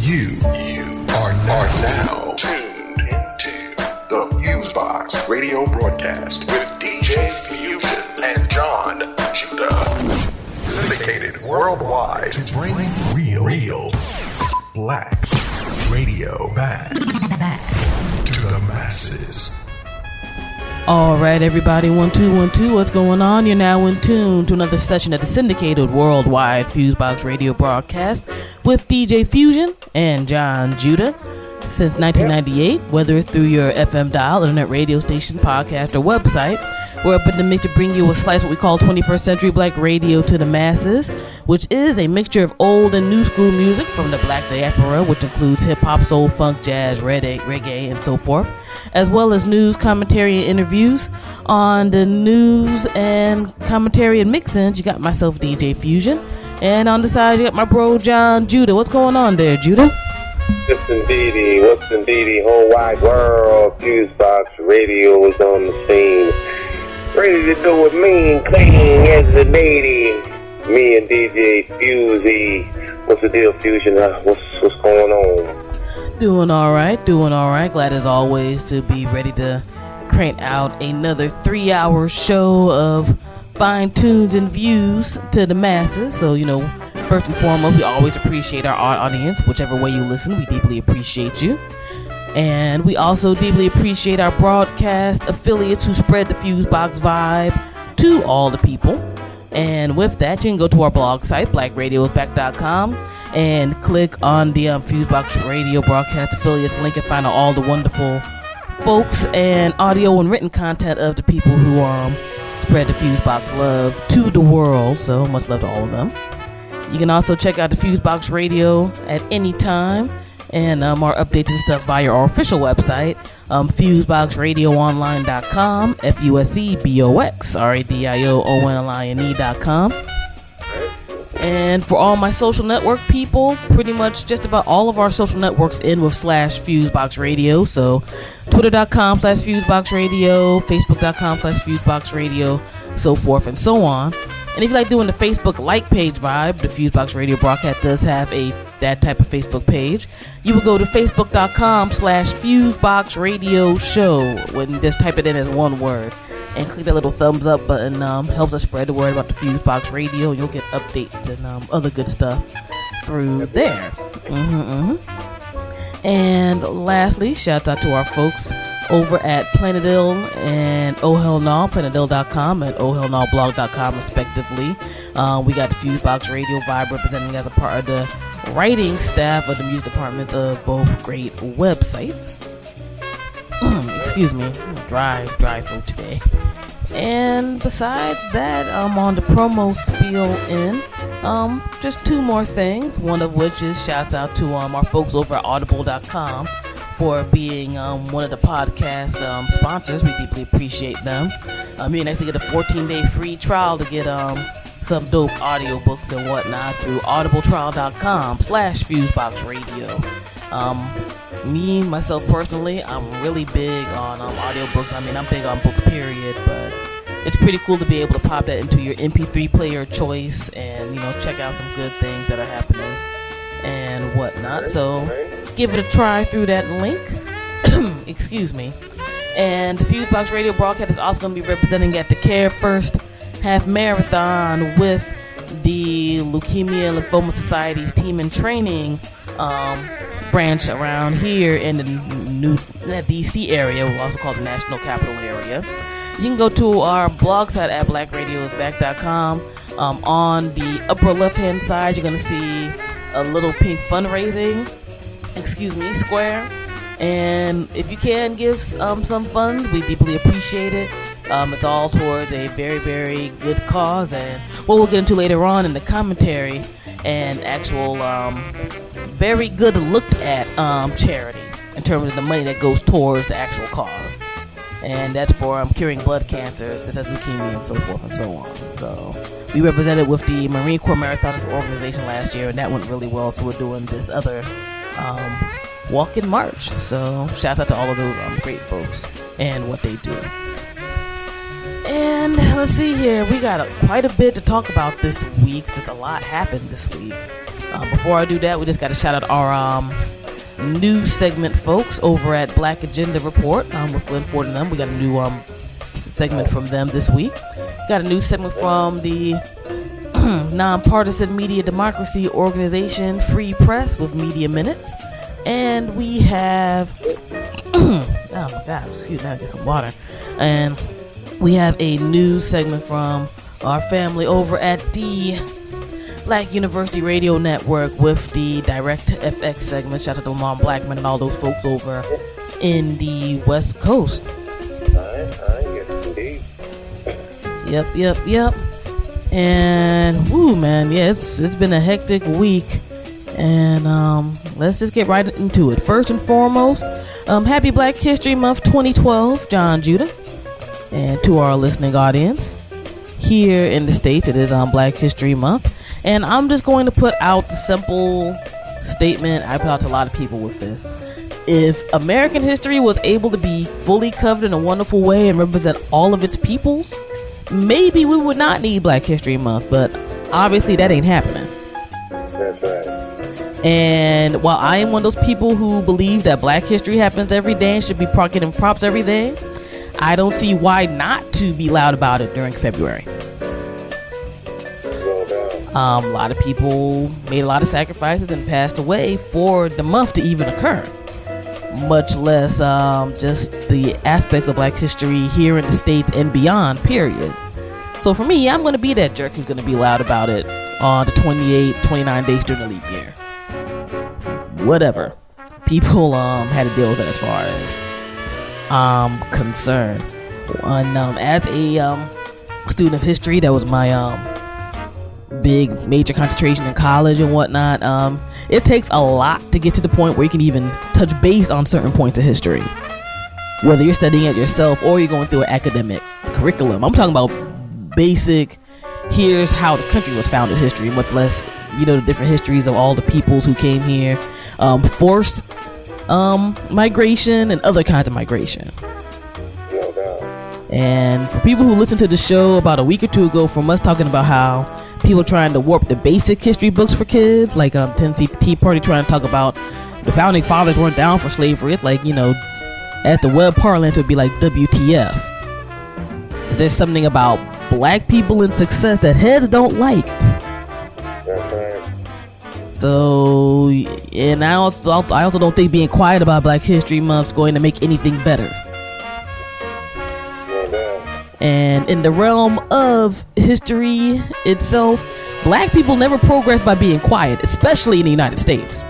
You are now tuned into the FuseBox Radio Broadcast with DJ Fusion and John Judah. Syndicated worldwide to bring real black radio back to the masses. All right, everybody, 1 2 1 2. What's going on? You're now in tune to another session of the syndicated worldwide FuseBox Radio Broadcast with DJ Fusion and John Judah. Since 1998, whether it's through your FM dial, internet radio station, podcast, or website, we're up in the mix to bring you a slice of what we call 21st century black radio to the masses, which is a mixture of old and new school music from the Black Diaspora, which includes hip-hop, soul, funk, jazz, reggae, and so forth, as well as news, commentary, and interviews. On the news and commentary and mix-ins, you got myself, DJ Fusion, and on the side, you got my bro, John Judah. What's going on there, Judah? What's indeedy, whole wide world, FuseBox Radio is on the scene. Ready to do it mean, clean as a lady. Me and DJ Fusey. What's the deal, Fusion? What's going on? Doing all right. Glad as always to be ready to crank out another 3-hour show of fine tunes and views to the masses. So, first and foremost, we always appreciate our audience. Whichever way you listen, we deeply appreciate you. And we also deeply appreciate our broadcast affiliates who spread the FuseBox vibe to all the people. And with that, you can go to our blog site, blackradiosback.com, and click on the FuseBox Radio Broadcast affiliates link and find out all the wonderful folks and audio and written content of the people who spread the FuseBox love to the world. So much love to all of them. You can also check out the FuseBox Radio at any time. And our updates and stuff via our official website, FuseboxRadioOnline.com, FuseboxRadioOnline.com. And for all my social network people, pretty much just about all of our social networks end with /Fusebox Radio. So Twitter.com/Fusebox Radio, Facebook.com/Fusebox Radio, so forth and so on. And if you like doing the Facebook like page vibe, the FuseBox Radio Broadcast does have that type of Facebook page. You will go to Facebook.com/Fusebox Radio Show. When just type it in as one word and click that little thumbs up button. Helps us spread the word about the FuseBox Radio. You'll get updates and other good stuff through there. And lastly, shout out to our folks over at Planet Ill and Oh Hell No, planetill.com and ohhellnoblog.com respectively. We got the FuseBox Radio Vibe representing as a part of the writing staff of the music departments of both great websites. Excuse me, I'm dry throat today. And besides that, I'm on the promo spiel in. Just two more things, one of which is shouts out to our folks over at audible.com for being one of the podcast sponsors. We deeply appreciate them. You can actually get a 14-day free trial to get some dope audiobooks and whatnot through audibletrial.com/Fusebox Radio. Me, myself personally, I'm really big on audiobooks. I'm big on books, period, but it's pretty cool to be able to pop that into your MP3 player of choice and, check out some good things that are happening and whatnot. So give it a try through that link. Excuse me. And the FuseBox Radio Broadcast is also going to be representing at the Care First Half Marathon with the Leukemia and Lymphoma Society's team and training branch around here in the new DC area, we also call the National Capital Area. You can go to our blog site at blackradiosback.com. On the upper left-hand side, you're going to see a little pink fundraising, square. And if you can give some funds, we deeply appreciate it. It's all towards a very, very good cause, and what we'll get into later on in the commentary and actual very good looked at charity in terms of the money that goes towards the actual cause. And that's for curing blood cancers, just as leukemia and so forth and so on. So we represented with the Marine Corps Marathon organization last year, and that went really well. So we're doing this other walk in March. So shout out to all of those great folks and what they do. And let's see here, we got quite a bit to talk about this week since a lot happened this week. Before I do that, we just got to shout out our new segment folks over at Black Agenda Report. With Glenn Ford and them. We got a new segment from them this week. Got a new segment from the nonpartisan media democracy organization Free Press with Media Minutes. And we have oh my god, excuse me, I get some water. And we have a new segment from our family over at the Black University Radio Network with the Direct FX segment. Shout out to Lamar Blackman and all those folks over in the West Coast. Yes, indeed. Yep. And woo, man, yeah, it's been a hectic week. And let's just get right into it. First and foremost, happy Black History Month 2012, John Judah. And to our listening audience, here in the States, it is Black History Month. And I'm just going to put out the simple statement I put out to a lot of people with this. If American history was able to be fully covered in a wonderful way and represent all of its peoples, maybe we would not need Black History Month, but obviously that ain't happening. That's right. And while I am one of those people who believe that Black history happens every day and should be getting props every day, I don't see why not to be loud about it during February. A lot of people made a lot of sacrifices and passed away for the month to even occur, much less just the aspects of Black history here in the States and beyond, period. So for me, I'm going to be that jerk who's going to be loud about it on the 29 days during the leap year. Whatever. People had to deal with it as far as I'm concerned. And as a student of history, that was my big major concentration in college and whatnot. It takes a lot to get to the point where you can even touch base on certain points of history, whether you're studying it yourself or you're going through an academic curriculum. I'm talking about basic, here's how the country was founded history, much less, the different histories of all the peoples who came here, forced migration and other kinds of migration. No doubt. And for people who listened to the show about a week or two ago from us talking about how people trying to warp the basic history books for kids, like Tennessee Tea Party trying to talk about the founding fathers weren't down for slavery, it's like, as the web parlance would be like WTF. So there's something about Black people in success that heads don't like. That's right. So, and I also don't think being quiet about Black History Month is going to make anything better. No doubt. And in the realm of history itself, Black people never progress by being quiet, especially in the United States.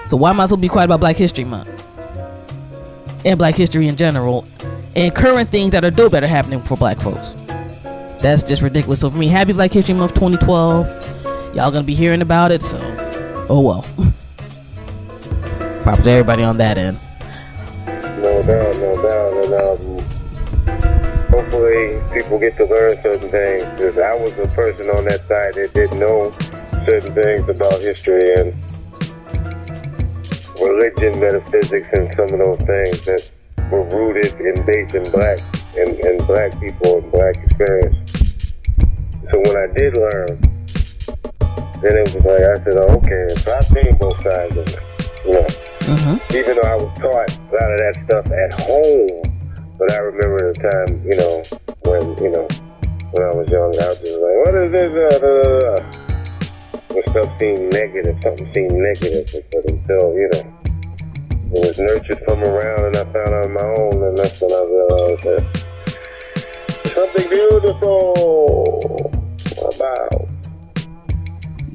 So why am I supposed to be quiet about Black History Month? And Black history in general, and current things that are dope that are happening for Black folks. That's just ridiculous. So for me, happy Black History Month 2012. Y'all gonna be hearing about it, so oh well. Props to everybody on that end. No doubt. And hopefully people get to learn certain things, because I was a person on that side that didn't know certain things about history and religion, metaphysics, and some of those things that were rooted and based in Black and Black people and Black experience. So when I did learn, then it was like, I said, oh, okay, so I've seen both sides of it. Even though I was taught a lot of that stuff at home, but I remember the time, when I was young, I was just like, what is this? When stuff seemed negative, something seemed negative, but until, it was nurtured from around and I found out on my own, and that's when I realized that something beautiful about.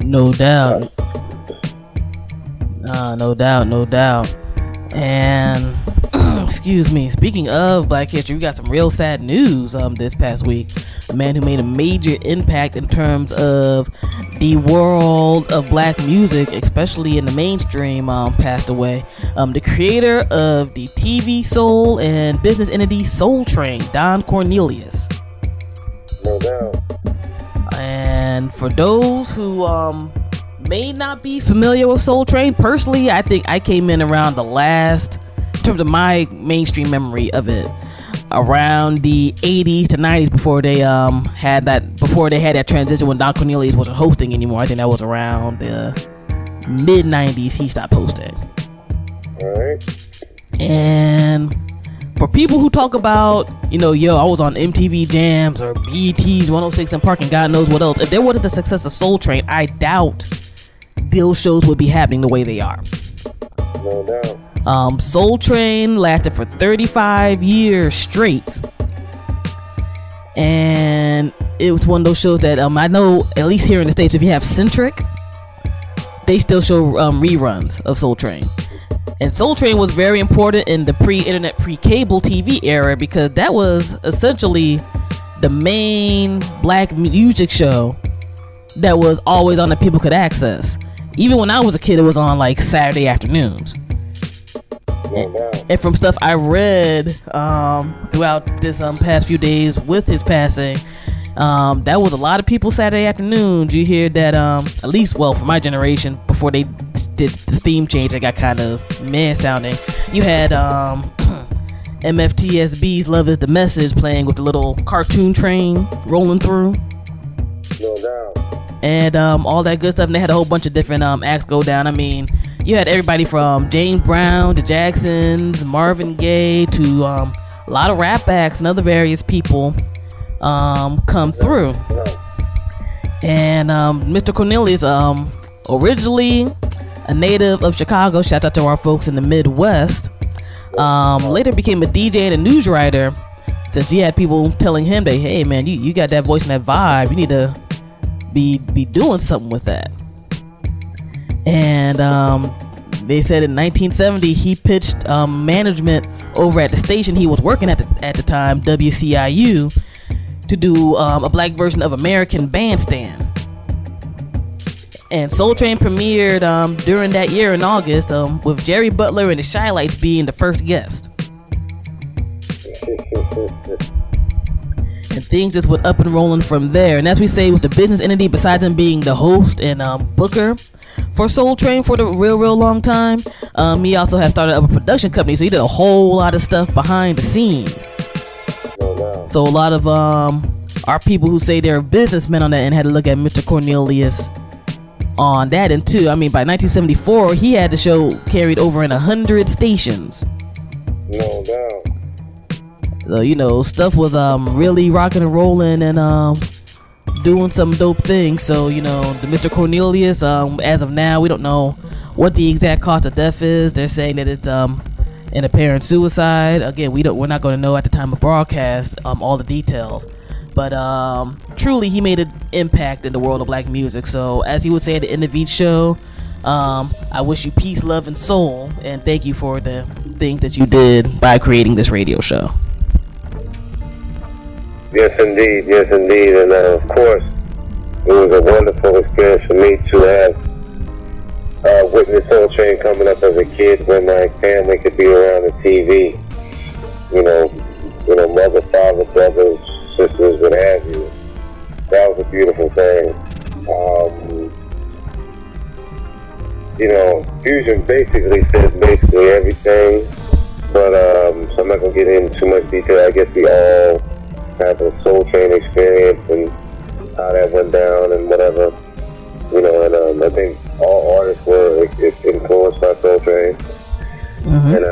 No doubt. No doubt. And excuse me, speaking of Black history, we got some real sad news this past week. A man who made a major impact in terms of the world of Black music, especially in the mainstream, passed away. The creator of the TV Soul and business entity Soul Train, Don Cornelius. No doubt. And for those who may not be familiar with Soul Train, personally, I think I came in around the last, in terms of my mainstream memory of it, around the 80s to 90s before they had that transition when Don Cornelius wasn't hosting anymore. I think that was around the mid 90s he stopped hosting. All right. And for people who talk about, I was on MTV Jams or BET's 106 and Park and God knows what else, if there wasn't the success of Soul Train, I doubt those shows would be happening the way they are. No doubt. Soul Train lasted for 35 years straight, and it was one of those shows that I know, at least here in the States, if you have Centric, they still show reruns of Soul Train. And Soul Train was very important in the pre-internet, pre-cable TV era, because that was essentially the main black music show that was always on that people could access. Even when I was a kid, it was on like Saturday afternoons. And from stuff I read throughout this past few days with his passing, that was a lot of people Saturday afternoons. You hear that, at least, well, for my generation, before they did the theme change, it got kind of meh sounding. You had MFTSB's Love Is the Message playing with the little cartoon train rolling through. No doubt. And all that good stuff. And they had a whole bunch of different acts go down. I mean, you had everybody from James Brown to Jacksons, Marvin Gaye, to a lot of rap acts and other various people come through. And Mr. Cornelius, originally a native of Chicago, shout out to our folks in the Midwest, later became a DJ and a news writer, since he had people telling him that, hey man, you got that voice and that vibe, you need to be doing something with that. And they said in 1970 he pitched management over at the station he was working at the time, WCIU, to do a black version of American Bandstand. And Soul Train premiered during that year in August, with Jerry Butler and the Shy-Lights being the first guest. And things just went up and rolling from there. And as we say, with the business entity, besides him being the host and booker for Soul Train for the real long time, he also has started up a production company, so he did a whole lot of stuff behind the scenes. So a lot of our people who say they're businessmen on that end had to look at Mr. Cornelius on that end too. I mean, by 1974 he had the show carried over in 100 stations. No doubt. So stuff was really rocking and rolling and doing some dope things. So the Mr. Cornelius, as of now, we don't know what the exact cause of death is. They're saying that it's an apparent suicide. Again, we're not going to know at the time of broadcast all the details. But truly, he made an impact in the world of black music. So as he would say at the end of each show, I wish you peace, love, and soul, and thank you for the things that you did by creating this radio show. Yes, indeed. Yes, indeed. And of course, it was a wonderful experience for me to have witnessed Soul Train coming up as a kid when my family could be around the TV. Mother, father, brothers, sisters, what have you. That was a beautiful thing. Fusion basically says everything, but so I'm not gonna get into too much detail. I guess we all have a Soul Train experience and how that went down and whatever. And I think all artists were influenced by Soul Train. Mm-hmm. And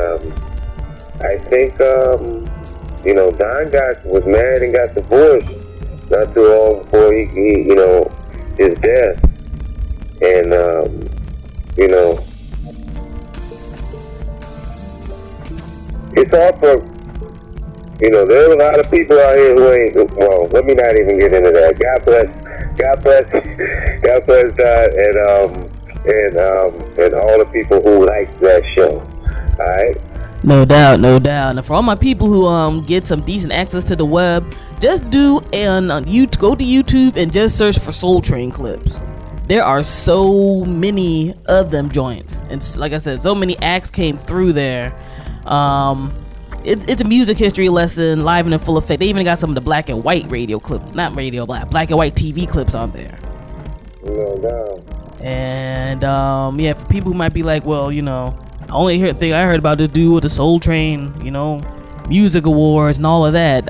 I think Don was married and got divorced not too long before he his death. And it's all for there's a lot of people out here who ain't, well, let me not even get into that. God bless Don and all the people who like that show. Alright? No doubt. And for all my people who get some decent access to the web, just go to YouTube and just search for Soul Train clips. There are so many of them joints, and like I said, so many acts came through there. It's a music history lesson, live and in full effect. They even got some of the black and white black and white TV clips on there. No doubt. And for people who might be like, well, the only thing I heard about this dude was the Soul Train, music awards and all of that.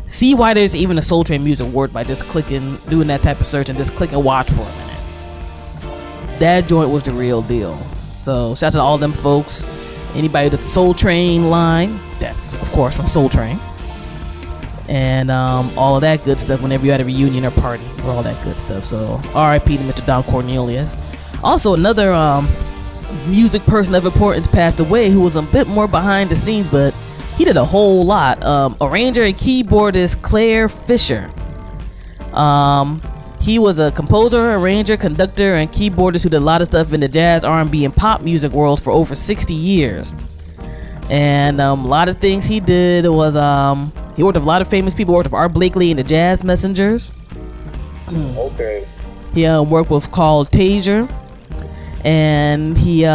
See why there's even a Soul Train Music Award by just doing that type of search and just click and watch for a minute. That joint was the real deal. So shout out to all them folks. Anybody that's Soul Train line, that's of course from Soul Train. And all of that good stuff whenever you had a reunion or party or all that good stuff. So R.I.P. to Mr. Don Cornelius. Also another music person of importance passed away who was a bit more behind the scenes, but he did a whole lot. Arranger and keyboardist Claire Fisher. He was a composer, arranger, conductor, and keyboardist who did a lot of stuff in the jazz, R&B, and pop music world for over 60 years. And a lot of things he did was he worked with a lot of famous people. Worked with Art Blakely and the Jazz Messengers. Okay. He worked with Carl Tazer, and he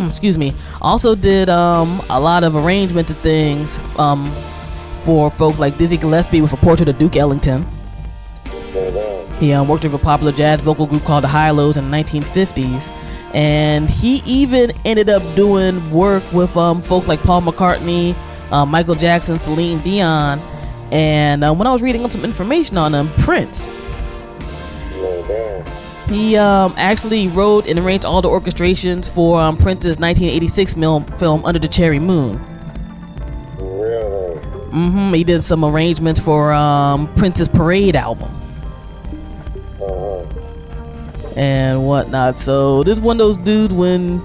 excuse me, also did a lot of arrangements and things for folks like Dizzy Gillespie with A Portrait of Duke Ellington. He worked with a popular jazz vocal group called the Hi-Lows in the 1950s, and he even ended up doing work with folks like Paul McCartney, Michael Jackson, Celine Dion, and when I was reading up some information on him, Prince. He actually wrote and arranged all the orchestrations for Prince's 1986 film Under the Cherry Moon. Really? He did some arrangements for Prince's Parade album. And whatnot. So this is one of those dudes when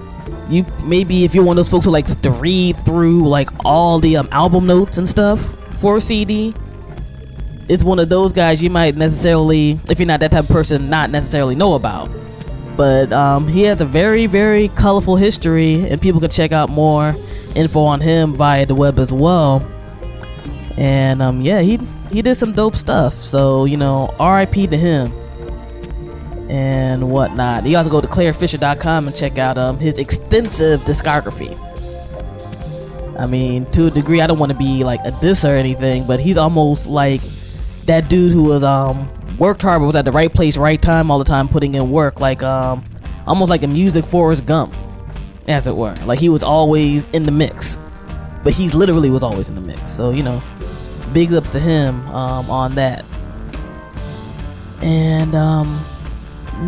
you maybe if you're one of those folks who likes to read through like all the album notes and stuff for a CD, it's one of those guys you might necessarily, if you're not that type of person, not necessarily know about. But he has a very, very colorful history, and people can check out more info on him via the web as well. And yeah, he did some dope stuff. So R.I.P. to him. And whatnot. You also go to clairefisher.com and check out his extensive discography. I mean, to a degree, I don't want to be like a diss or anything, but he's almost like that dude who was worked hard but was at the right place, right time, all the time, putting in work, like almost like a music Forrest Gump, as it were. Like he was always in the mix, but he literally was always in the mix. So big up to him on that. And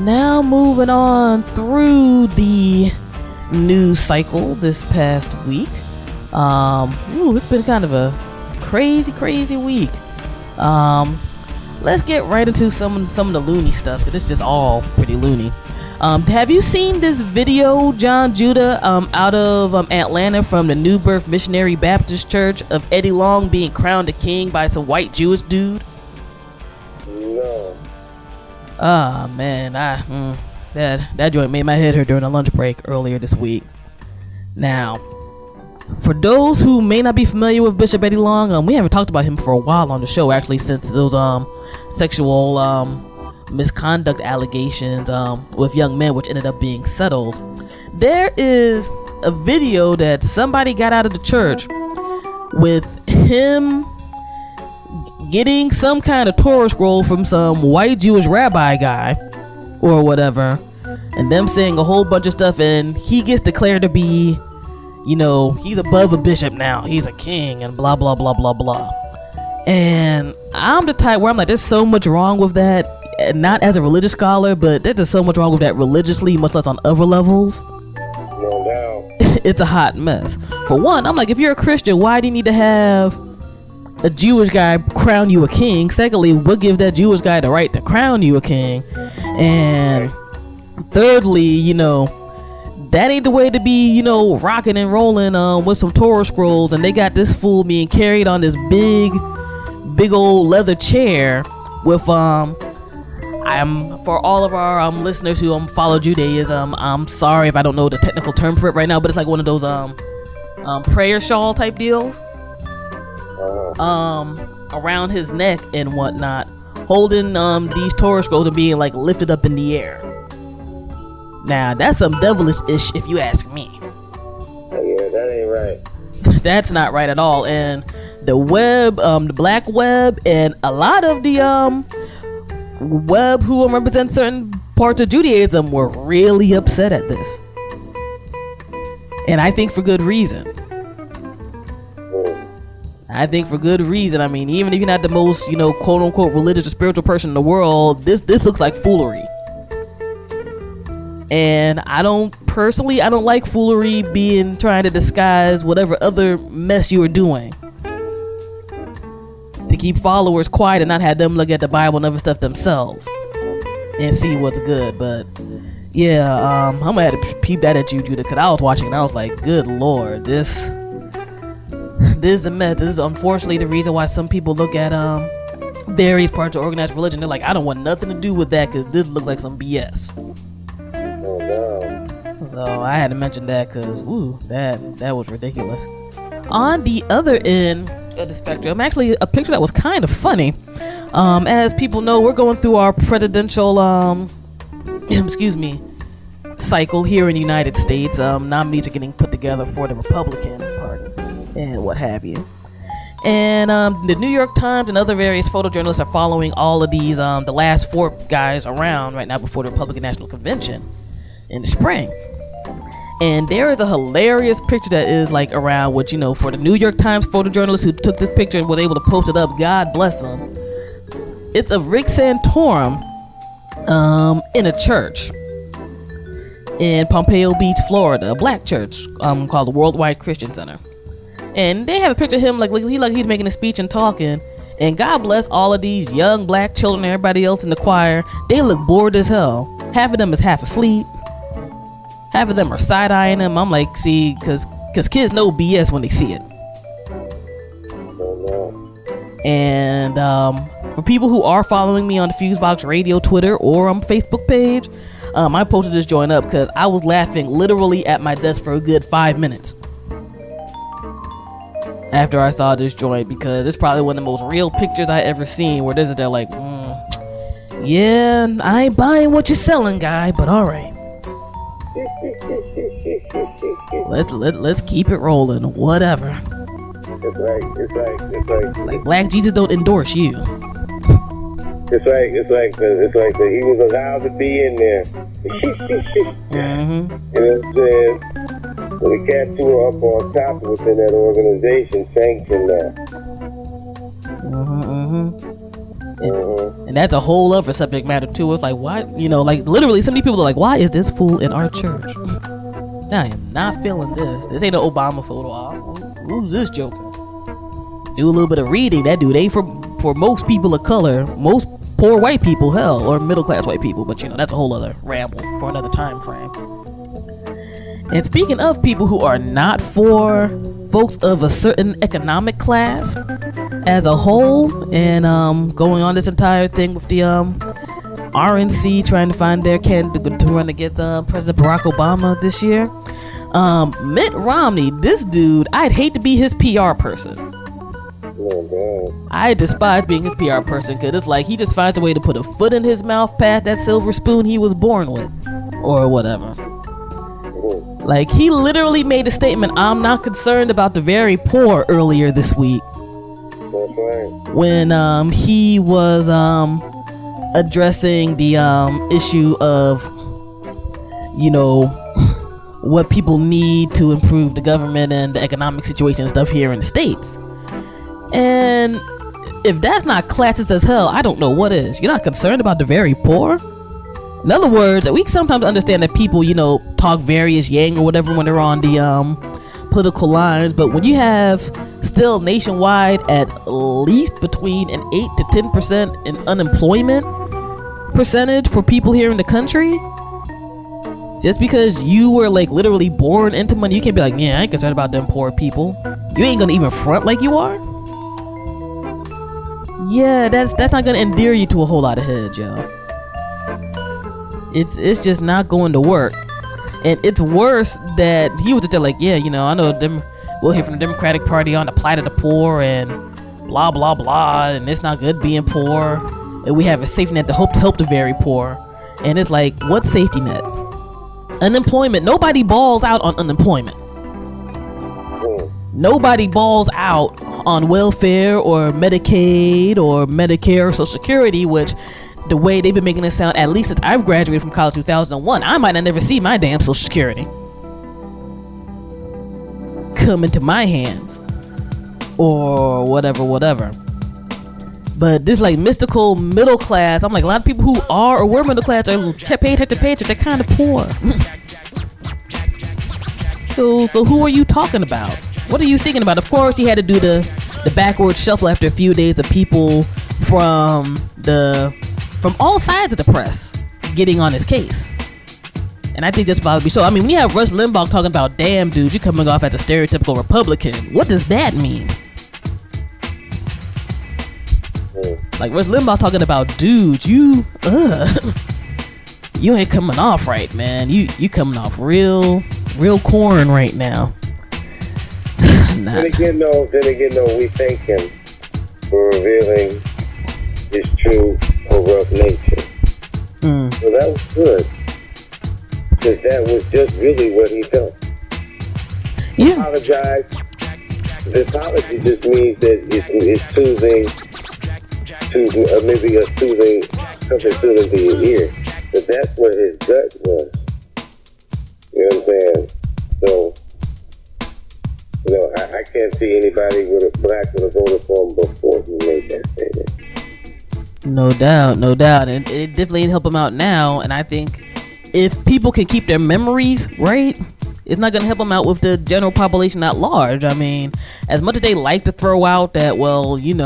now moving on through the news cycle this past week. It's been kind of a crazy week. Let's get right into some of the loony stuff, because it's just all pretty loony. Have you seen this video, John Judah, out of Atlanta from the New Birth Missionary Baptist Church of Eddie Long being crowned a king by some white Jewish dude? No. Ah, man, that joint made my head hurt during a lunch break earlier this week. Now, for those who may not be familiar with Bishop Eddie Long, we haven't talked about him for a while on the show, actually, since those sexual misconduct allegations with young men, which ended up being settled. There is a video that somebody got out of the church with him getting some kind of Torah scroll from some white Jewish rabbi guy or whatever, and them saying a whole bunch of stuff, and he gets declared to be, he's above a bishop now, he's a king, and blah blah blah blah blah. And I'm the type where I'm like, there's so much wrong with that, not as a religious scholar, but there's just so much wrong with that religiously, much less on other levels. No doubt. It's a hot mess. For one, I'm like, if you're a Christian, why do you need to have a Jewish guy crown you a king? Secondly, what gives that Jewish guy the right to crown you a king? And thirdly, that ain't the way to be, rocking and rolling with some Torah scrolls, and they got this fool being carried on this big old leather chair with for all of our listeners who follow Judaism, I'm sorry if I don't know the technical term for it right now, but it's like one of those prayer shawl type deals around his neck and whatnot, holding these Torah scrolls and being like lifted up in the air. Now that's some devilish-ish if you ask me. Yeah, that ain't right. That's not right at all. And the web, the black web, and a lot of the web who represent certain parts of Judaism were really upset at this, and I think for good reason. I think for good reason. I mean, even if you're not the most, quote unquote religious or spiritual person in the world, this looks like foolery. And I don't like foolery trying to disguise whatever other mess you are doing to keep followers quiet and not have them look at the Bible and other stuff themselves and see what's good. But yeah, I'm gonna have to peep that at you, Judah, because I was watching and I was like, good Lord, this is a mess. This is unfortunately the reason why some people look at various parts of organized religion. They're like, I don't want nothing to do with that because this looks like some BS. Oh no. So I had to mention that because that was ridiculous. On the other end of the spectrum, actually a picture that was kind of funny. As people know, we're going through our presidential cycle here in the United States. Nominees are getting put together for the Republican Party and what have you. And the New York Times and other various photojournalists are following all of these, the last 4 guys around right now before the Republican National Convention in the spring. And there is a hilarious picture that is like around, which, for the New York Times photojournalist who took this picture and was able to post it up, God bless him. It's of Rick Santorum in a church in Pompano Beach, Florida, a black church called the Worldwide Christian Center. And they have a picture of him like he's making a speech and talking. And God bless all of these young black children and everybody else in the choir. They look bored as hell. Half of them is half asleep. Half of them are side-eyeing him. I'm like, see, because kids know BS when they see it. And for people who are following me on the FuseBox Radio Twitter or on Facebook page, I posted this joint up because I was laughing literally at my desk for a good 5 minutes after I saw this joint, because it's probably one of the most real pictures I ever seen, where they're like, yeah, I ain't buying what you're selling, guy, but all right. Let's keep it rolling. Whatever. It's like Black Jesus don't endorse you. It's like he was allowed to be in there. Mm-hmm. And it says, so the cats who are up on top within that organization sanctioned that. And that's a whole other subject matter too. It's like, why, like literally so many people are like, why is this fool in our church? I am not feeling this. This ain't an Obama photo op. Who's this joker? Do a little bit of reading. That dude ain't for most people of color, most poor white people, hell, or middle class white people. But that's a whole other ramble for another time frame. And speaking of people who are not for folks of a certain economic class as a whole, and going on this entire thing with the RNC trying to find their candidate to run against President Barack Obama this year, Mitt Romney, this dude, I'd hate to be his PR person. I despise being his PR person because it's like he just finds a way to put a foot in his mouth past that silver spoon he was born with, or whatever. Like, he literally made a statement, I'm not concerned about the very poor, earlier this week. When he was addressing the issue of, what people need to improve the government and the economic situation and stuff here in the States. And if that's not classist as hell, I don't know what is. You're not concerned about the very poor? In other words, we sometimes understand that people, talk various yang or whatever when they're on the political lines, but when you have still nationwide at least between an 8 to 10% in unemployment percentage for people here in the country, just because you were like literally born into money, you can't be like, yeah, I ain't concerned about them poor people. You ain't gonna even front like you are. Yeah, that's not gonna endear you to a whole lot of heads, yo. It's just not going to work. And it's worse that he was just there like, yeah, I know them. We'll hear from the Democratic Party on the plight of the poor and blah blah blah, and it's not good being poor. And we have a safety net to help the very poor. And it's like, what safety net? Unemployment. Nobody balls out on unemployment. Nobody balls out on welfare or Medicaid or Medicare or Social Security, which the way they've been making it sound, at least since I've graduated from college 2001, I might not never see my damn Social Security come into my hands. or whatever. But this like mystical middle class, I'm like, a lot of people who are or were middle class are paycheck to paycheck, they're kind of poor. So who are you talking about? What are you thinking about? Of course, he had to do the backward shuffle after a few days of people from all sides of the press getting on his case. And I think that's probably so. I mean, when you have Rush Limbaugh talking about, damn, dude, you're coming off as a stereotypical Republican. What does that mean? Like Rush Limbaugh talking about, dude, you ain't coming off right, man. You coming off real corn right now. Then again, though, we thank him for revealing his true corrupt nature. So that was good. Because that was just really what he felt. Yeah. Apologize. The apology just means that it's soothing, maybe something soothing to your ear. But that's what his gut was. You know what I'm saying? So, you know, I can't see anybody black would have voted for him before he made that statement. No doubt. And it definitely help him out now. And I think if people can keep their memories right, it's not going to help them out with the general population at large. I mean, as much as they like to throw out that, well, these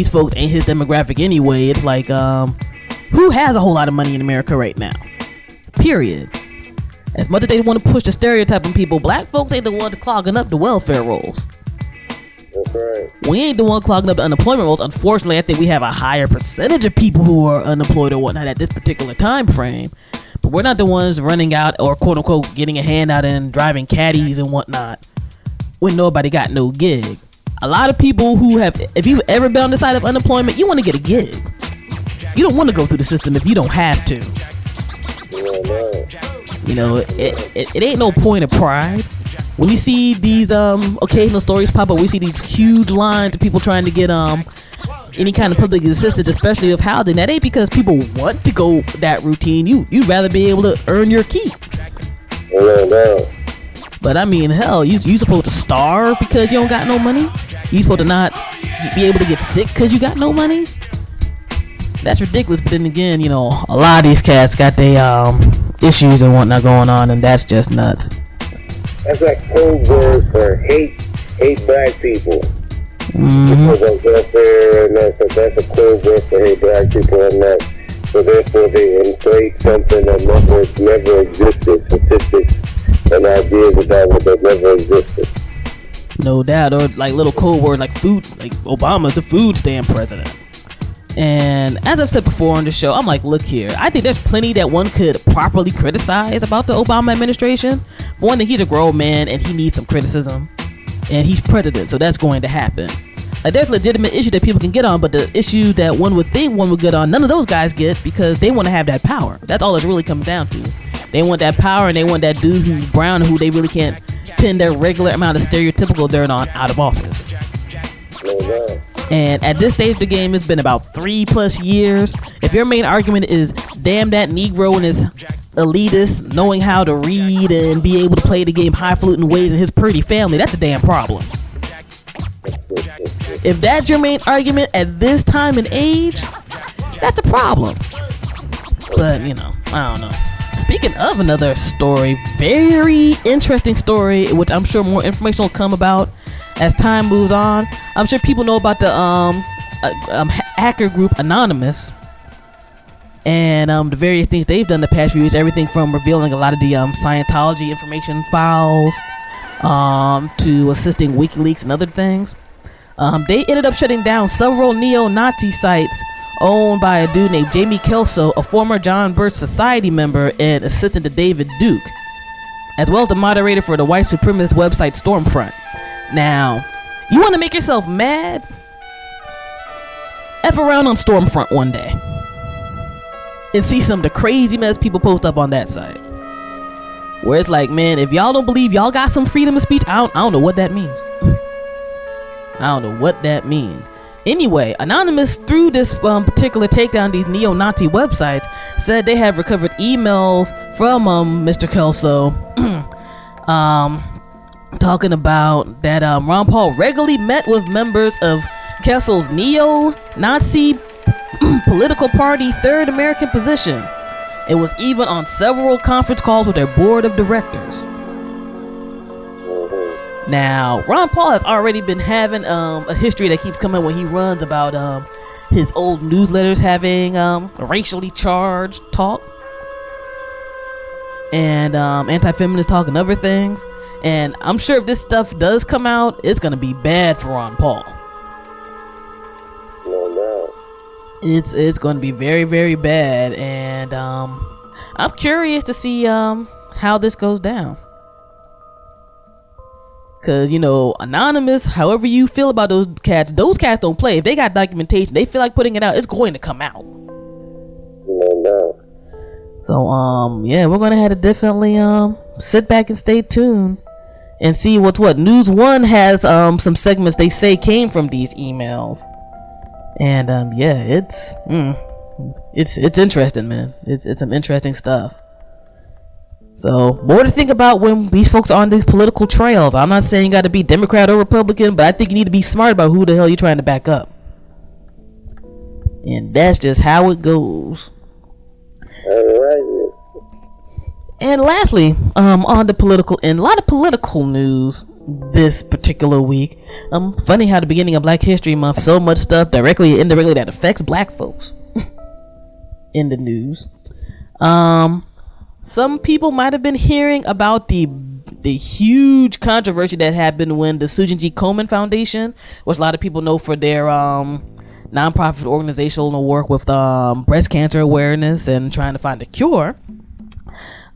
folks ain't his demographic anyway, it's like, who has a whole lot of money in America right now? Period. As much as they want to push the stereotype on people, black folks ain't the ones clogging up the welfare rolls. That's right. We ain't the one clogging up the unemployment rolls. Unfortunately, I think we have a higher percentage of people who are unemployed or whatnot at this particular time frame. But we're not the ones running out or quote unquote getting a handout and driving caddies and whatnot when nobody got no gig. A lot of people who have, if you've ever been on the side of unemployment, you want to get a gig. You don't want to go through the system if you don't have to. You know, it ain't no point of pride. When you see these occasional stories pop up, we see these huge lines of people trying to get any kind of public assistance, especially of housing. That ain't because people want to go that routine. You'd rather be able to earn your keep. But I mean, hell, you supposed to starve because you don't got no money? You supposed to not be able to get sick because you got no money? That's ridiculous. But then again, you know, a lot of these cats got their issues and whatnot going on, and that's just nuts. That's like code words for hate black people. Because of welfare and that's a code word for hate black people and that. So therefore they inflate something that never existed. Statistics and ideas about what that never existed. No doubt. Or like little code word like food, like Obama's the food stamp president. And as I've said before on the show, I'm like, look here, I think there's plenty that one could properly criticize about the Obama administration. For one thing, he's a grown man and he needs some criticism, and he's president, so that's going to happen. Like, there's legitimate issue that people can get on, but the issue that one would think one would get on, none of those guys get because they want to have that power. That's all it's really coming down to. They want that power, and they want that dude who's brown who they really can't pin their regular amount of stereotypical dirt on out of office. And at this stage of the game, it's been about 3+ years. If your main argument is, damn that Negro and his elitist knowing how to read and be able to play the game highfalutin ways in his pretty family, that's a damn problem. If that's your main argument at this time and age, that's a problem. But, you know, I don't know. Speaking of another story, very interesting story, which I'm sure more information will come about as time moves on. I'm sure people know about the hacker group Anonymous and the various things they've done the past few years. Everything from revealing a lot of the Scientology information files to assisting WikiLeaks and other things. They ended up shutting down several neo-Nazi sites owned by a dude named Jamie Kelso, a former John Birch Society member and assistant to David Duke, as well as the moderator for the white supremacist website Stormfront. Now, you want to make yourself mad? F around on Stormfront one day and see some of the crazy mess people post up on that site, where it's like, man, if y'all don't believe y'all got some freedom of speech, I don't know what that means. I don't know what that means. Anyway, Anonymous, through this particular takedown, these neo-Nazi websites, said they have recovered emails from Mr. Kelso talking about that Ron Paul regularly met with members of Kessel's neo-Nazi political party Third American Position. It was even on several conference calls with their board of directors. Now, Ron Paul has already been having a history that keeps coming when he runs about his old newsletters having racially charged talk and anti-feminist talk and other things. And I'm sure if this stuff does come out, it's gonna be bad for Ron Paul. No. It's gonna be very, very bad, and I'm curious to see how this goes down. Cause Anonymous, however you feel about those cats don't play. If they got documentation, they feel like putting it out, it's going to come out. No. So yeah, we're gonna have to definitely sit back and stay tuned and see what's what. News One has some segments they say came from these emails, and yeah, it's interesting, man. It's some interesting stuff. So more to think about when these folks are on these political trails. I'm not saying you got to be Democrat or Republican, but I think you need to be smart about who the hell you're trying to back up, and that's just how it goes. All right. And lastly, on the political end, a lot of political news this particular week. Funny how the beginning of Black History Month, so much stuff directly and indirectly that affects black folks in the news. Some people might have been hearing about the huge controversy that happened when the Susan G. Komen Foundation, which a lot of people know for their nonprofit organizational work with breast cancer awareness and trying to find a cure.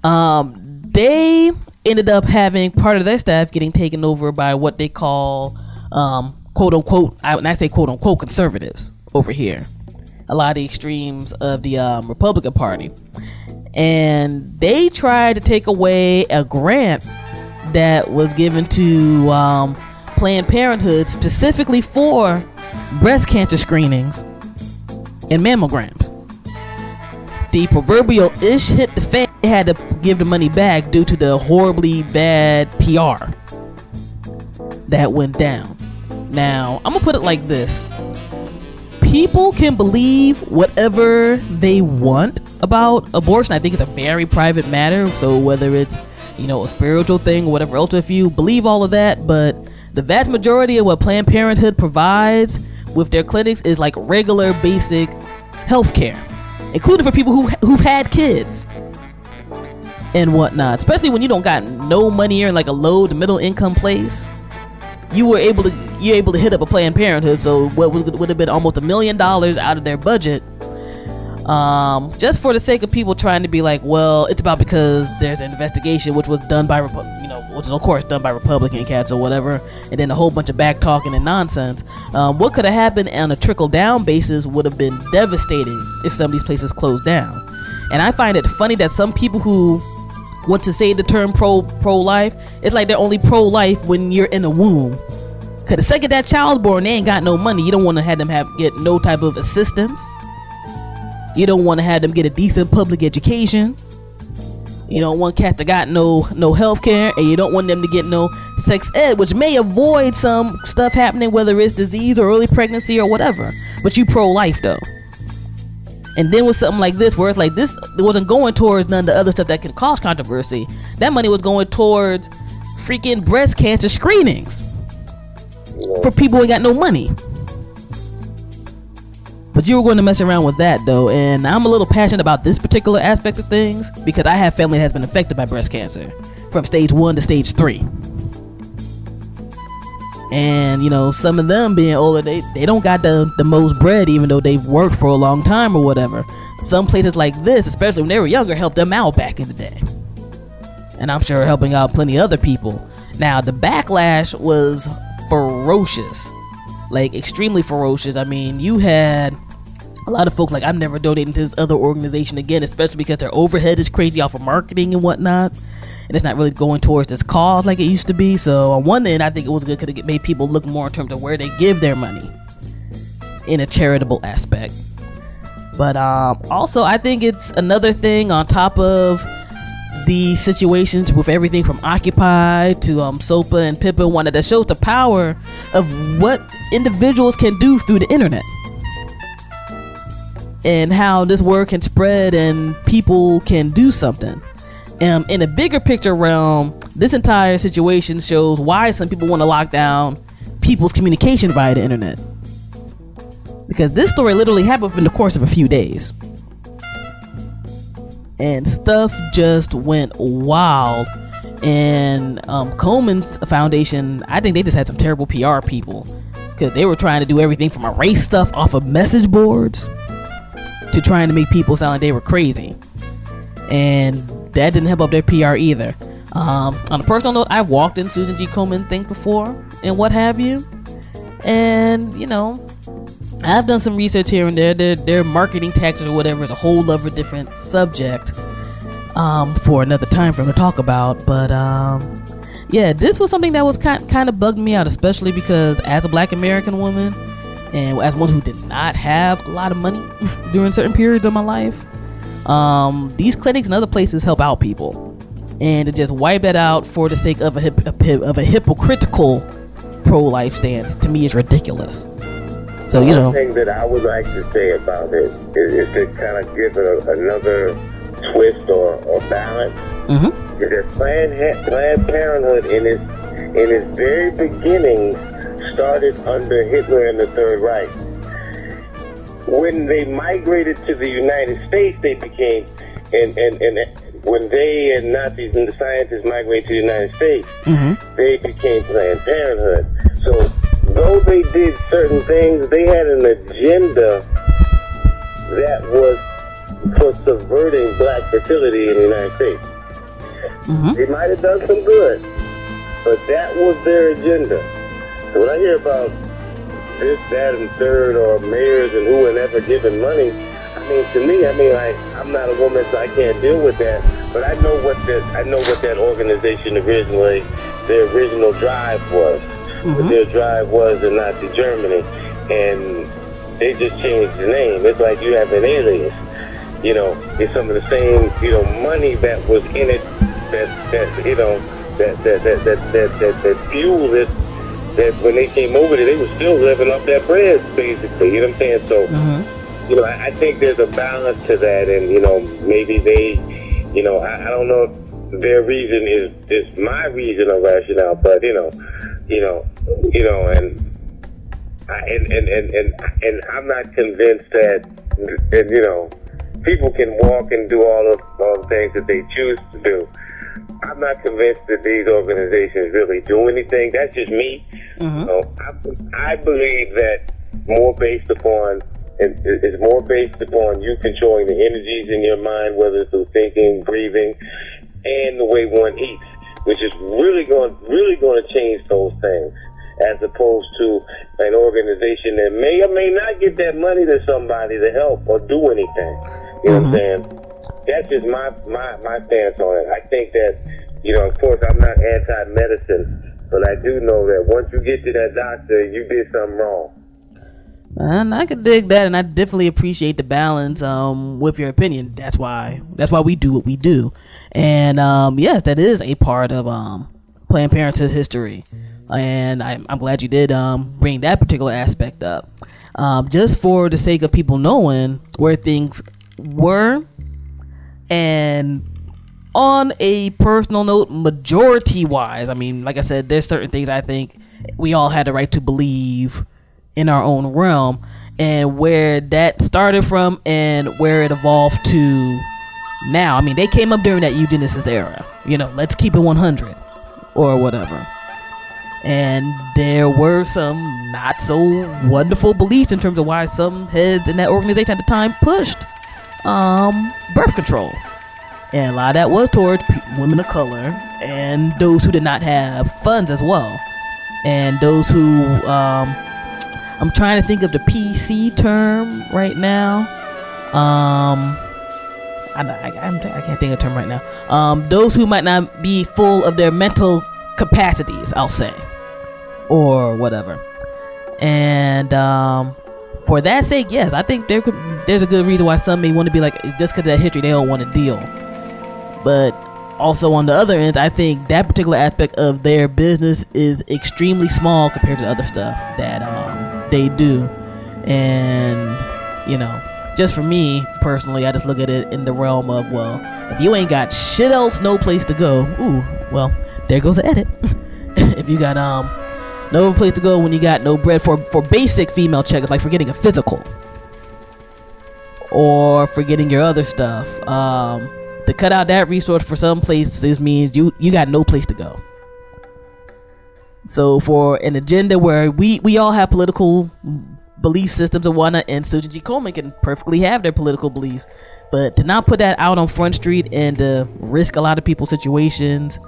They ended up having part of their staff getting taken over by what they call quote unquote, when I say quote unquote, conservatives over here. A lot of the extremes of the Republican Party. And they tried to take away a grant that was given to Planned Parenthood specifically for breast cancer screenings and mammograms. The proverbial ish hit the fan. They had to give the money back due to the horribly bad PR that went down. Now, I'm gonna put it like this. People can believe whatever they want about abortion. I think it's a very private matter. So whether it's, a spiritual thing or whatever else, if you believe all of that, but the vast majority of what Planned Parenthood provides with their clinics is like regular basic health care, including for people who've had kids and whatnot. Especially when you don't got no money, you're in like a low to middle income place. You're able to hit up a Planned Parenthood. So what would have been almost $1 million out of their budget, just for the sake of people trying to be like, well, it's about because there's an investigation which was done by which is of course done by Republican cats or whatever, and then a whole bunch of back talking and nonsense. What could have happened on a trickle down basis would have been devastating if some of these places closed down. And I find it funny that some people who want to say the term pro-life, it's like they're only pro-life when you're in a womb. Cause the second that child's born, they ain't got no money. You don't want to have them get no type of assistance. You don't want to have them get a decent public education. You don't want cats that got no health care, and you don't want them to get no sex ed, which may avoid some stuff happening, whether it's disease or early pregnancy or whatever. But you pro-life though. And then with something like this, where it's like this, it wasn't going towards none of the other stuff that can cause controversy. That money was going towards freaking breast cancer screenings for people who ain't got no money. But you were going to mess around with that though, and I'm a little passionate about this particular aspect of things because I have family that has been affected by breast cancer from stage 1 to stage 3. And some of them being older, they don't got the most bread, even though they've worked for a long time or whatever. Some places like this, especially when they were younger, helped them out back in the day, and I'm sure helping out plenty of other people. Now the backlash was ferocious, like extremely ferocious. I mean, you had a lot of folks like, I'm never donating to this other organization again, especially because their overhead is crazy off of marketing and whatnot, and it's not really going towards this cause like it used to be. So on one end, I think it was good because it made people look more in terms of where they give their money in a charitable aspect. But also I think it's another thing on top of these situations with everything from Occupy to SOPA and PIPA and whatnot, that shows the power of what individuals can do through the internet and how this word can spread and people can do something. In a bigger picture realm, this entire situation shows why some people want to lock down people's communication via the internet, because this story literally happened in the course of a few days. And stuff just went wild. And Coleman's foundation, I think they just had some terrible PR people, because they were trying to do everything from erase stuff off of message boards to trying to make people sound like they were crazy. And that didn't help up their PR either. On a personal note, I've walked in Susan G. Komen things before and what have you. And, you know, I've done some research here and there. Their marketing tactics or whatever is a whole other different subject for another time for them to talk about. But yeah, this was something that was kind of bugging me out, especially because as a Black American woman and as one who did not have a lot of money during certain periods of my life, these clinics and other places help out people, and to just wipe that out for the sake of a hypocritical pro-life stance, to me, is ridiculous. So, you know, one thing that I would like to say about it is to kind of give it another twist or balance. Is that Planned Parenthood in its very beginning started under Hitler and the Third Reich. When they migrated to the United States, they became, and when they and Nazis and the scientists migrated to the United States, they became Planned Parenthood. So though they did certain things, they had an agenda that was for subverting black fertility in the United States. They might have done some good, but that was their agenda. So when I hear about this, that, and third, or mayors and whoever giving money, I mean, to me, like, I'm not a woman, so I can't deal with that. But I know what that organization originally, their original drive was. What their drive was in Nazi Germany, and they just changed the name. It's like you have an alias. You know, it's some of the same, you know, money that was in it, that you know, that fueled it. That when they came over there, they were still living off that bread, basically. You know what I'm saying? So, you know, I think there's a balance to that, and you know, maybe they, you know, I don't know if their reason is my reason or rationale, but you know, and I'm not convinced that, and you know, people can walk and do all the things that they choose to do. I'm not convinced that these organizations really do anything. That's just me. So I believe that it's more based upon you controlling the energies in your mind, whether it's through thinking, breathing, and the way one eats, which is really going to change those things, as opposed to an organization that may or may not get that money to somebody to help or do anything. You know what I'm saying? That's just my stance on it. I think that, you know, of course, I'm not anti-medicine, but I do know that once you get to that doctor, you did something wrong. And I can dig that, and I definitely appreciate the balance with your opinion. That's why we do what we do. And yes, that is a part of Planned Parenthood history, and I'm glad you did bring that particular aspect up, just for the sake of people knowing where things were. And on a personal note, majority wise, I mean, like I said, there's certain things I think we all had the right to believe in our own realm, and where that started from and where it evolved to now. I mean, they came up during that eugenicist era, you know, let's keep it 100 or whatever. And there were some not so wonderful beliefs in terms of why some heads in that organization at the time pushed birth control, and a lot of that was towards women of color and those who did not have funds as well, and those who I'm trying to think of the PC term right now. I can't think of the term right now. Those who might not be full of their mental capacities, I'll say, or whatever. And for that sake, yes, I think there's a good reason why some may want to be like, just because of that history, they don't want to deal. But also on the other end, I think that particular aspect of their business is extremely small compared to other stuff that they do. And just for me personally, I just look at it in the realm of, well, if you ain't got shit else, no place to go, well, there goes the edit. If you got no place to go when you got no bread for basic female checkers, like for getting a physical or for getting your other stuff, to cut out that resource for some places means you got no place to go. So for an agenda where we all have political belief systems and whatnot, and Susan G. Komen can perfectly have their political beliefs, but to not put that out on Front Street and to risk a lot of people's situations,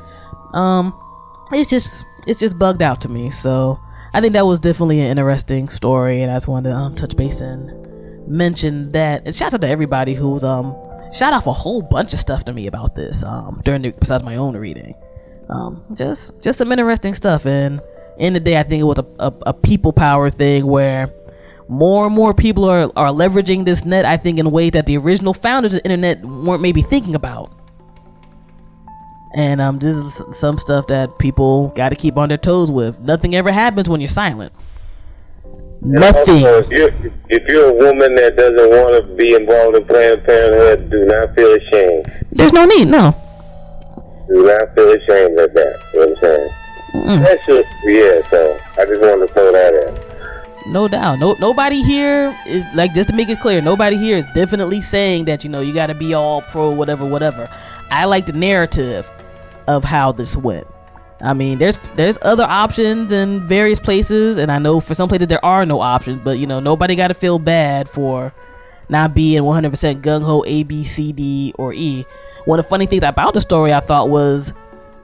it's just bugged out to me. So I think that was definitely an interesting story, and I just wanted to touch base and mention that. And shout out to everybody who's shout off a whole bunch of stuff to me about this besides my own reading. Just some interesting stuff. And in the day, I think it was a people power thing where more and more people are leveraging this net, I think, in ways that the original founders of the internet weren't maybe thinking about. And this is some stuff that people got to keep on their toes with. Nothing ever happens when you're silent. Nothing. Also, if you're a woman that doesn't want to be involved in Planned Parenthood, do not feel ashamed. There's no need, no. Do not feel ashamed of that. You know what I'm saying? That's just, so I just wanted to throw that in. No doubt. Nobody here is, like, just to make it clear, nobody here is definitely saying that, you got to be all pro, whatever. I like the narrative of how this went. I mean, there's other options in various places, and I know for some places there are no options, but nobody got to feel bad for not being 100% gung-ho A, B, C, D, or E. One of the funny things about the story I thought was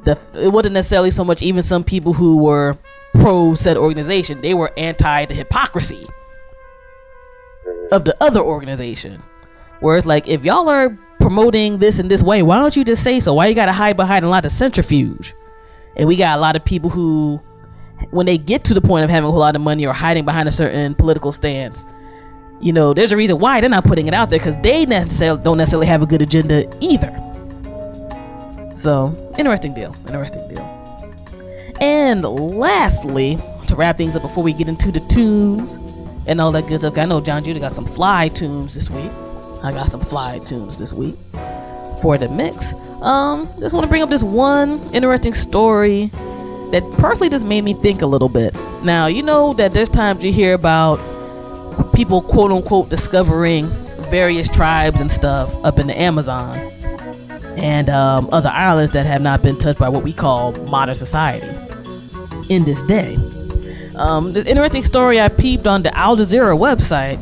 that it wasn't necessarily so much even some people who were pro said organization, they were anti the hypocrisy of the other organization. Where it's like, if y'all are promoting this in this way, why don't you just say so? Why you gotta hide behind a lot of centrifuge? And we got a lot of people who, when they get to the point of having a whole lot of money or hiding behind a certain political stance, there's a reason why they're not putting it out there, because they don't necessarily have a good agenda either. So, interesting deal. And lastly, to wrap things up before we get into the tunes and all that good stuff, I know John Judah got some fly tunes this week. I got some fly tunes this week for the mix. Just want to bring up this one interesting story that personally just made me think a little bit. Now, you know that there's times you hear about people quote unquote discovering various tribes and stuff up in the Amazon and other islands that have not been touched by what we call modern society in this day. The interesting story I peeped on the Al Jazeera website,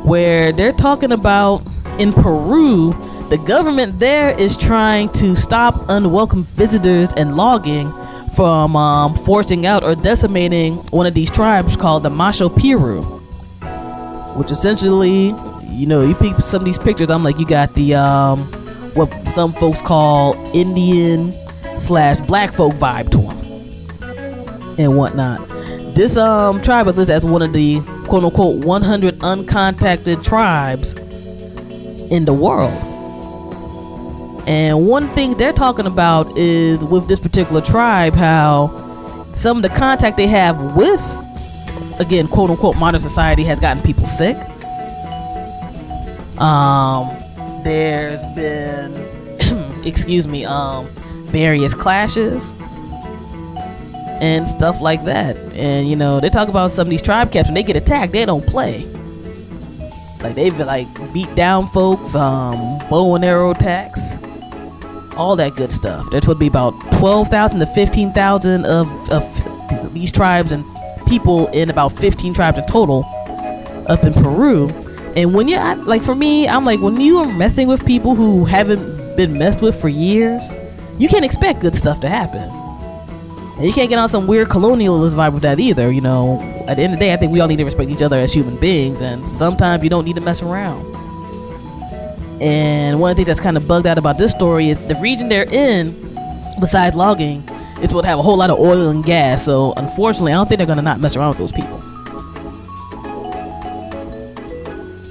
where they're talking about in Peru, the government there is trying to stop unwelcome visitors and logging from forcing out or decimating one of these tribes called the Macho Piru, which essentially, you peep some of these pictures, I'm like, you got the what some folks call Indian/black folk vibe to them and whatnot. This tribe was listed as one of the quote unquote 100 uncontacted tribes in the world. And one thing they're talking about is with this particular tribe, how some of the contact they have with, again, quote unquote modern society has gotten people sick. There's been various clashes and stuff like that. And they talk about some of these tribe captains, when they get attacked, they don't play. Like, they've beat down folks, bow and arrow attacks, all that good stuff. There's would be about 12,000 to 15,000 of these tribes and people in about 15 tribes in total up in Peru. And when for me, I'm like, when you are messing with people who haven't been messed with for years, you can't expect good stuff to happen. And you can't get on some weird colonialist vibe with that either. At the end of the day, I think we all need to respect each other as human beings, and sometimes you don't need to mess around. And one of the things that's kind of bugged out about this story is the region they're in, besides logging, it's what have a whole lot of oil and gas. So unfortunately, I don't think they're gonna not mess around with those people.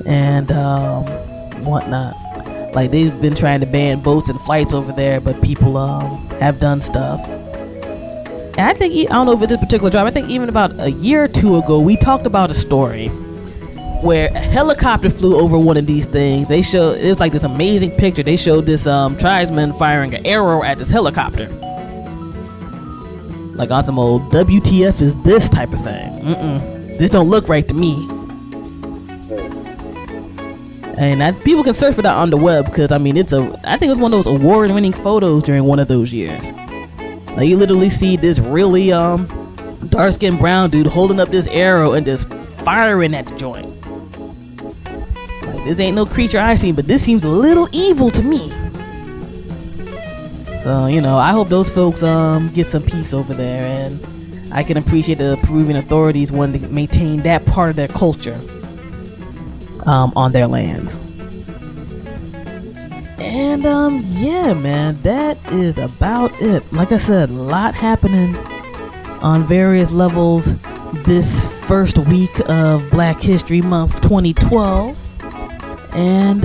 And whatnot. Like, they've been trying to ban boats and flights over there, but people have done stuff. And I think, I don't know if it's this particular drive, I think even about a year or two ago, we talked about a story where a helicopter flew over one of these things. They showed, it was like this amazing picture. They showed this tribesman firing an arrow at this helicopter. Like on some old WTF is this type of thing. This don't look right to me. And people can search for that on the web, because I mean, I think it was one of those award-winning photos during one of those years. Like, you literally see this really dark-skinned brown dude holding up this arrow and just firing at the joint. Like, this ain't no creature I seen, but this seems a little evil to me. So, you know, I hope those folks get some peace over there, and I can appreciate the Peruvian authorities wanting to maintain that part of their culture on their lands. And yeah, man, that is about it. Like I said, a lot happening on various levels this first week of Black History Month 2012. And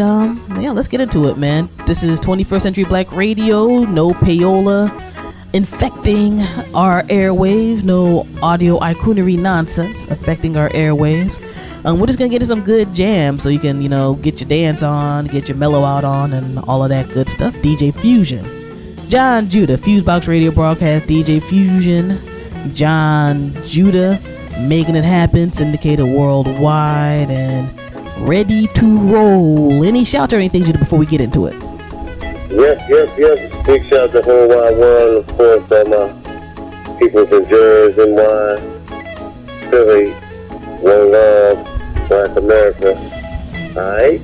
yeah, let's get into it, man. This is 21st Century Black Radio. No payola infecting our airwaves. No audio icoonery nonsense affecting our airwaves. We're just gonna get into some good jams so you can, you know, get your dance on, get your mellow out on, and all of that good stuff. DJ Fusion, John Judah, FuseBox Radio Broadcast, DJ Fusion, John Judah, making it happen, syndicated worldwide, and ready to roll. Any shouts or anything, Judah, before we get into it? Yes. Big shout to the whole wide world, of course, all my people in Jersey, NY, Philly, one love, Black America. Alright?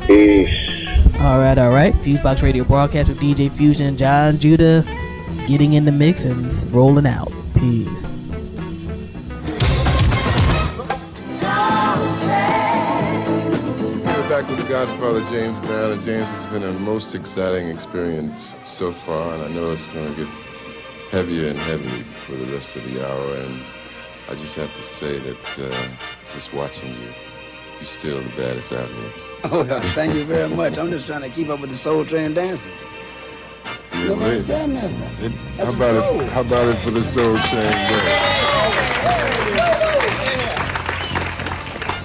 Peace. Alright. FuseBox Radio Broadcast with DJ Fusion, John Judah, getting in the mix and rolling out. Peace. We're back with the Godfather, James Brown, and James, it's been a most exciting experience so far, and I know it's going to get heavier and heavier for the rest of the hour, and I just have to say that just watching you, you're still the baddest out here. Oh, thank you very much. I'm just trying to keep up with the Soul Train dancers. Yeah, Nobody said nothing. How about it for the Soul Train band?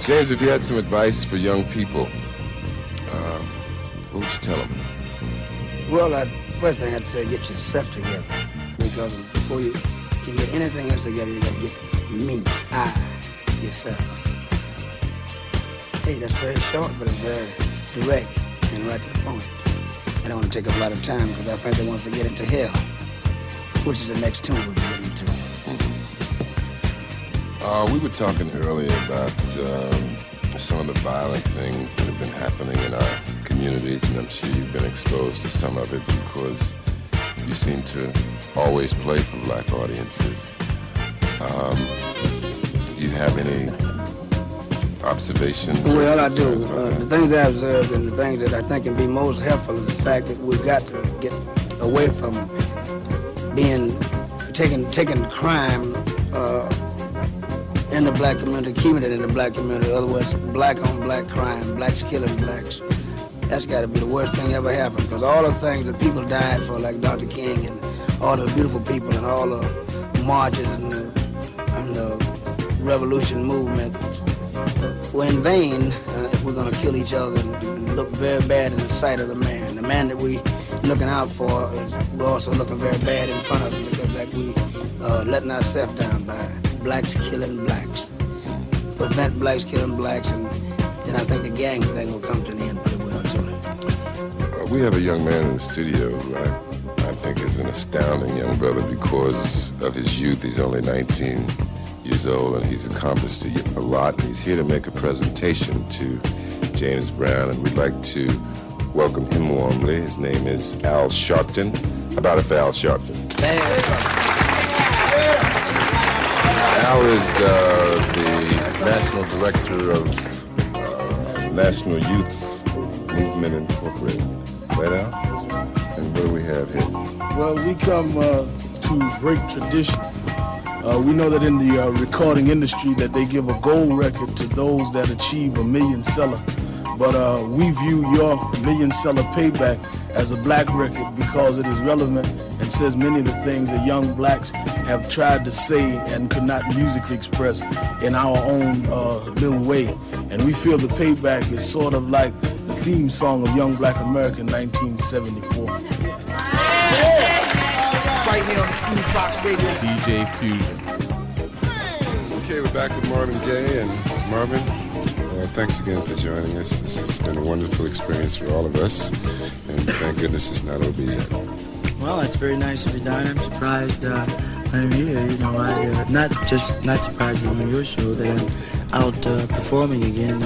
James, if you had some advice for young people, what would you tell them? Well, first thing I'd say, get yourself together. Because before you can get anything else together, you got to get me, yourself. Hey, that's very short, but it's very direct and right to the point. I don't want to take up a lot of time because I think they want us to get into hell, which is the next tune we'll be getting to. We were talking earlier about some of the violent things that have been happening in our communities, and I'm sure you've been exposed to some of it because you seem to always play for black audiences. You have any observations? Well, I do. The things I observed and the things that I think can be most helpful is the fact that we've got to get away from taking crime in the black community, keeping it in the black community. In other words, black on black crime, blacks killing blacks. That's got to be the worst thing ever happened, because all the things that people died for, like Dr. King and all the beautiful people and all the marches and the revolution movement were in vain if we're going to kill each other and look very bad in the sight of the man. The man that we looking out for, we're also looking very bad in front of him, because like we letting ourselves down by blacks killing blacks. Prevent blacks killing blacks, and then I think the gang thing will come to an end pretty well too. We have a young man in the studio who I think is an astounding young brother because of his youth. He's only 19 years old and he's accomplished a lot. He's here to make a presentation to James Brown, and we'd like to welcome him warmly. His name is Al Sharpton. How about it for Al Sharpton? Al is the National Director of National Youth Movement Incorporated. Right, Al? And what do we have here? Well, we come to break tradition. We know that in the recording industry that they give a gold record to those that achieve a million seller. but we view your million-seller Payback as a black record because it is relevant and says many of the things that young blacks have tried to say and could not musically express in our own little way. And we feel the Payback is sort of like the theme song of Young Black America in 1974. Right here on the FuseBox Radio. DJ Fusion. Okay, we're back with Marvin Gaye. And Marvin, thanks again for joining us. This has been a wonderful experience for all of us. And thank goodness it's not over yet. Well, it's very nice to be done. I'm surprised I'm here. You know, not surprised I'm on your show that I'm out performing again.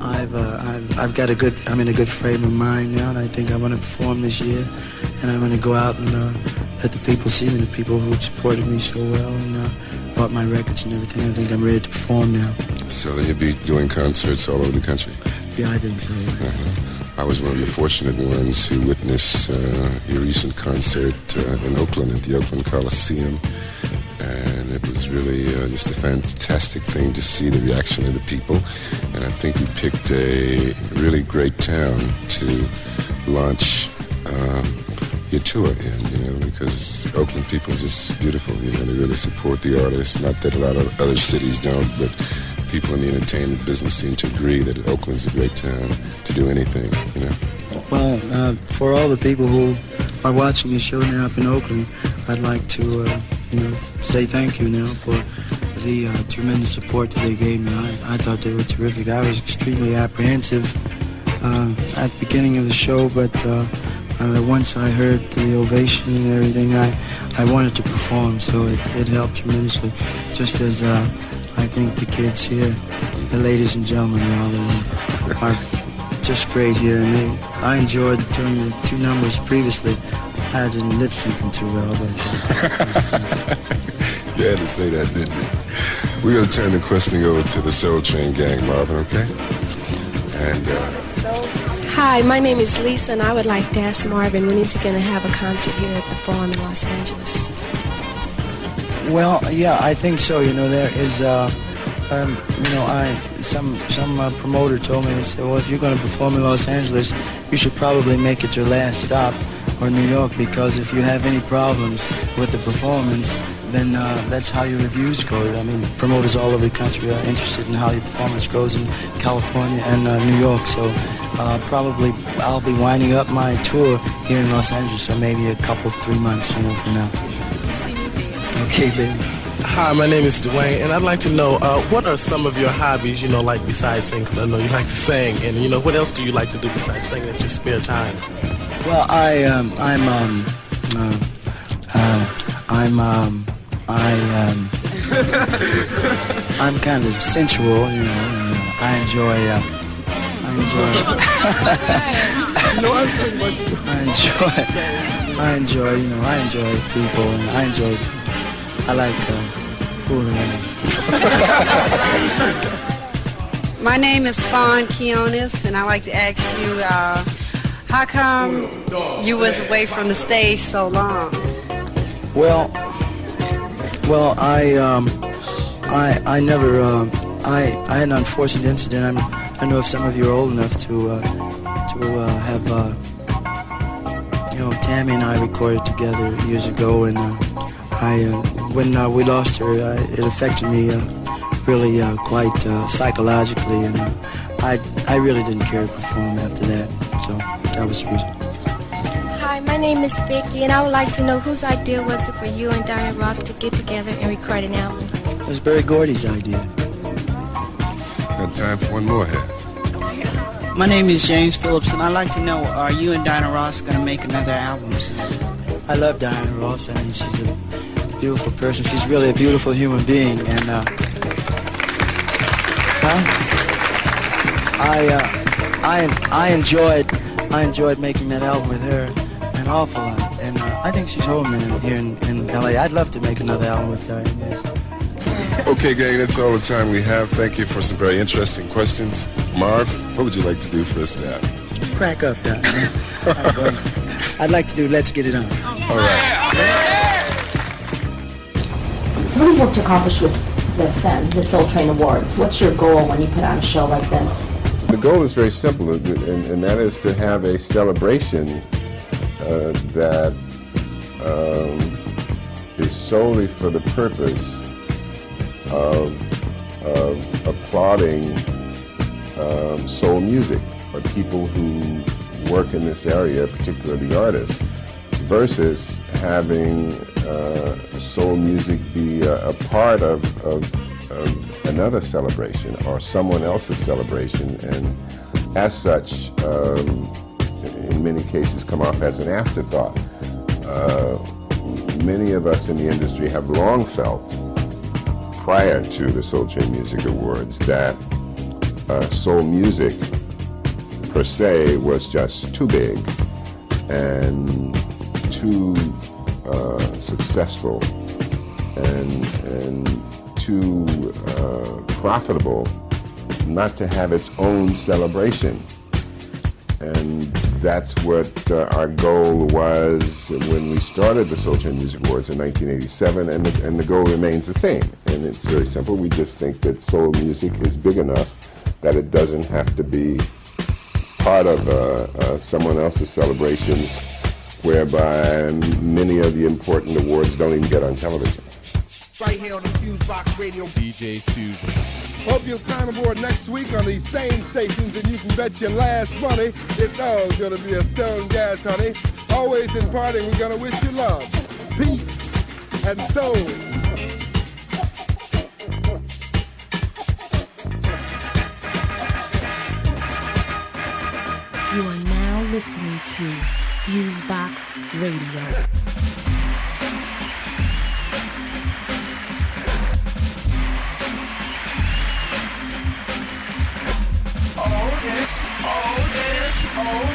I'm in a good frame of mind now, and I think I want to perform this year. And I'm going to go out and let the people see me, the people who supported me so well and bought my records and everything. I think I'm ready to perform now. So then you'll be doing concerts all over the country? Yeah, I think so. Yeah. I was one of the fortunate ones who witnessed your recent concert in Oakland at the Oakland Coliseum. And it was really just a fantastic thing to see the reaction of the people. And I think you picked a really great town to launch your tour in, you know, because Oakland people are just beautiful. You know, they really support the artists. Not that a lot of other cities don't, but people in the entertainment business seem to agree that Oakland's a great town to do anything, you know. Well, for all the people who are watching your show now up in Oakland, I'd like to, say thank you now for the tremendous support that they gave me. I thought they were terrific. I was extremely apprehensive at the beginning of the show, but once I heard the ovation and everything, I wanted to perform, so it helped tremendously. Just as I think the kids here, the ladies and gentlemen, are just great here, and I enjoyed doing the two numbers previously. I didn't lip sync them too well, but you had to say that, didn't you? We're going to turn the questioning over to the Soul Train gang, Marvin, okay? And hi, my name is Lisa, and I would like to ask Marvin when he's going to have a concert here at the Forum in Los Angeles. Well, yeah, I think so. You know, there is, some promoter told me, they said, well, if you're going to perform in Los Angeles, you should probably make it your last stop, or New York, because if you have any problems with the performance, then that's how your reviews go. I mean, promoters all over the country are interested in how your performance goes in California and New York, so probably I'll be winding up my tour here in Los Angeles, so maybe a couple, 3 months, from now. Okay, baby. Hi, my name is Dwayne, and I'd like to know what are some of your hobbies, like besides singing, because I know you like to sing, and what else do you like to do besides singing at your spare time? Well, I'm kind of sensual, and I enjoy people, and I like fooling around. My name is Fawn Keonis, and I like to ask you, how come you was away from the stage so long? Well, I never, I had an unfortunate incident. I know if some of you are old enough to have, Tammy and I recorded together years ago, and when we lost her, it affected me really quite psychologically, and I really didn't care to perform after that, so that was the reason. Hi, my name is Vicky, and I would like to know whose idea was it for you and Diana Ross to get together and record an album? It was Berry Gordy's idea. got time for one more here. My name is James Phillips, and I'd like to know, are you and Diana Ross going to make another album soon? I love Diana Ross. I mean, she's a beautiful person. She's really a beautiful human being, and I enjoyed making that album with her an awful lot, and I think she's home here in LA. I'd love to make another album with Diana. Yes. Okay, gang, that's all the time we have. Thank you for some very interesting questions. Marv, what would you like to do for us now? Crack up, Doc. I'd like to do Let's Get It On. All right. So what do you hope to accomplish with this then, the Soul Train Awards? What's your goal when you put on a show like this? The goal is very simple, and that is to have a celebration that is solely for the purpose of applauding soul music, or people who work in this area, particularly the artists, versus having soul music be a part of another celebration or someone else's celebration, and as such, in many cases come off as an afterthought. Many of us in the industry have long felt, prior to the Soul Train Music Awards, that soul music per se was just too big and too successful and too profitable not to have its own celebration. And that's what our goal was when we started the Soul Train Music Awards in 1987, and the goal remains the same. And it's very simple. We just think that soul music is big enough that it doesn't have to be part of someone else's celebration, whereby many of the important awards don't even get on television. Right here on the FuseBox Radio. DJ Fusion. Hope you'll climb aboard next week on these same stations, and you can bet your last money it's all gonna be a stone gas, honey. Always in parting, we're gonna wish you love, peace, and soul. You are now listening to FuseBox Radio.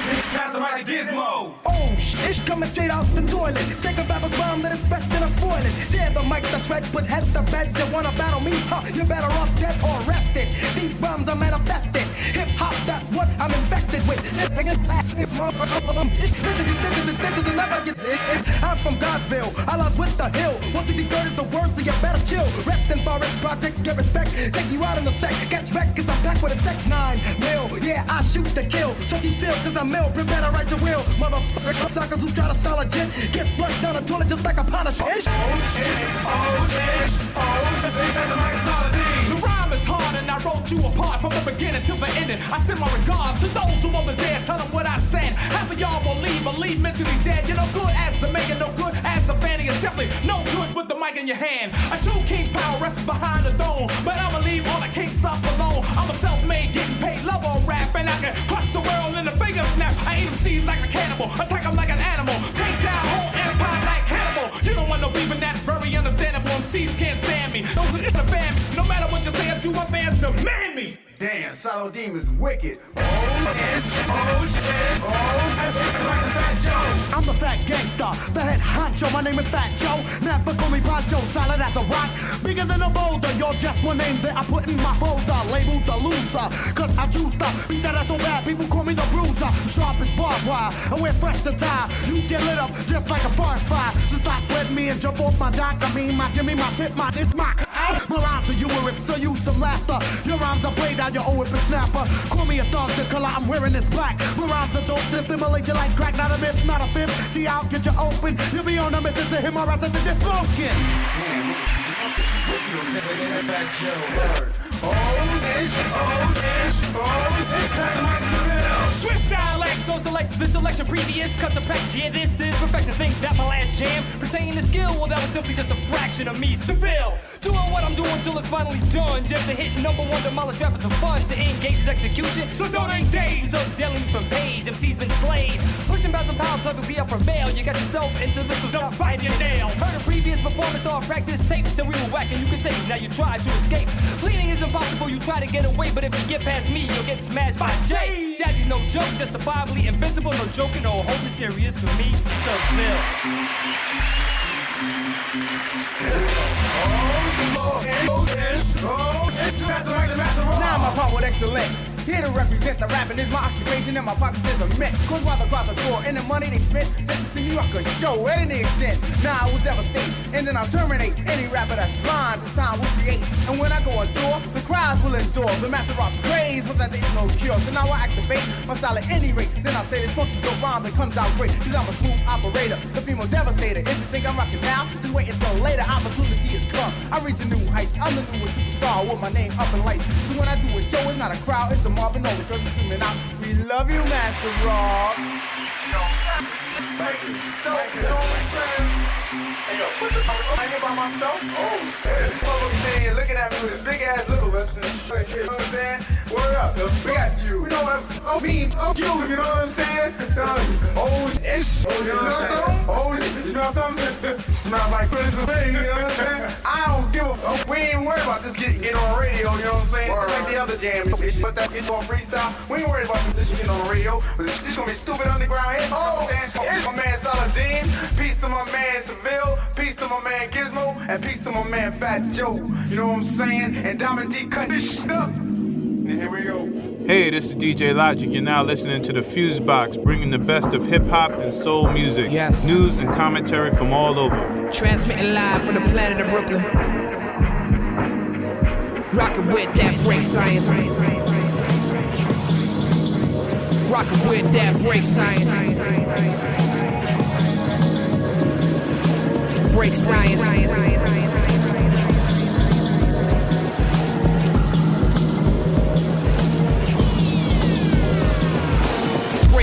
This has the mighty gizmo. Oh, shit, coming straight out the toilet. Take a rapper's rhyme that is fresh, then I spoil it. Tear the mic that's red, but heads the feds. You wanna battle me? Huh, you're better off dead or arrested. These rhymes are manifested. Hip hop, that's what I'm infected with. I'm from Godsville, I lost with the hill. 163rd is the worst, so you better chill. Rest in forest projects, get respect. Take you out in a sec, gets wrecked, cause I'm back with a tech 9 mil. Yeah, I shoot to kill. So you still, cause I'm ill. Prepare to write your will. Motherfucker, suckers who try to sell a jet. Get flushed down the toilet just like a pound of shit. This has a mighty solid. The rhyme is hard and I wrote you apart from the beginning to the ending. I send my regards to those who on the dead. Tell them what I said. Half of y'all believe mentally dead. You're no good as the mayor, no good as the fanny. Is definitely no good with the mic in your hand. A true king power rests behind the throne, but I'ma leave all the king stuff alone. I'm a self-made, getting paid, love on rap, and I can crush the world in the finger snap. I eat them seeds like a cannibal, attack them like an animal, take down whole empire like Hannibal. You don't want no beef in that, very understandable. MCs can't stand me, those are the fan me. No matter what you say, I do my fans demand me. Damn, Saladin is wicked. I'm the fat gangster, the head honcho. My name is Fat Joe. Never call me Pancho, solid as a rock. Bigger than a boulder, you're just one name that I put in my folder. Labeled the loser, cause I choose to beat that ass so bad. People call me the bruiser. I'm sharp as barbed wire, and we're fresh to tie. You get lit up just like a forest fire. So stop sweating me and jump off my jock. I mean my Jimmy, my tip, my this, my rhymes are you with, so use some laughter. Your rhymes are played out, you owe it for snapper. Call me a dog, the color I'm wearing is black. My rhymes are dope, they stimulate you like crack. Not a myth, not a fib. See, I'll get you open. You'll be on a mission to hit my rhymes after this smoking. Swift dialect, so select the selection previous custom practice. Yeah, this is perfection. Think that my last jam pertaining to skill, well, that was simply just a fraction of me. Seville, doing what I'm doing till it's finally done. Just to hit number one, demolish rappers for fun. To engage his execution, so don't engage. Results deadly from page, MC's been slayed. Pushing back some power, plug will be up for bail. You got yourself into this, so stop biting your nail. Heard a previous performance or practice tapes, and we were whacking, you could take. Now you try to escape. Fleeing is impossible, you try to get away, but if you get past me, you'll get smashed by Jay. Jazzy's no joke, justifiably invincible, no joking, no hope is serious for me. So Phil. Now my part with excellent. Here to represent the rapping is my occupation and my pockets is a mint. Cause while the crowds are poor and the money they spent, just to see me rock a show at any extent. Now I will devastate and then I'll terminate any rapper that's blind to time will create. And when I go on tour, the crowds will endure. The master rock praise was that there is no cure. So now I activate my style at any rate. Then I'll say this funky dope rhyme that comes out great. Cause I'm a smooth operator, the female devastator. If you think I'm rocking now, just wait until later. Opportunity has come. I reach a new heights. I'm the newest superstar with my name up in lights. So when I do a show, it's not a crowd, it's a mob and all the girls are screaming out, we love you, Master Rob. Thank you. You know what I'm saying? Hey yo, what the fuck? I ain't by myself? Oh shit. Folks standing here looking at me with his big ass little lips and shit. You know what I'm saying? Word up, we got you. You know what? Oh, me, oh, you know what I'm saying? Oh, ish. You know what I'm saying? Oh, you know something? Smells like Pennsylvania, you know what I'm saying? I don't give a fuck. We ain't worried about this get on the radio, you know what I'm saying? It's like the other jam. But that shit on freestyle. We ain't worried about this shit on the radio. But it's gonna be stupid underground hit. Oh, it's my man Saladin. Peace to my man Seville. Peace to my man Gizmo. And peace to my man Fat Joe. You know what I'm saying? And Diamond D cut this shit up. And here we go. Hey, this is DJ Logic. You're now listening to the FuseBox, bringing the best of hip-hop and soul music. Yes. News and commentary from all over. Transmitting live from the planet of Brooklyn. Rockin' with that break science. Rockin' with that break science. Break science.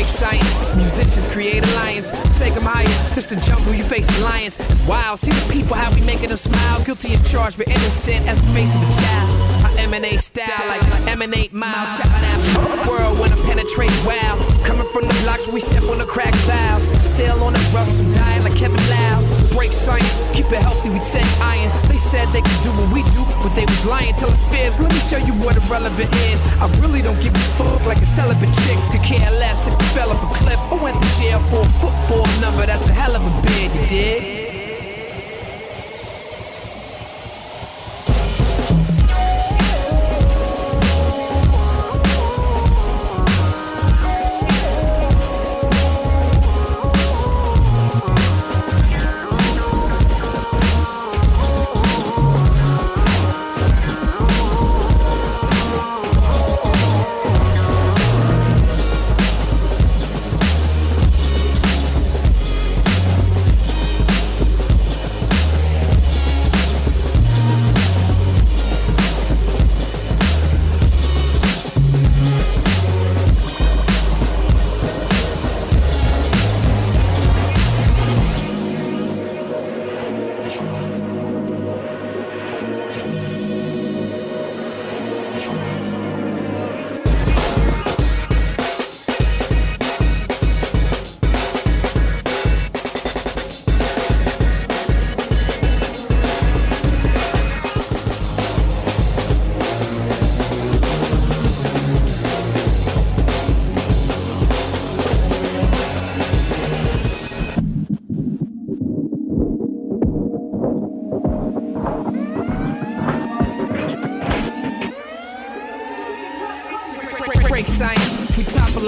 Science. Musicians create alliance, take them higher. Just the jungle, you facing lions. It's wild, see the people, how we making them smile. Guilty as charged, but innocent as the face of a child. I emanate style like emanate miles. Shouting out the world when I penetrate wild. Coming from the blocks where we step on the cracked valves. Still on the rust, some dying like Kevin Loud. Break science, keep it healthy, we take iron. They said they could do what we do, but they was lying till it fibs. Let me show you what irrelevant is. I really don't give a fuck like a celibate chick. Could care less if you fell off a cliff or went to jail for a football number. That's a hell of a bid, you dig?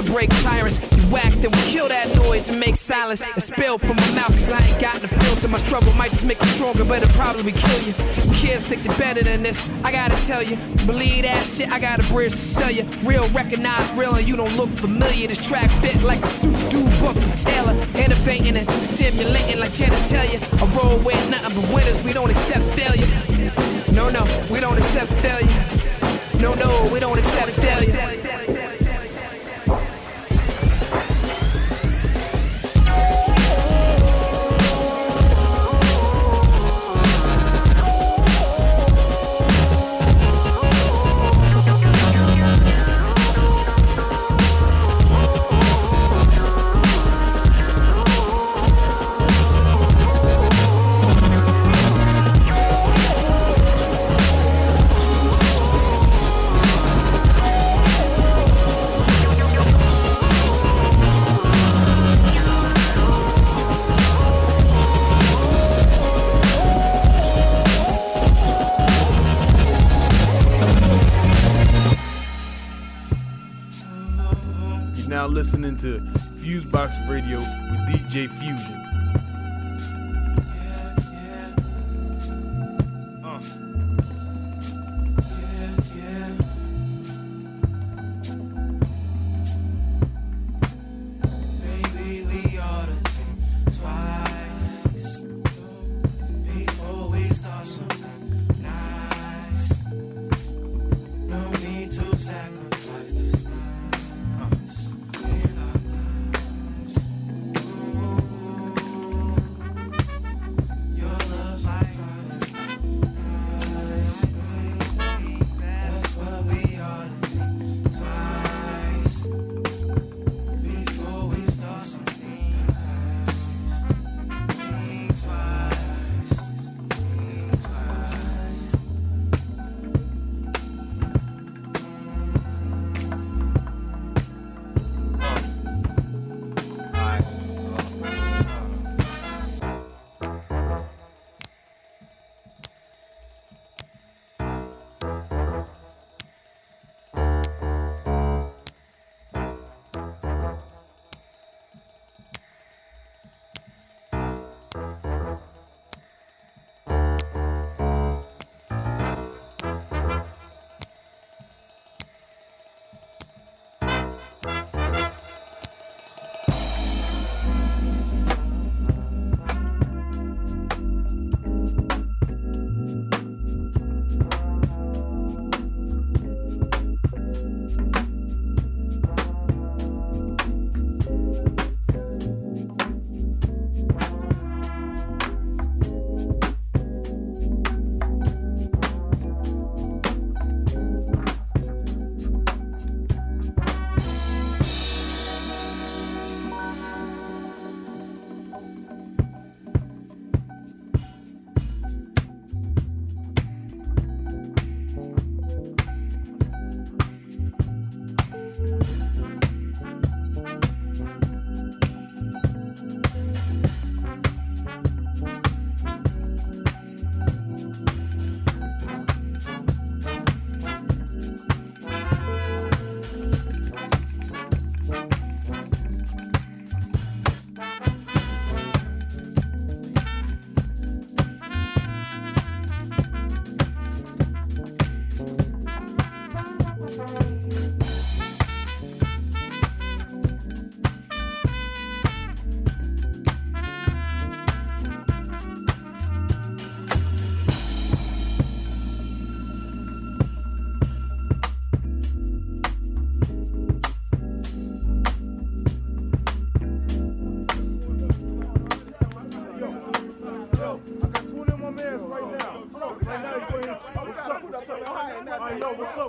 Break tyrants, you whack, then we kill that noise and make silence and spill from my mouth, cause I ain't got the filter. My struggle might just make you stronger, but it'll probably kill you. Some kids think they're better than this, I gotta tell you. Believe that shit, I got a bridge to sell you. Real, recognize real, and you don't look familiar. This track fit like a suit dude, Buck the Taylor. Innovating and stimulating like genitalia. I roll with nothing but winners, we don't accept failure. No, we don't accept failure. No, we don't accept failure. listening to FuseBox Radio with DJ Fusion.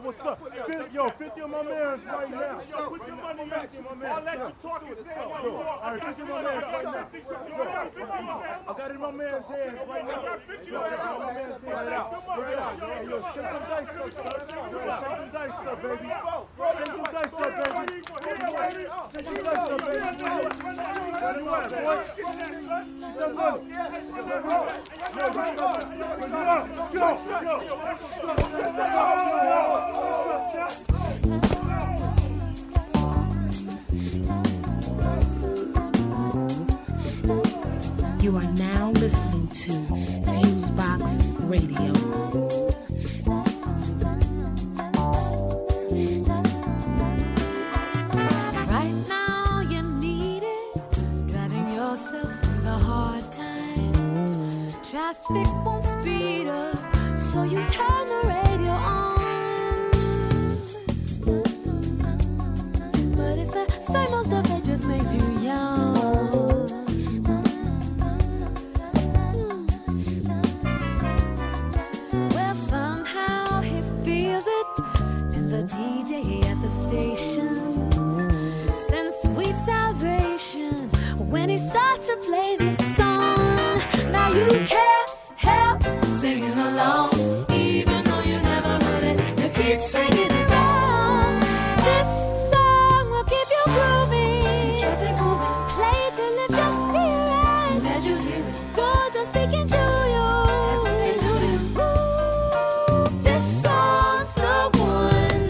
What's up? Yo, 50 of my mans right now. Yo, put your money back in my man. I'll let you talk and say what you want. All right, 50 of my mans right now. I got it in my man's hands right now. Yo, I got it in my man's hands right out. Right out. Yo, shake them dice up, son. Shake them dice up, baby. Shake them dice up, baby. Shake them dice up, baby. Let it run, boy. Keep that low. You are now listening to FuseBox Radio. Right now you need it, driving yourself through the hard times. Traffic won't speed up, so you turn the radio on. But it's the same old stuff that just makes you young. Well, somehow he feels it, and the DJ at the station sends sweet salvation when he starts to play this song. Now you can't help singing along, even though you never heard it. You keep singing it wrong. This song will keep you grooving. Keep moving. Play it to lift your spirit. Soon as you hear it, God is speaking to you. That's what they do. Ooh, this song's the one.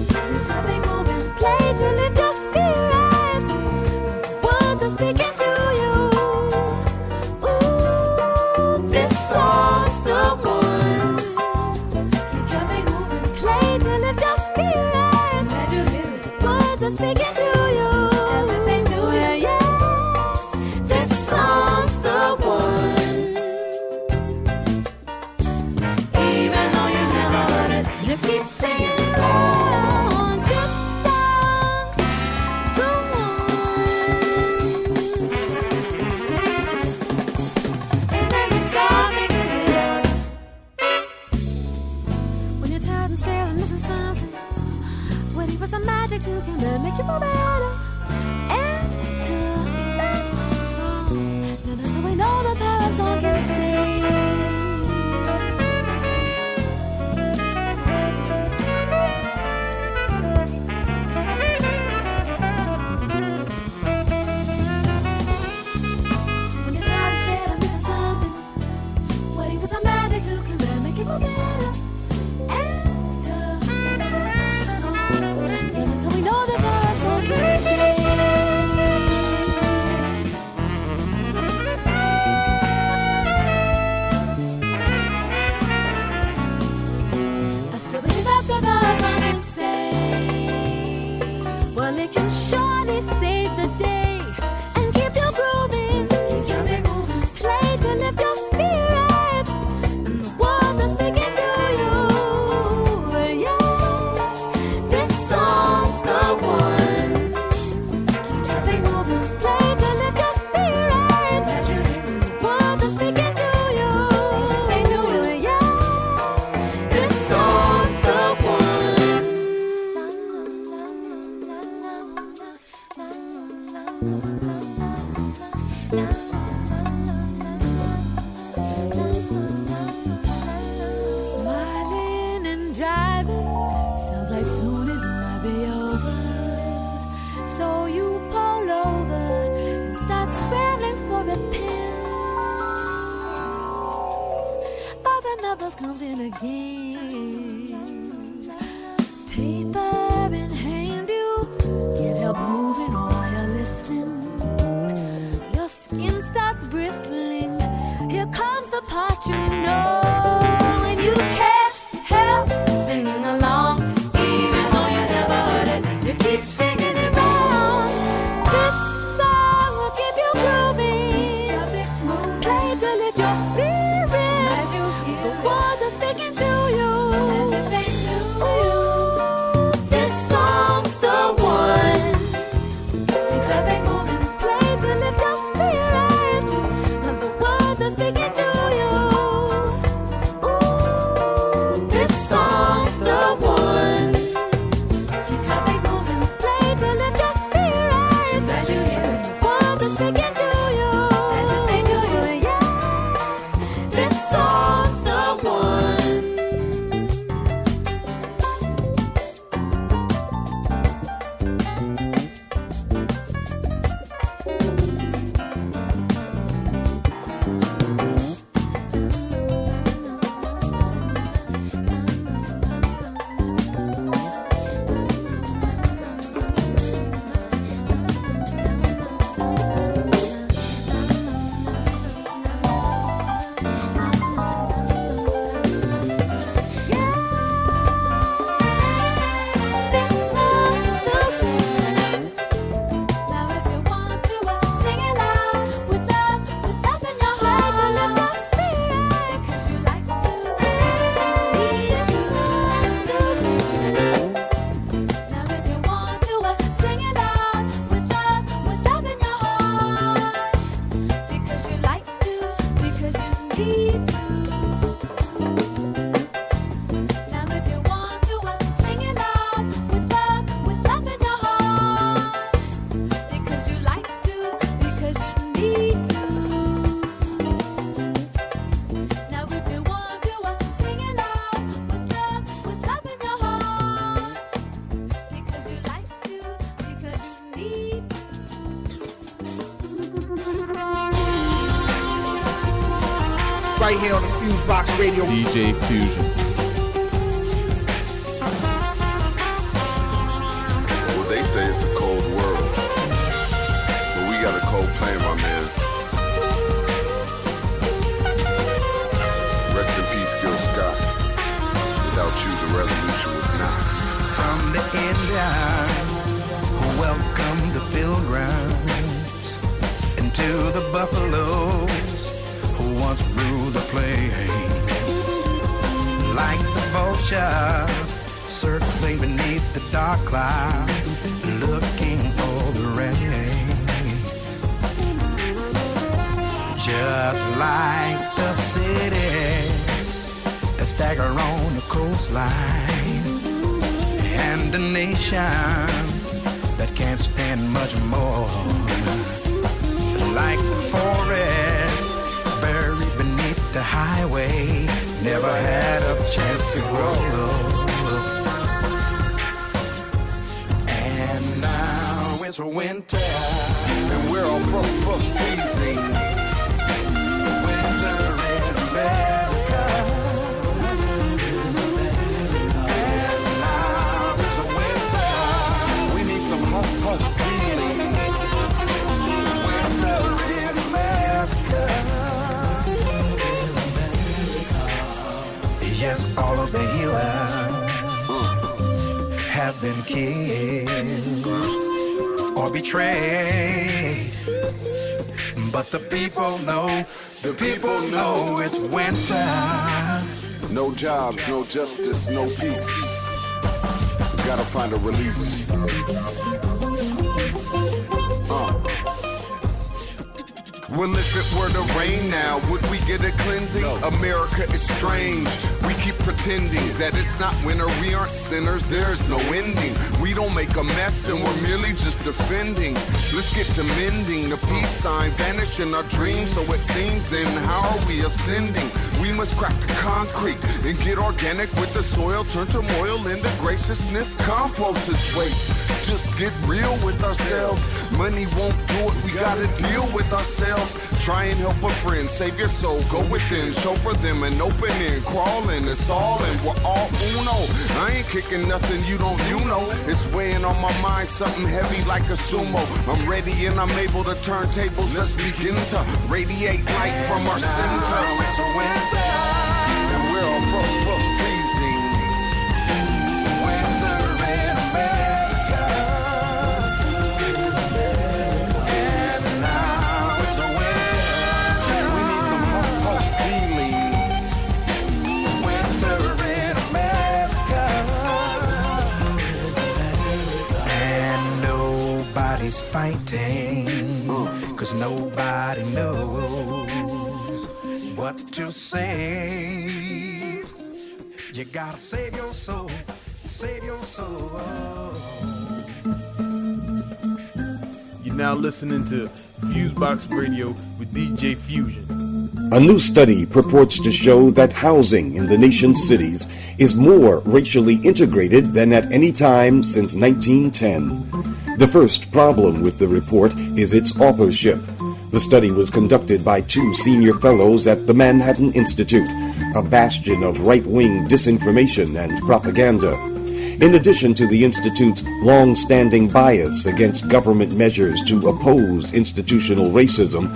Keep moving. Play it to lift your spirit. magic to come and make you feel better. Enter that song. Now that's how we know the power of song can sing. It can surely save the day and keep you grooving. Keep you moving. Play to lift your spirits and the world that's speaking to you. Yes, this song's the one. Keep you moving. Play to lift your spirits and the world that's speaking to you. Yes, this song's the one. Smiling and driving sounds like soon it might be over. So you pull over and start scrambling for a pen. But the numbers comes in again. Paper in hand, you can't help moving while you're listening. Your skin starts bristling. Here comes the part you know, and you can't help singing along, even though you never heard it. You keep singing it wrong. This song will keep you grooving. Play to lift your spirits. The words are speaking to you. This song's the one. Keep traffic moving. Play to lift your spirits. And the words are speaking to you. Ooh, this song's the one. Keep traffic moving. Play to lift your spirits. And the words are speaking to you. Yes, this song's the one. Right here on the FuseBox Radio. DJ Fusion. Well, they say it's a cold world, but we got a cold plane, my man. Rest in peace, Gil Scott. Without you, the revolution was not. From the Indians who welcomed the pilgrims into the buffaloes who once ruled the plain. Like the vultures circling beneath the dark clouds, looking for the rain. Just like the cities that stagger on the coastline, and a nation that can't stand much more. Like the forest buried beneath the highway, never had a chance to grow. And now it's winter, and we're all freezing. Winter in America. And now it's winter. We need some hope feeling. Winter in America. Yes, all of the heroes have been killed or betrayed, but the people know it's winter. No jobs, no justice, no peace. We gotta find a release. Well, if it were to rain now, would we get a cleansing? No. America is strange. We keep pretending that it's not winter. We aren't sinners. There's no ending. We don't make a mess and we're merely just defending. Let's get to mending. The peace sign vanish in our dreams, so it seems. Then how are we ascending? We must crack the concrete and get organic with the soil. Turn turmoil into graciousness. Compost is waste. Just get real with ourselves. Money won't do it. We gotta deal with ourselves. Try and help a friend, save your soul, go within, show for them an opening, crawling, it's all and we're all uno. I ain't kicking nothing you don't, it's weighing on my mind, something heavy like a sumo. I'm ready and I'm able to turn tables, let's begin to radiate light from our centers. It's winter, and we're all freezing. Winter in America. And now it's winter. We need some hope feeling. Winter in America. And nobody's fighting, 'cause nobody knows what to save. You gotta save your soul, save your soul. You're now listening to FuseBox Radio with DJ Fusion. A new study purports to show that housing in the nation's cities is more racially integrated than at any time since 1910. The first problem with the report is its authorship. The study was conducted by 2 senior fellows at the Manhattan Institute, a bastion of right-wing disinformation and propaganda. In addition to the Institute's long-standing bias against government measures to oppose institutional racism,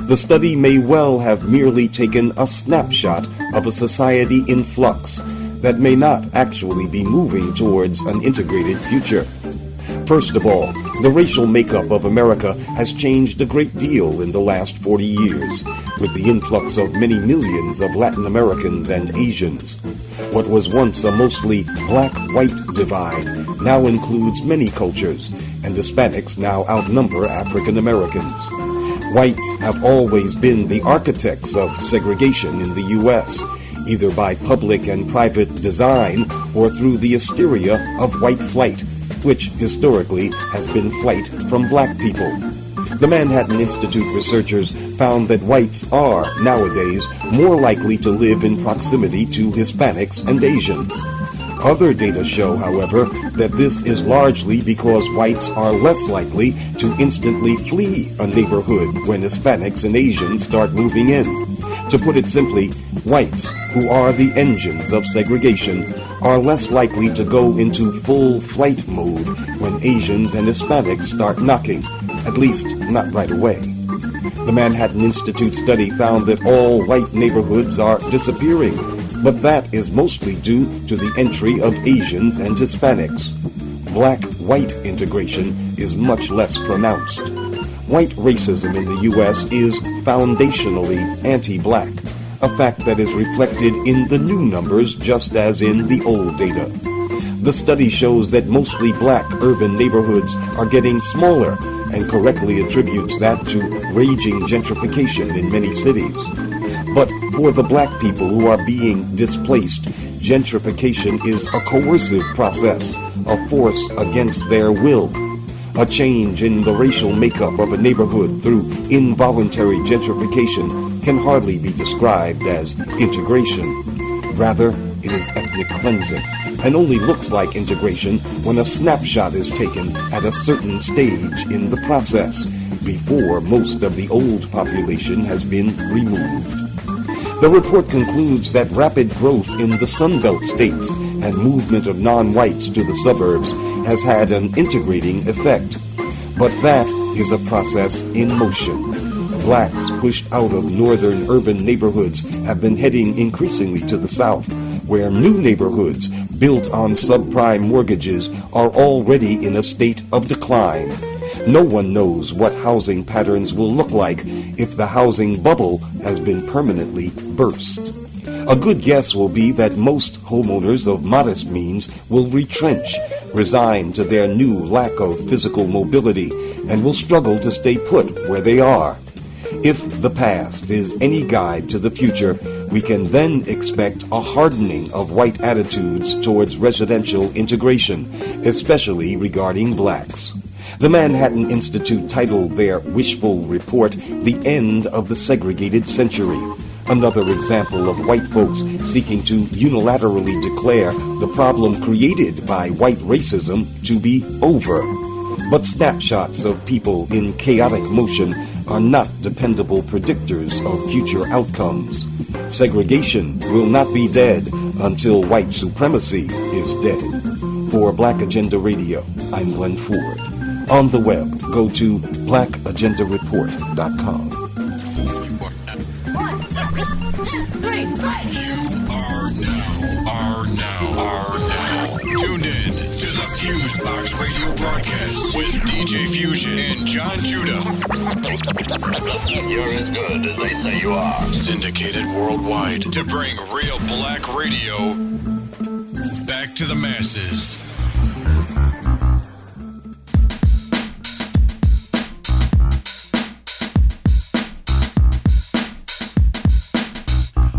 the study may well have merely taken a snapshot of a society in flux that may not actually be moving towards an integrated future. First of all, the racial makeup of America has changed a great deal in the last 40 years, with the influx of many millions of Latin Americans and Asians. What was once a mostly black-white divide now includes many cultures, and Hispanics now outnumber African Americans. Whites have always been the architects of segregation in the U.S., either by public and private design or through the hysteria of white flight, which historically has been flight from black people. The Manhattan Institute researchers found that whites are, nowadays, more likely to live in proximity to Hispanics and Asians. Other data show, however, that this is largely because whites are less likely to instantly flee a neighborhood when Hispanics and Asians start moving in. To put it simply, whites, who are the engines of segregation, are less likely to go into full flight mode when Asians and Hispanics start knocking, at least not right away. The Manhattan Institute study found that all white neighborhoods are disappearing, but that is mostly due to the entry of Asians and Hispanics. Black-white integration is much less pronounced. White racism in the U.S. is foundationally anti-black, a fact that is reflected in the new numbers just as in the old data. The study shows that mostly black urban neighborhoods are getting smaller and correctly attributes that to raging gentrification in many cities. But for the black people who are being displaced, gentrification is a coercive process, a force against their will. A change in the racial makeup of a neighborhood through involuntary gentrification can hardly be described as integration. Rather, it is ethnic cleansing, and only looks like integration when a snapshot is taken at a certain stage in the process, before most of the old population has been removed. The report concludes that rapid growth in the Sunbelt states and movement of non-whites to the suburbs has had an integrating effect. But that is a process in motion. Blacks pushed out of northern urban neighborhoods have been heading increasingly to the south, where new neighborhoods built on subprime mortgages are already in a state of decline. No one knows what housing patterns will look like if the housing bubble has been permanently burst. A good guess will be that most homeowners of modest means will retrench, resigned to their new lack of physical mobility, and will struggle to stay put where they are. If the past is any guide to the future, we can then expect a hardening of white attitudes towards residential integration, especially regarding blacks. The Manhattan Institute titled their wishful report "The End of the Segregated Century," another example of white folks seeking to unilaterally declare the problem created by white racism to be over. But snapshots of people in chaotic motion are not dependable predictors of future outcomes. Segregation will not be dead until white supremacy is dead. For Black Agenda Radio, I'm Glenn Ford. On the web, go to blackagendareport.com. Tuned in to the FuseBox Radio Broadcast with DJ Fusion and John Judah. You're as good as they say you are. Syndicated worldwide to bring real black radio back to the masses.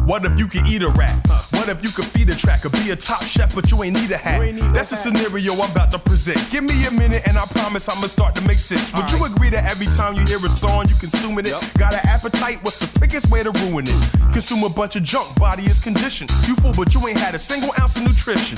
What if you could eat a rat? What if you could feed a track or be a top chef but you ain't need a hat? That's the scenario I'm about to present. Give me a minute and I promise I'ma start to make sense. Would you agree that every time you hear a song you consuming it? Got an appetite? What's the quickest way to ruin it? Consume a bunch of junk, body is conditioned. You full but you ain't had a single ounce of nutrition.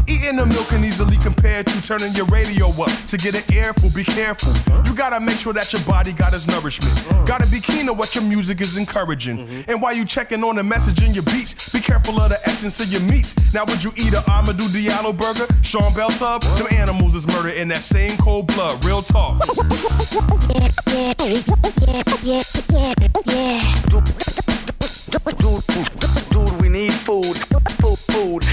Eating the milk can easily compare to turning your radio up to get an earful. Be careful. You gotta make sure that your body got its nourishment. Gotta be keen on what your music is encouraging. And while you checking on the message in your beats, be careful of the essence of your meats. Now would you eat a Amadou Diallo burger, Sean Bell sub? Them animals is murdered in that same cold blood. Real talk. Dude, we need food. Food.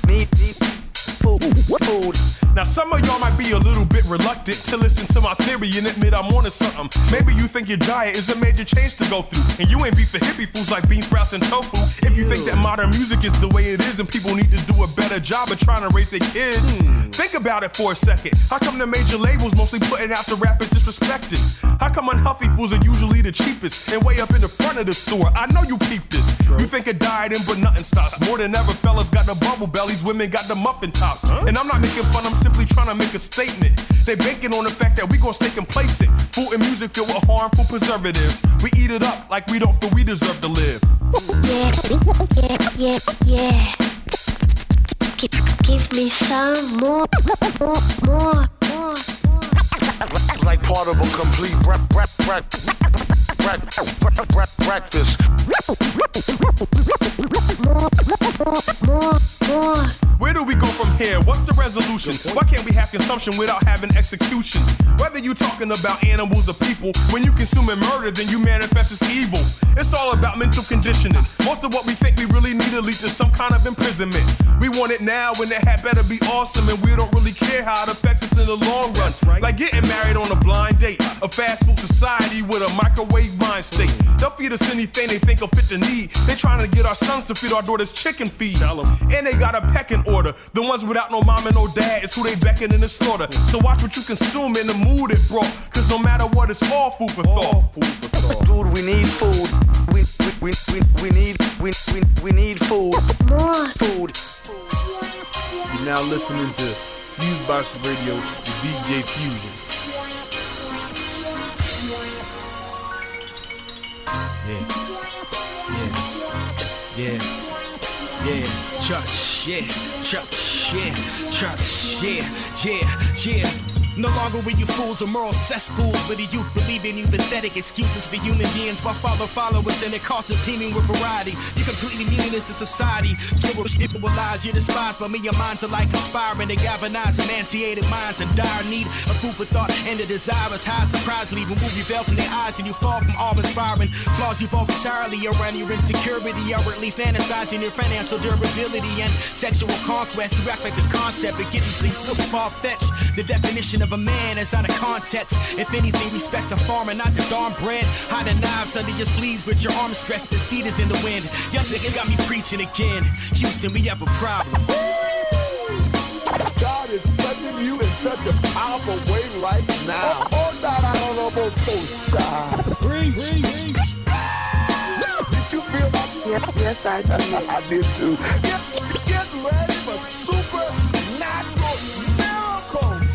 Need food. Now some of y'all might be a little bit reluctant to listen to my theory and admit I'm onto something. Maybe you think your diet is a major change to go through, and you ain't beef for hippie foods like bean sprouts and tofu. If you think that modern music is the way it is and people need to do a better job of trying to raise their kids, think about it for a second. How come the major labels mostly putting out the rappers disrespected? How come unhealthy foods are usually the cheapest and way up in the front of the store? I know you peep this. You think of dieting but nothing stops. More than ever fellas got the bubble bellies, women got the muffin tops. And I'm not making fun, I'm simply trying to make a statement. They banking on the fact that we gon' stay complacent. Food and music filled with harmful preservatives. We eat it up like we don't feel we deserve to live. Yeah. Give me some more. Like part of a complete breakfast. More. Where do we go from here? What's the resolution? Why can't we have consumption without having executions? Whether you talking about animals or people, when you consume and murder, then you manifest as evil. It's all about mental conditioning. Most of what we think we really need to lead to some kind of imprisonment. We want it now when it had better be awesome, and we don't really care how it affects us in the long run. Like getting married on a blind date, a fast food society with a microwave mind state. They'll feed us anything they think will fit the need. They trying to get our sons to feed our daughters chicken feed. And they got a pecking order. The ones without no mom and no dad is who they beckon in the slaughter. So watch what you consume in the mood it brought. Cause no matter what, it's all food for thought. Dude, we need food. We need food. More food. You're now listening to FuseBox Radio with DJ Fusion. Yeah, church, yeah. No longer will you fools or moral cesspools where the youth believe in you pathetic excuses for human beings while followers and their culture teeming with variety. You're completely meaningless in society. Pure lies you're despised by me. Your minds are like inspiring to galvanize emancipated minds in dire need of food for thought and the desirous high surprisingly remove your veil from their eyes and you fall from all inspiring flaws you fall entirely around your insecurity, outwardly fantasizing your financial durability and sexual conquest. You act like the concept but getting please so far-fetched. The definition of a man is out of context. If anything, respect the farmer, not the darn bread. Hide the knives under your sleeves with your arms stretched. The seed is in the wind. Yes, niggas got me preaching again. Houston, we have a problem. God is touching you in such a powerful way right now. Oh, God, I don't know about both sides. Did you feel that? Yes, I did. I did too. Get ready for supernatural miracles.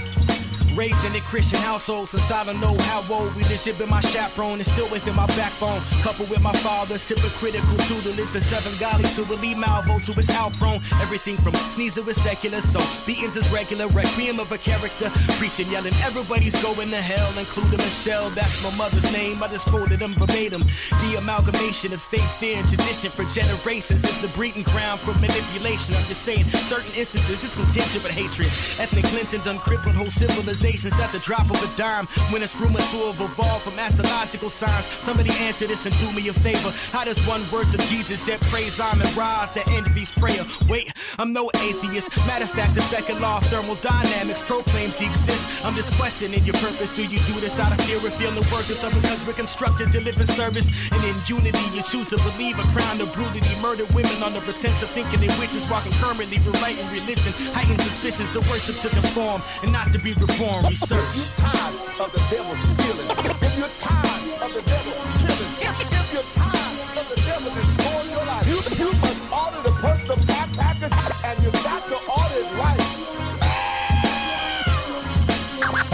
Raised in a Christian household since I don't know how old. Leadership been my chaperone and still within my backbone. Coupled with my father's hypocritical tutelage and seven godly to relieve Malvo to his outgrown. Everything from sneezer is secular, so beatings is regular. Requiem of a character, preaching, yelling, everybody's going to hell, including Michelle. That's my mother's name. I just quoted them verbatim. The amalgamation of faith, fear, and tradition for generations is the breeding ground for manipulation. I'm just saying, certain instances it's contention but hatred. Ethnic cleansing done crippled whole civilizations at the drop of a dime. When it's rumored to have evolved from astrological signs, somebody answer this and do me a favor. How does one verse of Jesus yet praise I'm and rise the enemy's prayer? Wait, I'm no atheist. Matter of fact, the second law of thermodynamics proclaims he exists. I'm just questioning your purpose. Do you do this out of fear of feeling worthless, or because we're constructed to live in service and in unity? You choose to believe a crown of brutally murdered women under pretense of thinking they witches while concurrently rewriting religion, heightened suspicions of worship to conform and not to be reborn. Research. If you're tired of the devil stealing, if you're tired of the devil killing, if you're tired of the devil destroying your life, you must order the personal package, and you got to order it right.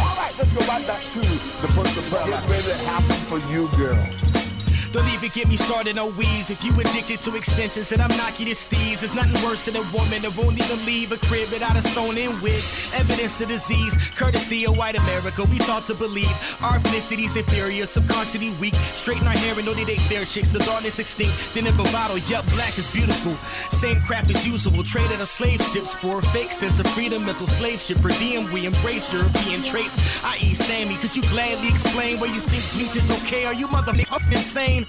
All right, let's go right back to the personal prayer. It's ready to happen for you, girl. Don't even get me started on weeds. If you addicted to extensions and I'm knocking your steeds, there's nothing worse than a woman that won't even leave a crib without a sewn in wig. Evidence of disease, courtesy of white America. We taught to believe our ethnicity's inferior, subconsciously weak. Straighten our hair and know they date fair chicks. The darkness extinct, then in bravado, yup, black is beautiful. Same crap as usual, traded our slave ships for a fake sense of freedom. Mental slave ship, per diem, we embrace European traits. I.e. Sammy, could you gladly explain why you think bleach is okay? Are you motherfucking insane?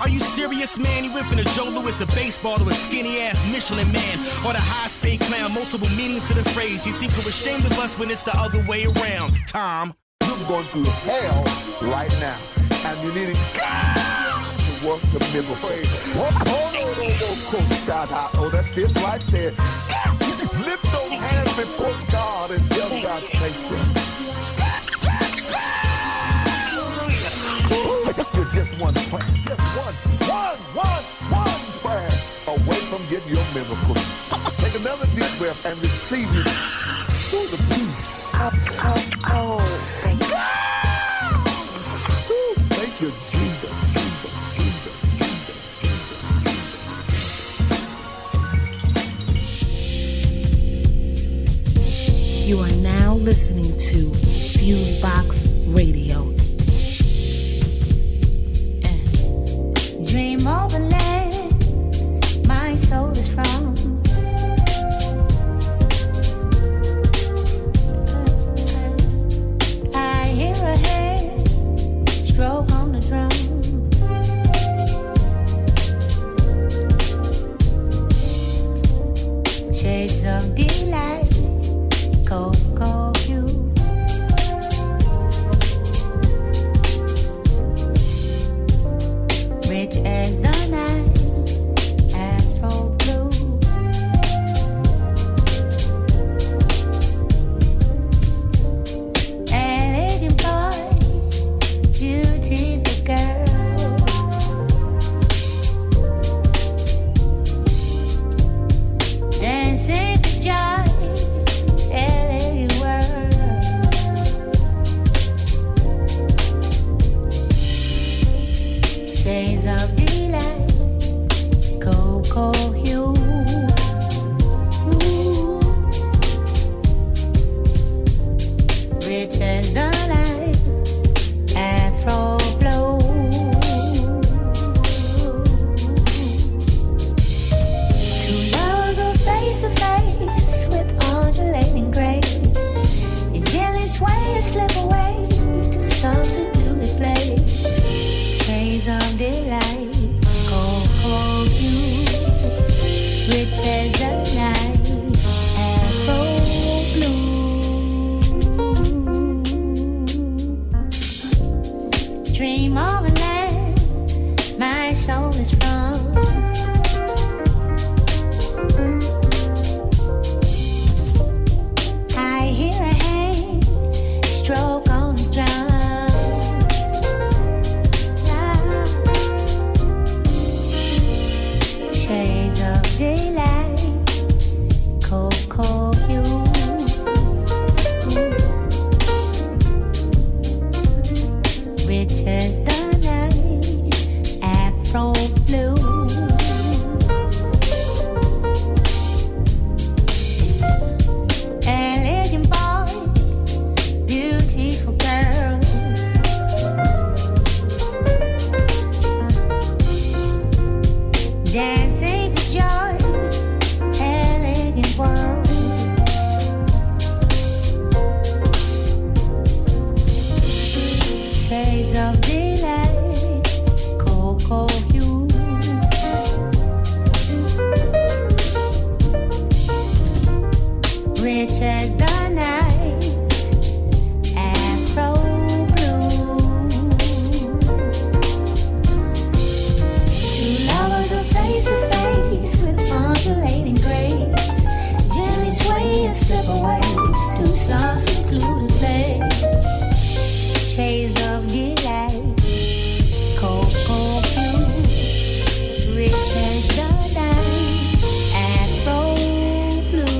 Are you serious, man? You went from the Joe Louis of baseball to a skinny-ass Michelin man, or the highest-paid clown, multiple meanings to the phrase. You think we're ashamed of us when it's the other way around, Tom? You're going through hell right now, and you need to work the middle phase. Oh, that's it right there. Lift those hands before God and tell God thank you. You're just one prayer, just one prayer away from getting your miracle. Take another deep breath and receive it through the peace. Thank you. Thank you, Jesus. You are now listening to FuseBox Radio. Dream over land, my soul is from. I hear a hand stroke on the drum. Shades of delight, cocoa hue. dream of a land my soul is from. I hear a hand stroke on the drum. Shades of daylight, cocoa hue. Rich as the night, afro blue. Elegant boy, beautiful girl. Dancing for joy, elegant world. Shades of daylight, cocoa hue. Rich as the night, afro blue. Two lovers are face to face with undulating grace. Gently sway and slip away to some secluded place. Shades of delight, cocoa hue. Rich as the night, afro blue.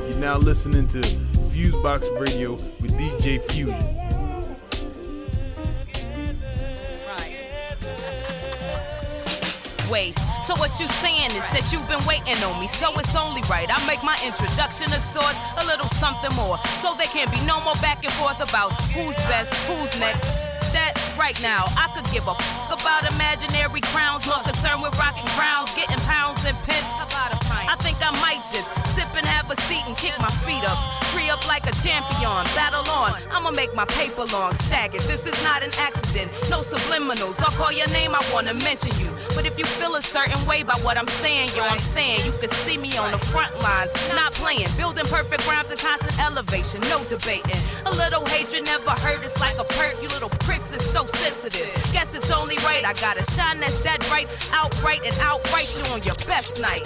You're now listening to FuseBox Radio with DJ Fusion. Wait, so what you saying is that you've been waiting on me, so it's only right I make my introduction of sorts, a little something more, so there can't be no more back and forth about who's best, who's next. That right now, I could give a fuck about imaginary crowns, more concerned with rocking crowns, getting pounds and pence. I think I might just sip and have a seat and kick my feet up, free up like a champion, battle on. I'ma make my paper long, staggered. This is not an accident, no subliminals. I'll call your name, I wanna mention you. But if you feel a certain way by what I'm saying, yo, I'm saying you can see me on the front lines, not playing, building perfect rhymes and constant elevation, no debating. A little hatred never hurt, it's like a perk, you little pricks is so sensitive. Guess it's only right, I gotta shine that's that bright, outright and outright you on your best night.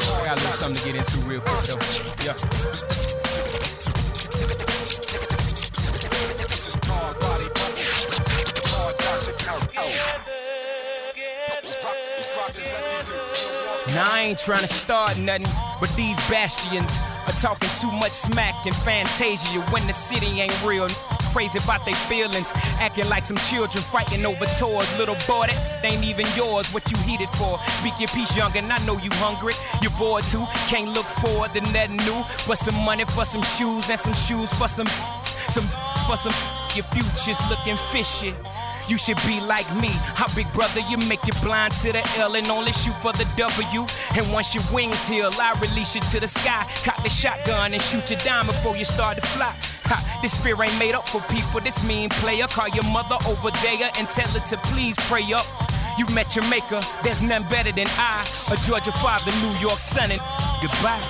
I got a little something to get into real quick though. Yeah. Now I ain't trying to start nothing, but these bastions are talking too much smack and fantasia when the city ain't real. Crazy about their feelings, acting like some children fighting over toys. Little boy, that ain't even yours, what you heated for. Speak your piece, young, and I know you hungry. You're bored too, can't look forward to nothing new but some money for some shoes and some shoes for some your future's looking fishy. You should be like me, how big brother, you make you blind to the L and only shoot for the W. And once your wings heal, I release you to the sky. Cock the shotgun and shoot you down before you start to fly. Ha, this fear ain't made up for people, this mean player. Call your mother over there and tell her to please pray up. You've met your maker, there's none better than I. A Georgia father, New York son, and goodbye.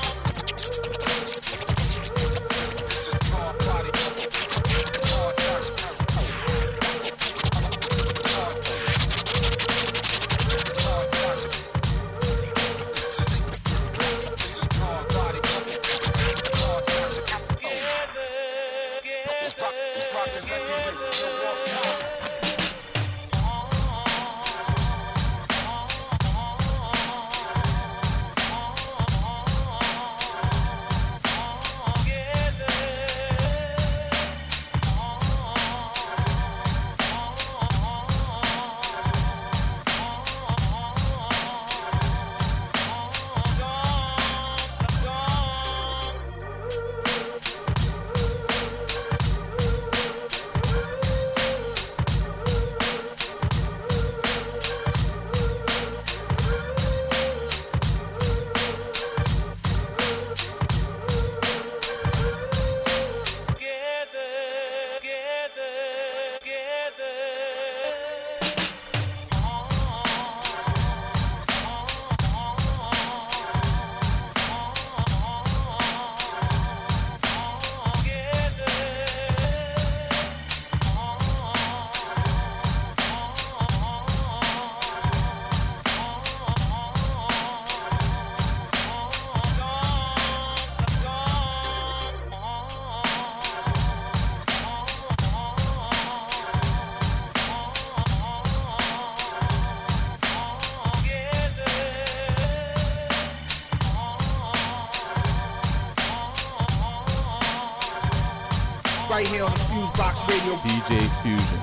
Right here on the FuseBox Radio. DJ Fusion.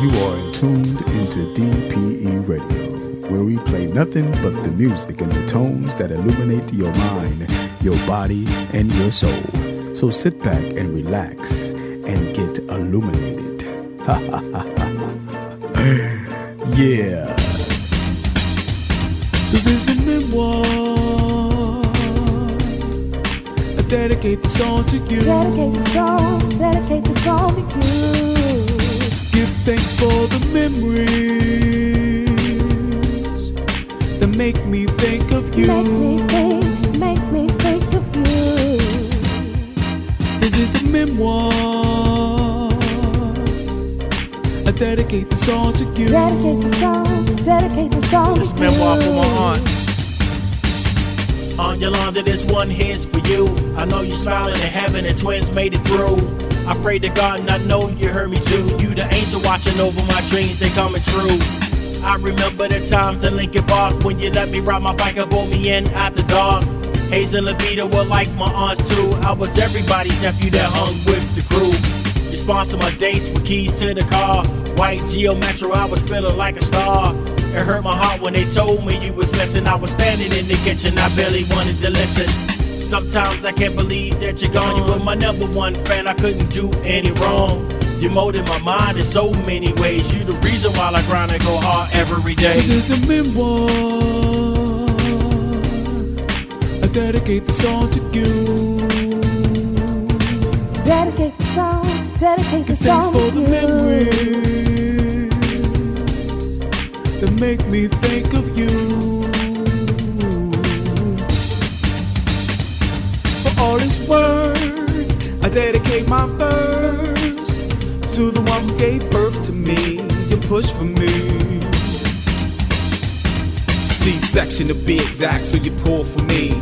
You are tuned into DPE Radio, where we play nothing but the music and the tones that illuminate your mind, your body, and your soul. So sit back and relax and get illuminated. Ha ha ha ha. Yeah. This is a memoir. I dedicate the song to you. Dedicate the song to you. Give thanks for the memories that make me think of you. Make me think of you. This is a memoir. I dedicate the song to you. Dedicate the song this to you. This memoir for my aunt. Aunt Yolanda, this one here's for you. I know you're smiling in heaven and twins made it through. I pray to God and I know you heard me too. You the angel watching over my dreams, they coming true. I remember the times in Lincoln Park when you let me ride my bike and pull me in at the dark. Hayes and Levita were like my aunts too. I was everybody's nephew that hung with the crew. You sponsored my dates with keys to the car. White Geo Metro, I was feeling like a star. It hurt my heart when they told me you was missing. I was standing in the kitchen, I barely wanted to listen. Sometimes I can't believe that you're gone. You were my number one fan, I couldn't do any wrong. You molded my mind in so many ways. You the reason why I grind and go hard every day. This is a memoir. I dedicate the song to you. Dedicate the song Thanks for the memories that make me think of you. For all it's worth, I dedicate my verse to the one who gave birth to me. You push for me. C-section to be exact, so you pull for me.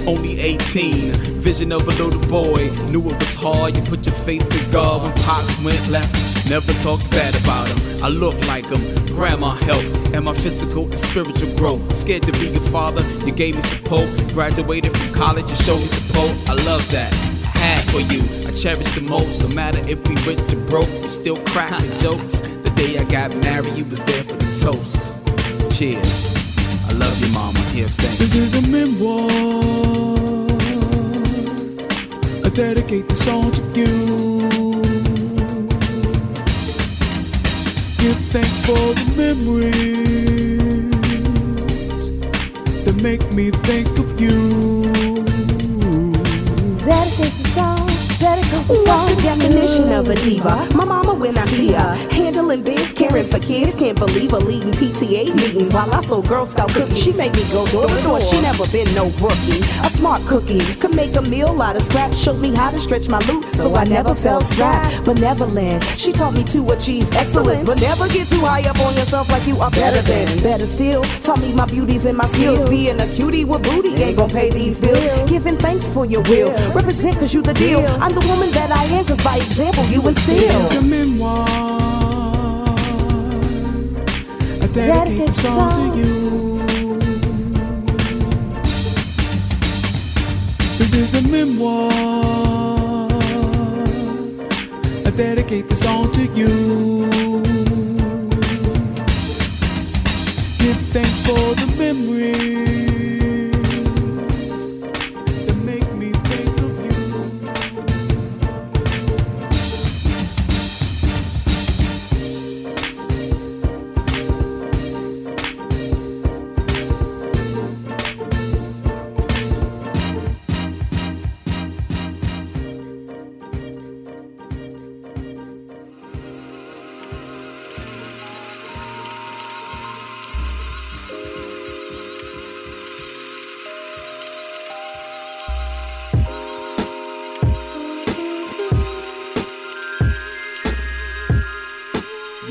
Only 18, vision of a little boy. Knew it was hard, you put your faith in God. When Pops went left, never talked bad about him. I look like him, grandma helped, and my physical and spiritual growth. Scared to be your father, you gave me support. Graduated from college, you showed me support. I love that, had for you, I cherish the most. No matter if we rich or broke, we still cracking jokes. The day I got married, you was there for the toast. Cheers. I love you, mama. Give thanks. This is a memoir. I dedicate the song to you. Give thanks for the memories that make me think of you. Dedicate the song to you. definition of a diva. My mama when I see her, handling biz, caring for kids. Can't believe her leading PTA meetings while I sold Girl Scout cookies. She made me go door to door. She never been no rookie. A smart cookie, could make a meal out of scratch. Showed me how to stretch my loop, so I never felt strapped. Benevolent, she taught me to achieve excellence, but never get too high up on yourself like you are better than. Better still, taught me my beauties and my skills. Being a cutie with booty ain't gon' pay these bills. Giving thanks for your will, represent cause you the deal. I'm the woman that I am cause by example you instill. This is a memoir, I dedicate the song to you. This is a memoir, I dedicate the song to you. Give thanks for the memories that make me think of you.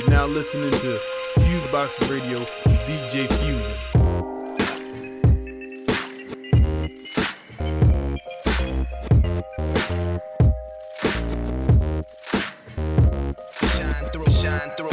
Now listening to FuseBox Radio, DJ Fusion. Shine through.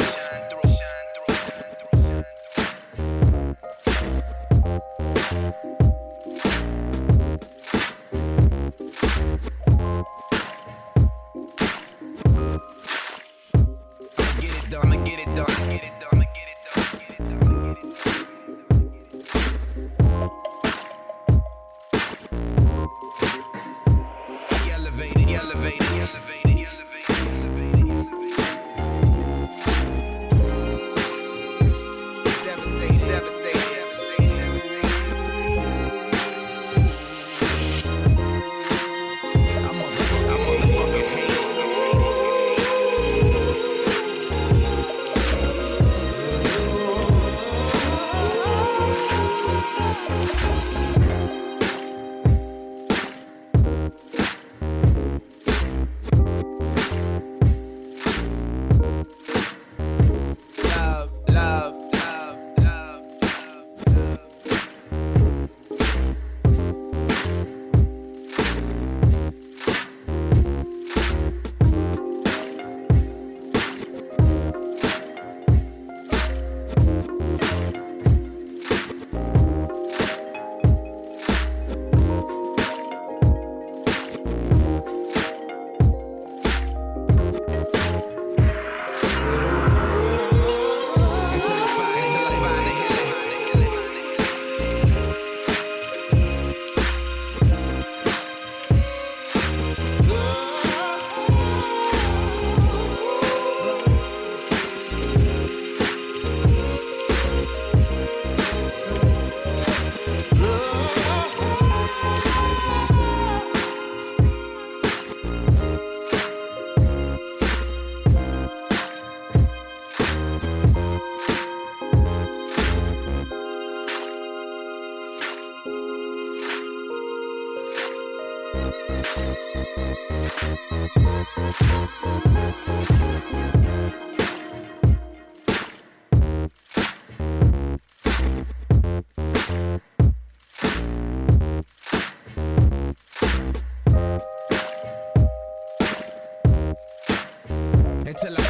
Until I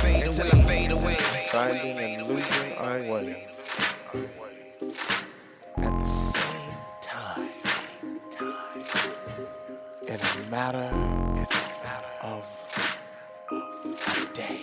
fade away. Finding and losing our way. At the same time. In a matter of a day.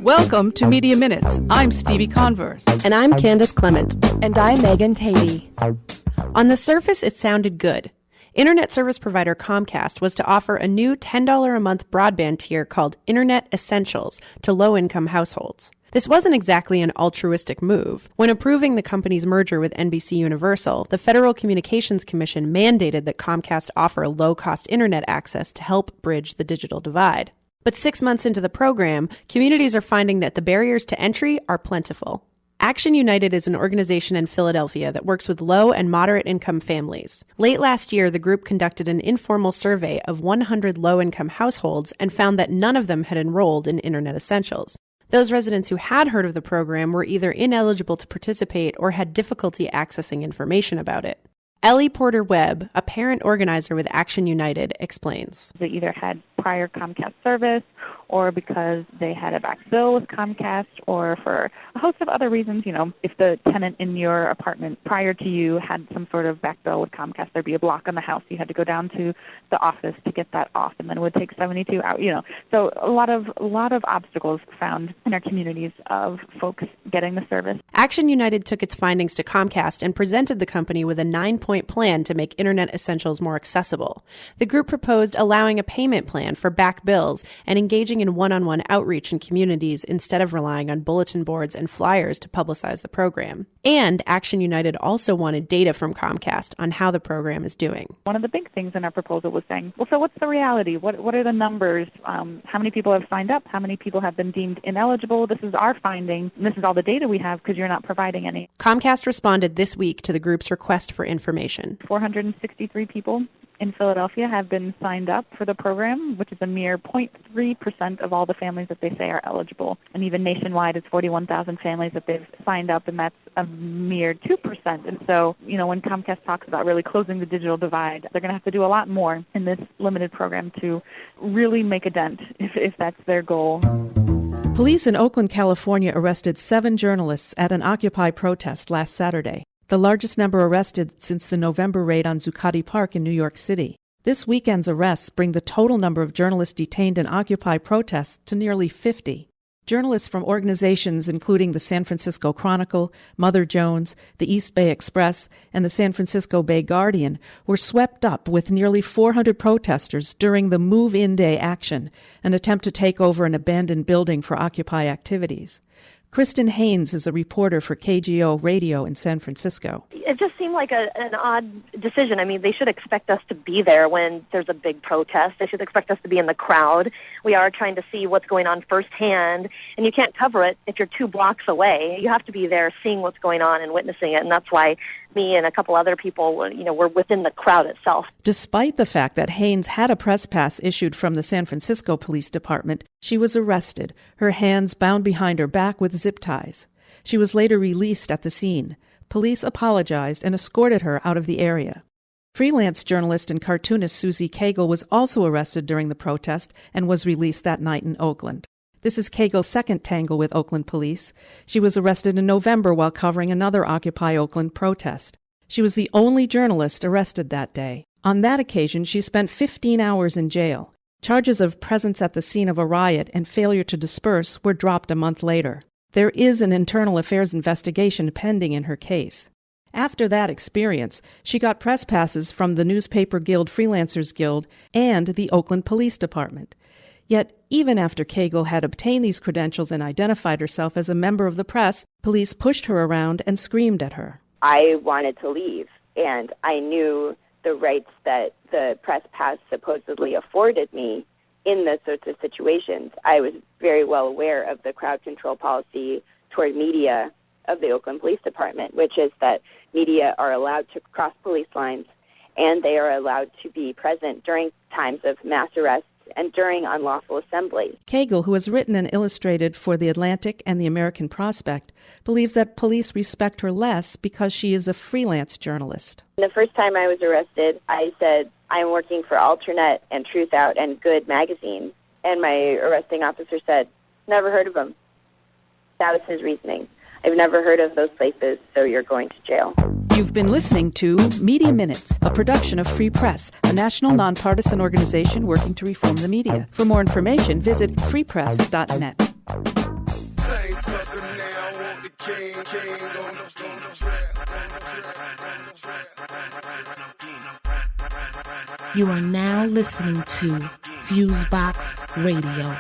Welcome to Media Minutes. I'm Stevie Converse. And I'm Candace Clement. And I'm Megan Tatey. On the surface, it sounded good. Internet service provider Comcast was to offer a new $10 a month broadband tier called Internet Essentials to low-income households. This wasn't exactly an altruistic move. When approving the company's merger with NBC Universal, the Federal Communications Commission mandated that Comcast offer low-cost internet access to help bridge the digital divide. But 6 months into the program, communities are finding that the barriers to entry are plentiful. Action United is an organization in Philadelphia that works with low and moderate income families. Late last year, the group conducted an informal survey of 100 low-income households and found that none of them had enrolled in Internet Essentials. Those residents who had heard of the program were either ineligible to participate or had difficulty accessing information about it. Ellie Porter-Webb, a parent organizer with Action United, explains. They either had prior Comcast service or because they had a back bill with Comcast or for a host of other reasons. You know, if the tenant in your apartment prior to you had some sort of back bill with Comcast, there'd be a block on the house. You had to go down to the office to get that off, and then it would take 72 hours, you know. So a lot of obstacles found in our communities of folks getting the service. Action United took its findings to Comcast and presented the company with a 9-point plan to make Internet Essentials more accessible. The group proposed allowing a payment plan for back bills and engaging in one-on-one outreach in communities instead of relying on bulletin boards and flyers to publicize the program. And Action United also wanted data from Comcast on how the program is doing. One of the big things in our proposal was saying, well, so what's the reality? What are the numbers? How many people have signed up? How many people have been deemed ineligible? This is our finding, and this is all the data we have because you're not providing any. Comcast responded this week to the group's request for information. 463 people in Philadelphia have been signed up for the program, which is a mere 0.3% of all the families that they say are eligible. And even nationwide, it's 41,000 families that they've signed up, and that's a mere 2%. And so, you know, when Comcast talks about really closing the digital divide, they're going to have to do a lot more in this limited program to really make a dent, if that's their goal. Police in Oakland, California arrested 7 journalists at an Occupy protest last Saturday, the largest number arrested since the November raid on Zuccotti Park in New York City. This weekend's arrests bring the total number of journalists detained in Occupy protests to nearly 50. Journalists from organizations including the San Francisco Chronicle, Mother Jones, the East Bay Express, and the San Francisco Bay Guardian were swept up with nearly 400 protesters during the Move-In Day action, an attempt to take over an abandoned building for Occupy activities. Kristen Haynes is a reporter for KGO Radio in San Francisco. It just seemed like an odd decision. I mean, they should expect us to be there when there's a big protest. They should expect us to be in the crowd. We are trying to see what's going on firsthand, and you can't cover it if you're 2 blocks away. You have to be there seeing what's going on and witnessing it, and that's why me and a couple other people, were within the crowd itself. Despite the fact that Haynes had a press pass issued from the San Francisco Police Department, she was arrested, her hands bound behind her back with zip ties. She was later released at the scene. Police apologized and escorted her out of the area. Freelance journalist and cartoonist Susie Cagle was also arrested during the protest and was released that night in Oakland. This is Cagle's second tangle with Oakland police. She was arrested in November while covering another Occupy Oakland protest. She was the only journalist arrested that day. On that occasion, she spent 15 hours in jail. Charges of presence at the scene of a riot and failure to disperse were dropped a month later. There is an internal affairs investigation pending in her case. After that experience, she got press passes from the Newspaper Guild Freelancers Guild and the Oakland Police Department. Yet, even after Cagle had obtained these credentials and identified herself as a member of the press, police pushed her around and screamed at her. I wanted to leave, and I knew the rights that the press pass supposedly afforded me in those sorts of situations. I was very well aware of the crowd control policy toward media of the Oakland Police Department, which is that media are allowed to cross police lines, and they are allowed to be present during times of mass arrests and during unlawful assemblies. Cagle, who has written and illustrated for The Atlantic and The American Prospect, believes that police respect her less because she is a freelance journalist. The first time I was arrested, I said, I'm working for Alternet and Truth Out and Good magazine. And my arresting officer said, never heard of them. That was his reasoning. I've never heard of those places, so you're going to jail. You've been listening to Media Minutes, a production of Free Press, a national nonpartisan organization working to reform the media. For more information, visit freepress.net. sucker now, I want the king on the track. You are now listening to FuseBox Radio.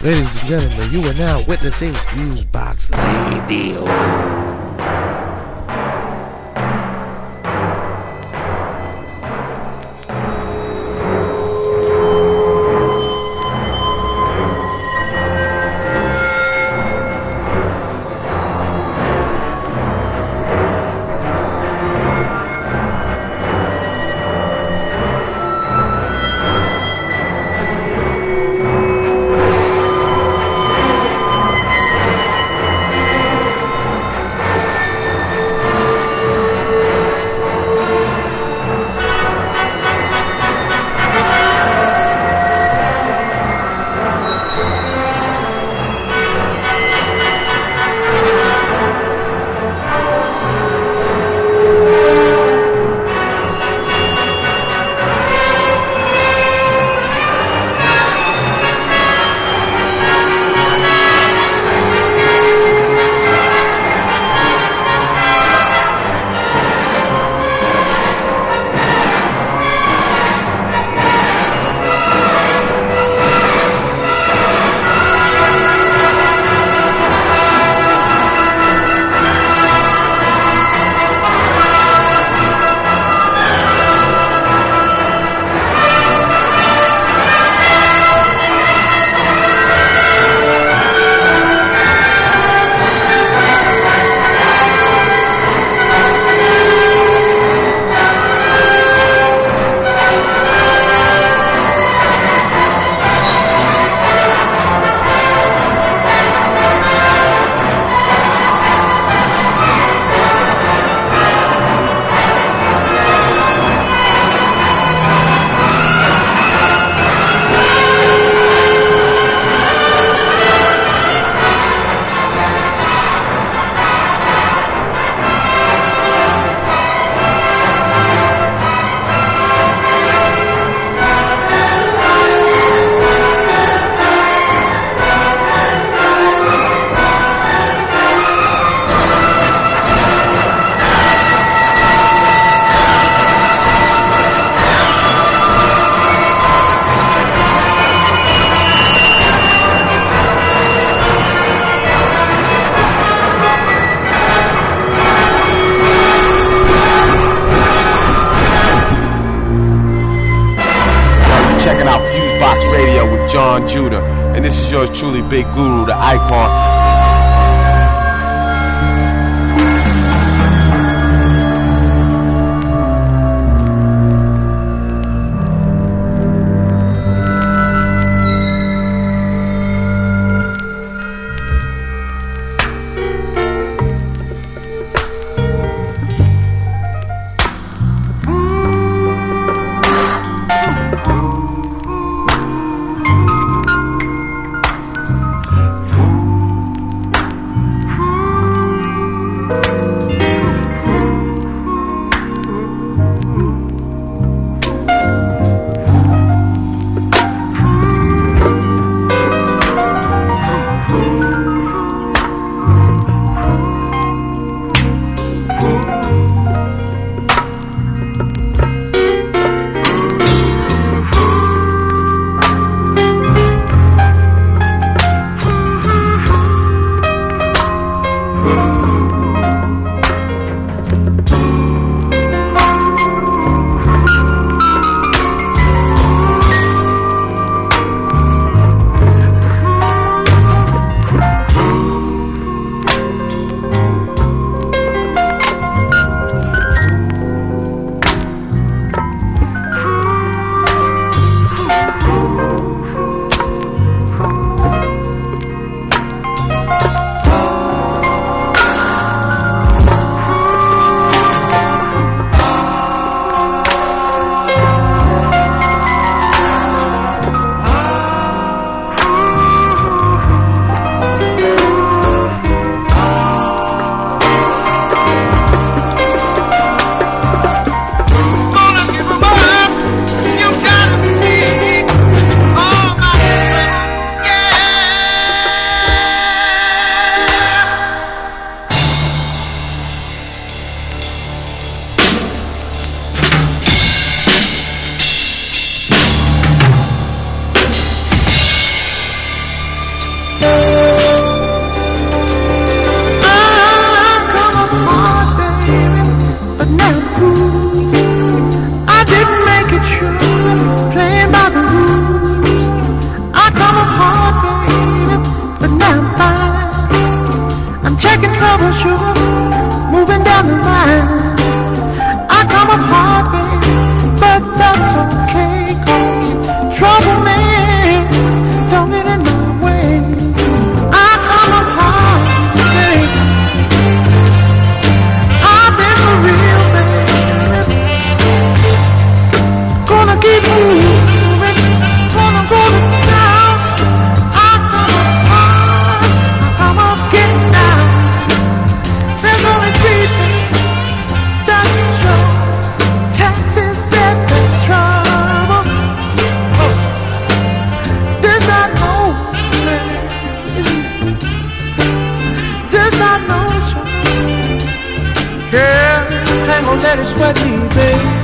Ladies and gentlemen, you are now witnessing FuseBox Radio. yours truly, Big Guru, the icon. Let it sweat me, babe.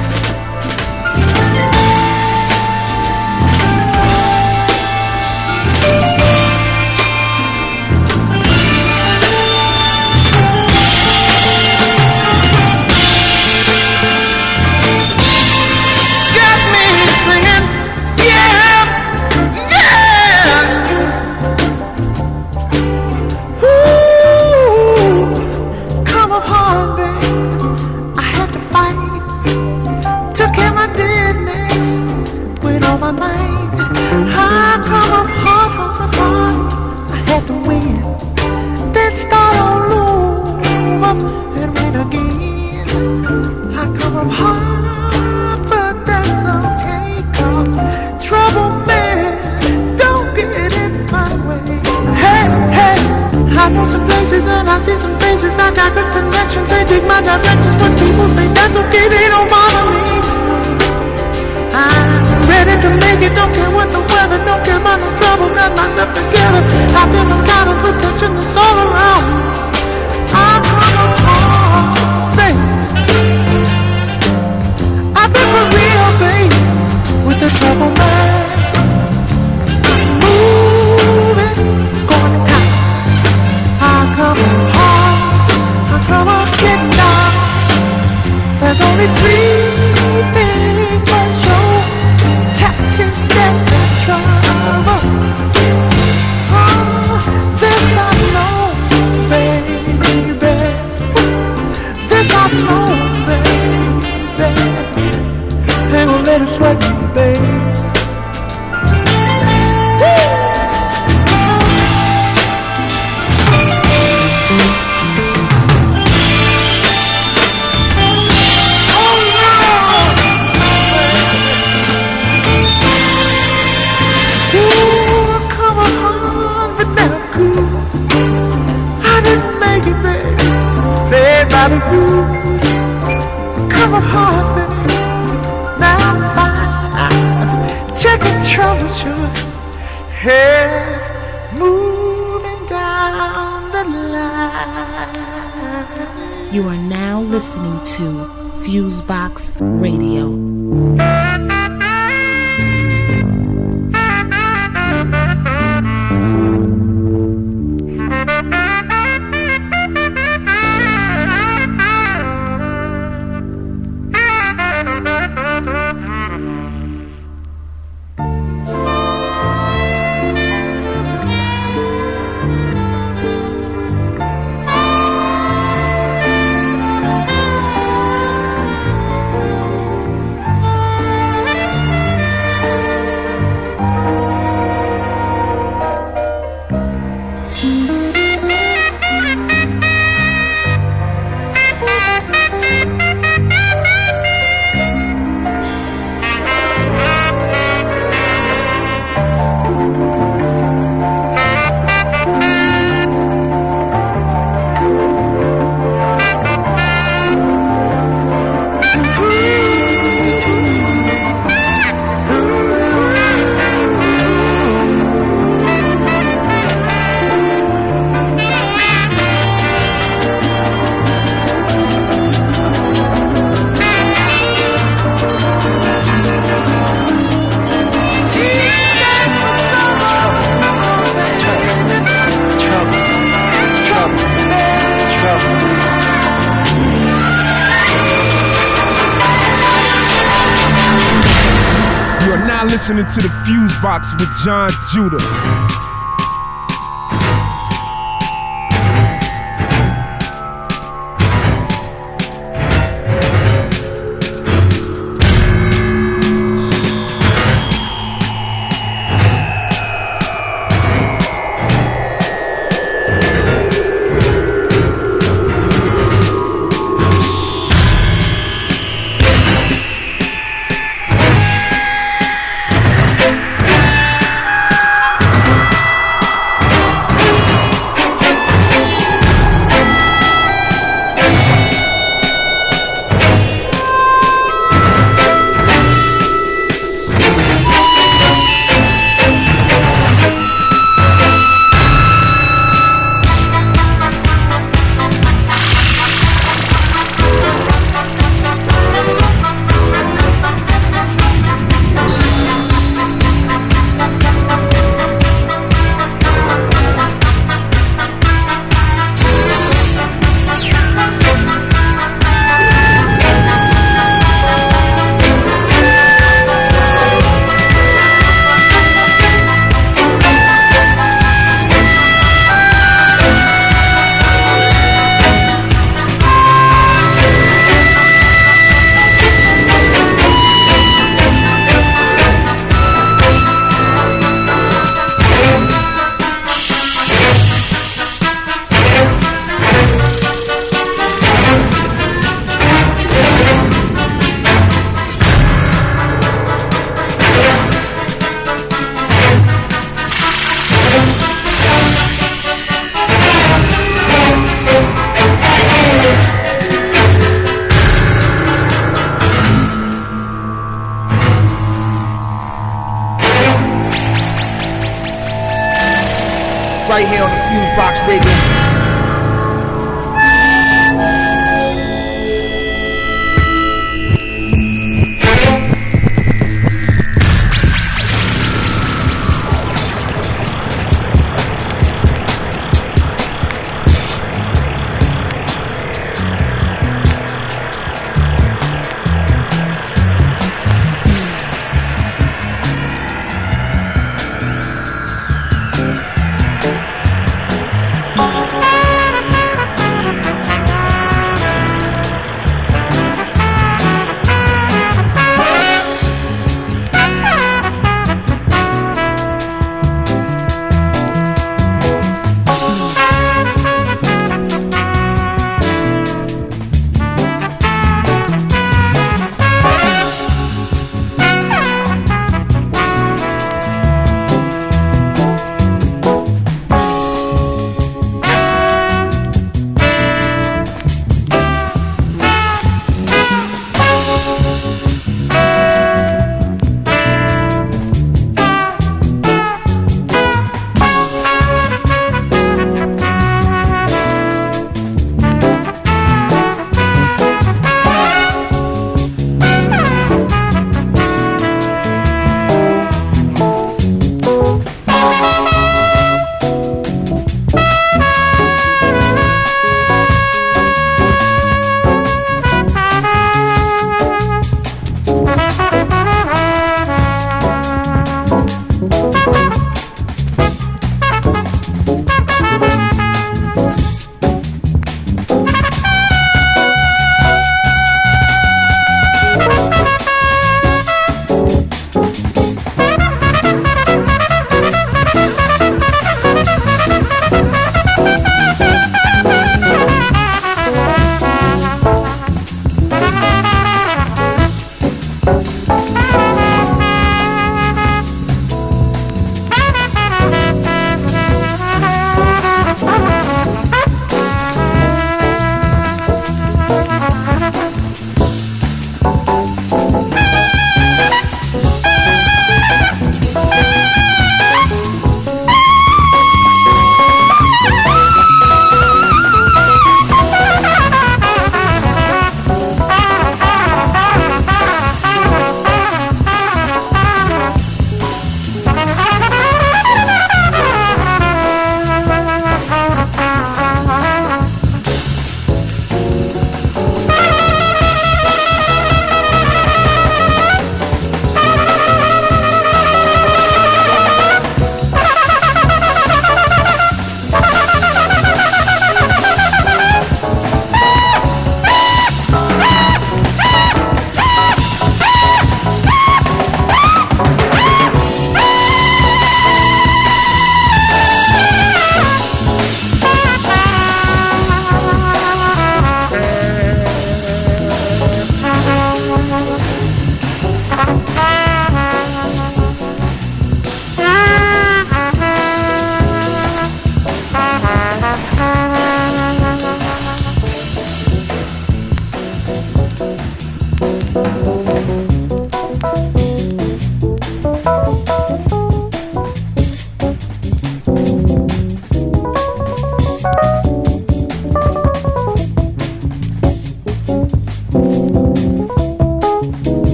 home, baby. Ain't gonna let it sweat you, baby. Come up hard, baby. Now I'm fine. Check the temperature. Hey, moving down the line. You are now listening to FuseBox Radio. Listening to the FuseBox with John Judah. Right here on the FuseBox Radio.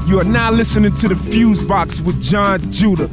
You are now listening to the FuseBox with John Judah.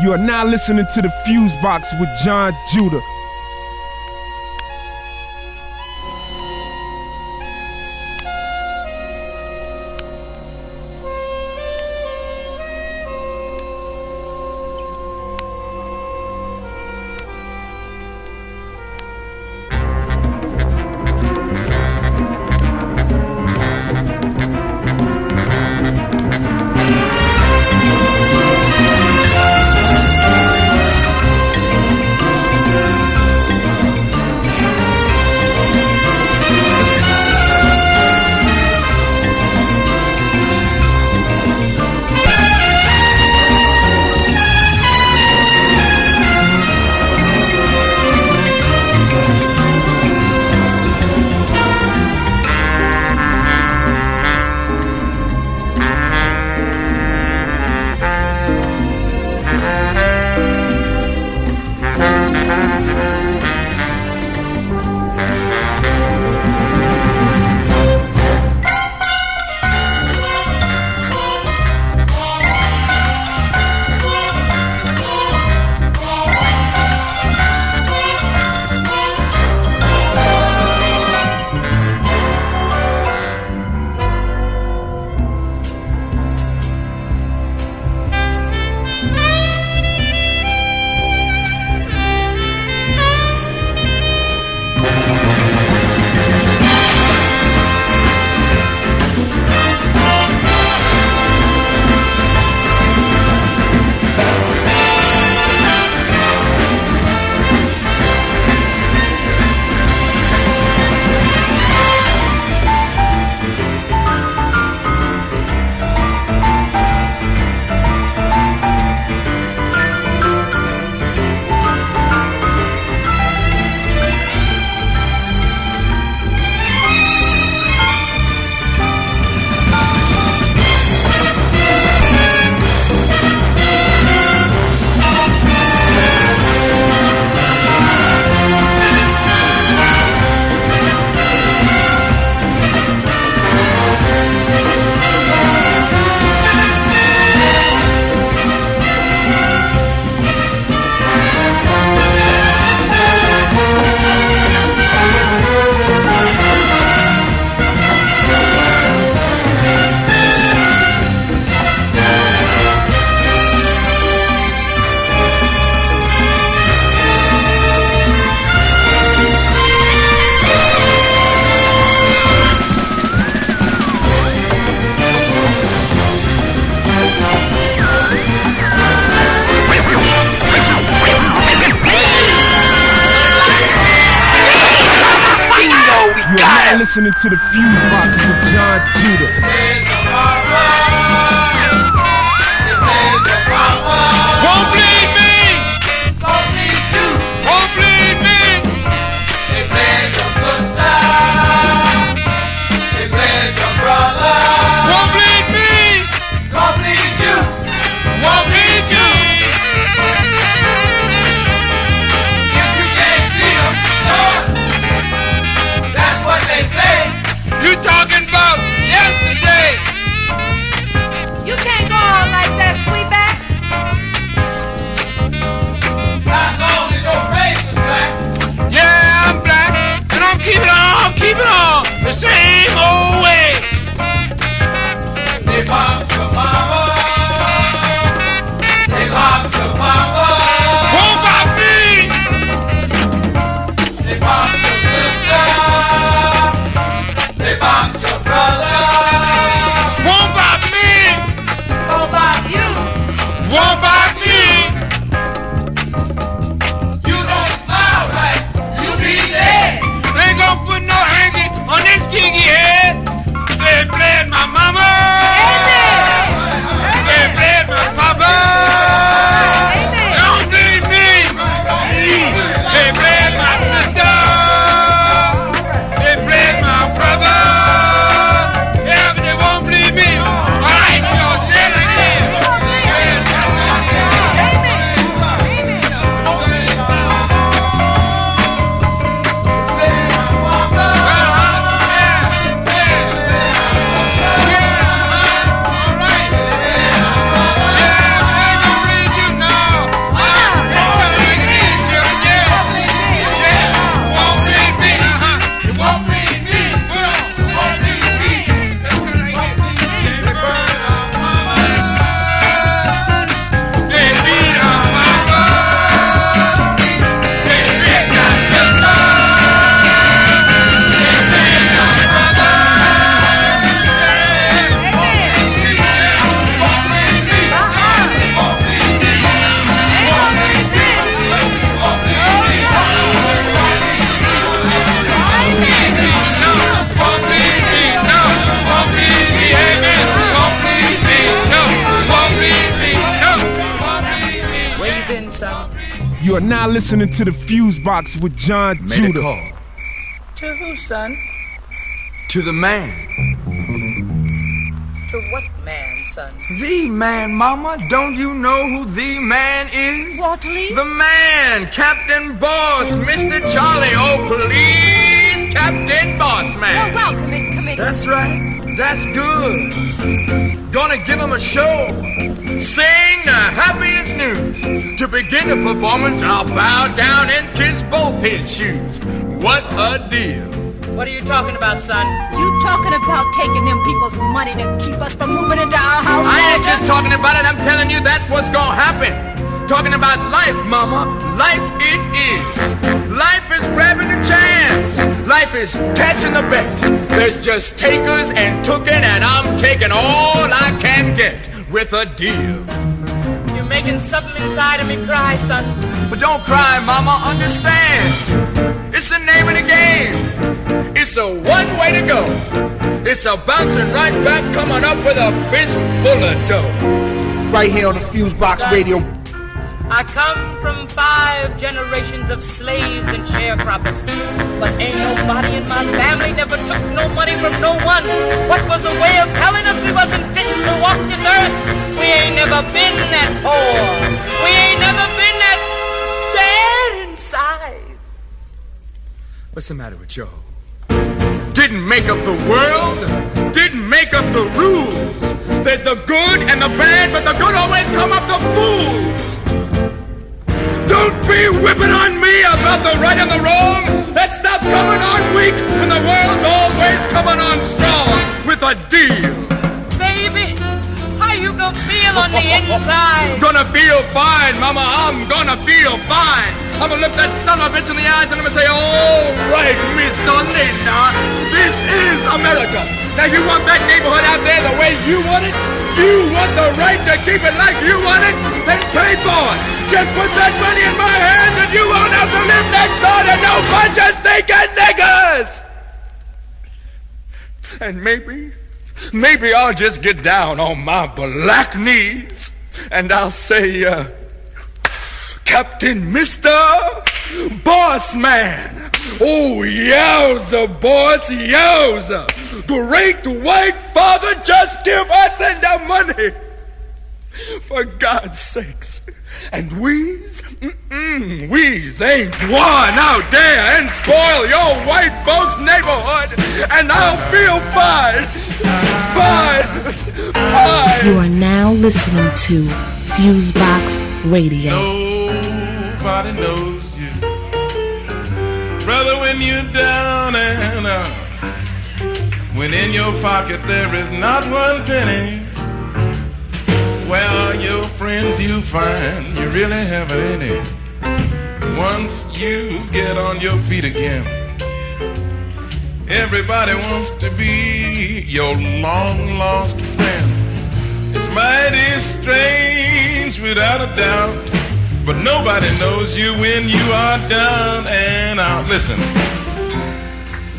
You are now listening to the FuseBox with John Judah. Listening to the FuseBox with John Judah. Won't bleed me, don't bleed you. Won't bleed me. They bled your sister, they bled your brother. Won't bleed me, don't bleed you. Won't bleed you. If you can't beat them, that's what they say. You talking about yesterday? You are now listening to the FuseBox with John Made Judah. a call. To who, son? To the man. To what man, son? The man, mama. Don't you know who the man is? Waterley? The man, Captain Boss, Mr. Charlie. Oh, please, Captain Boss Man. You're welcome in committee. That's right. That's good. Gonna give him a show. Sing the happiest news. To begin the performance, I'll bow down and kiss both his shoes. What a deal. What are you talking about, son? You talking about taking them people's money to keep us from moving into our house? I ain't just talking about it, I'm telling you that's what's gonna happen. Talking about life, mama, like it is. Life is grabbing a chance. Life is cashing the bet. There's just takers and tookin', and I'm taking all I can get with a deal. You're making something inside of me cry, son. But don't cry, mama, understand. It's the name of the game. It's a one way to go. It's a bouncing right back, coming up with a fist full of dough. Right here on the FuseBox Radio. I come from 5 generations of slaves and sharecroppers, but ain't nobody in my family never took no money from no one. What was a way of telling us we wasn't fit to walk this earth? We ain't never been that poor. We ain't never been that dead inside. What's the matter with y'all? Didn't make up the world, didn't make up the rules. There's the good and the bad, but the good always come up to fools. Don't be whipping on me about the right and the wrong. Let's stop coming on weak when the world's always coming on strong with a deal. Baby, how you gonna feel on the inside? Gonna feel fine, mama, I'm gonna feel fine. I'm gonna look that son of a bitch in the eyes and I'm gonna say, all right, Mr. Nina, this is America. Now you want that neighborhood out there the way you want it? You want the right to keep it like you want it? Then pay for it. Just put that money in my hands and you won't have to live next door to no bunch of stinking niggas. And maybe I'll just get down on my black knees and I'll say, Captain Mr. Boss Man. Oh, yowza, boss, yowza. Great white father, just give us the money. For God's sakes. And we's ain't one out there and spoil your white folks' neighborhood. And I'll feel fine. You are now listening to FuseBox Radio. Nobody knows you, brother, when you're down and out. When in your pocket there is not one penny. Where are your friends you find you really haven't any? Once you get on your feet again, everybody wants to be your long lost friend. It's mighty strange without a doubt, but nobody knows you when you are down and out. Listen,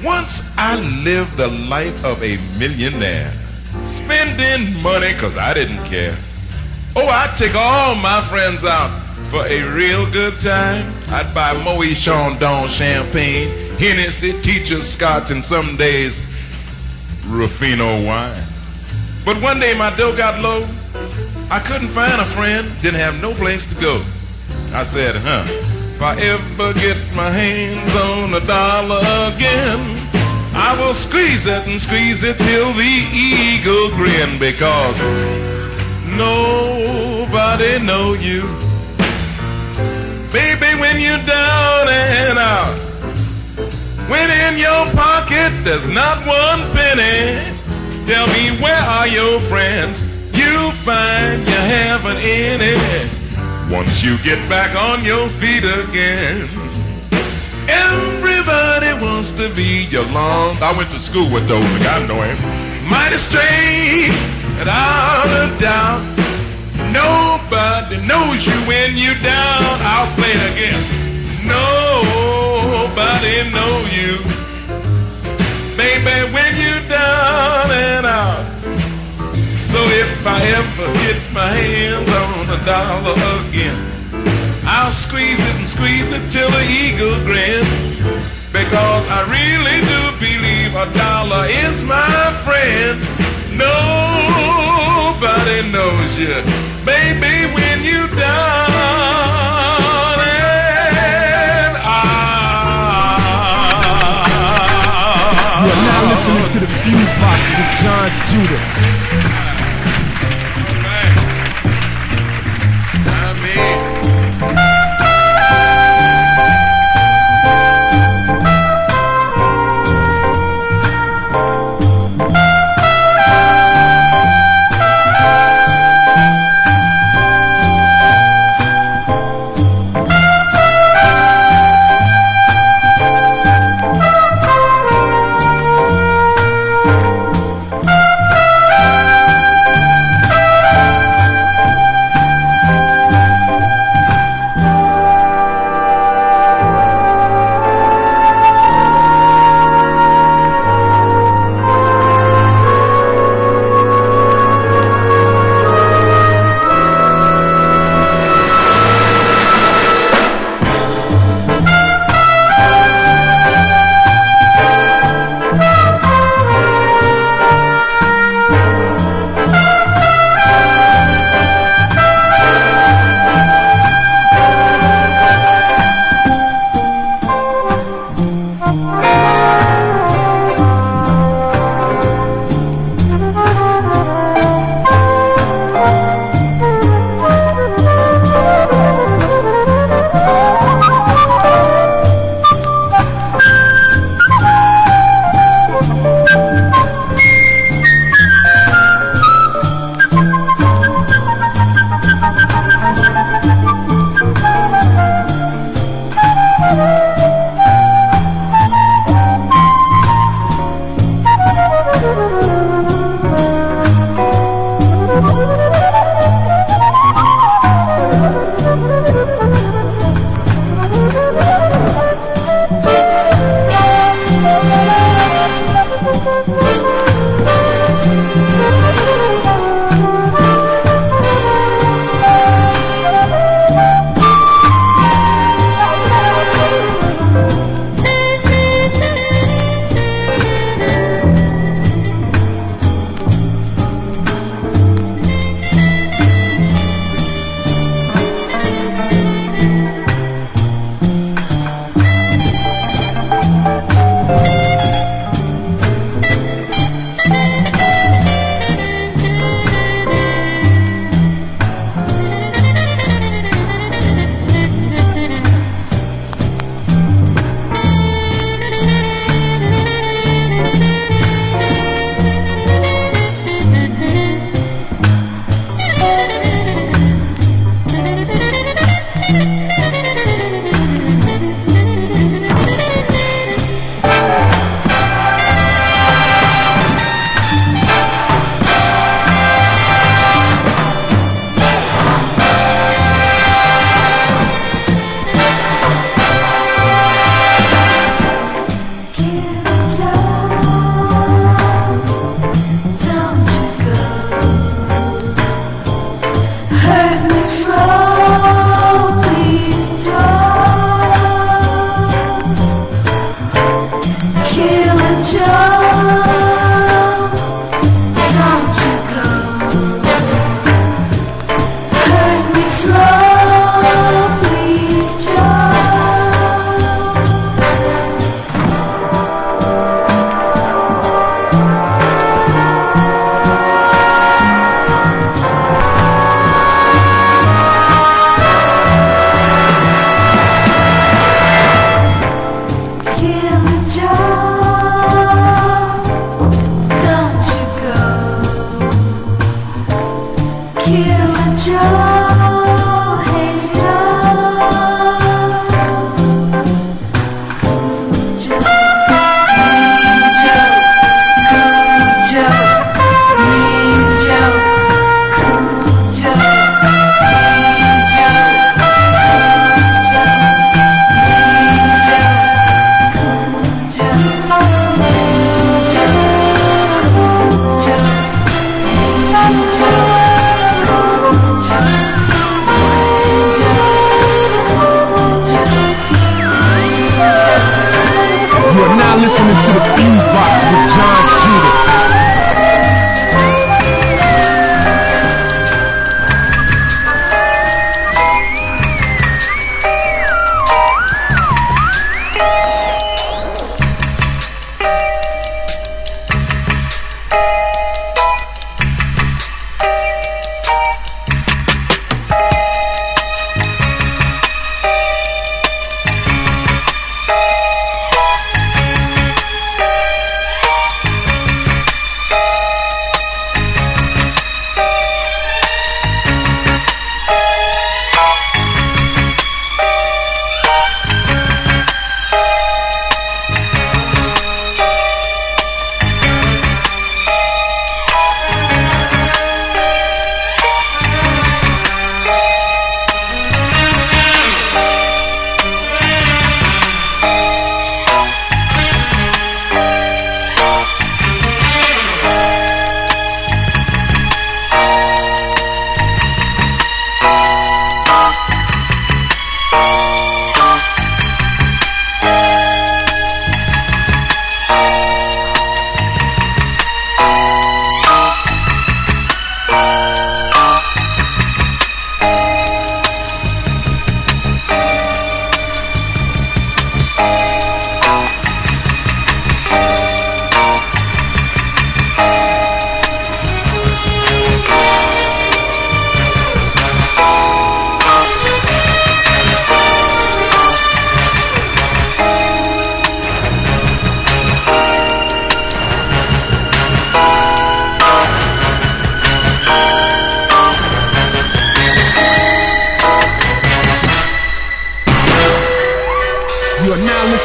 once I lived the life of a millionaire, spending money cause I didn't care. Oh, I'd take all my friends out for a real good time. I'd buy Moët Chandon champagne, Hennessy, Teacher's Scotch, and some days Ruffino wine. But one day my dough got low. I couldn't find a friend, didn't have no place to go. I said, if I ever get my hands on $1 again, I will squeeze it till the eagle grin, because nobody know you, baby, when you're down and out. When in your pocket there's not one penny. Tell me, where are your friends? You find you haven't any. Once you get back on your feet again, everybody wants to be your long. I went to school with those, I know him. Mighty straight and out of doubt. Nobody knows you when you're down. I'll say it again. Nobody know you, baby, when you're down and out. So if I ever get my hands on $1 again, I'll squeeze it till the eagle grins, because I really do believe a dollar is my friend. Nobody knows you, baby, when you down and out. You are now listening to the FuseBox with John Judah.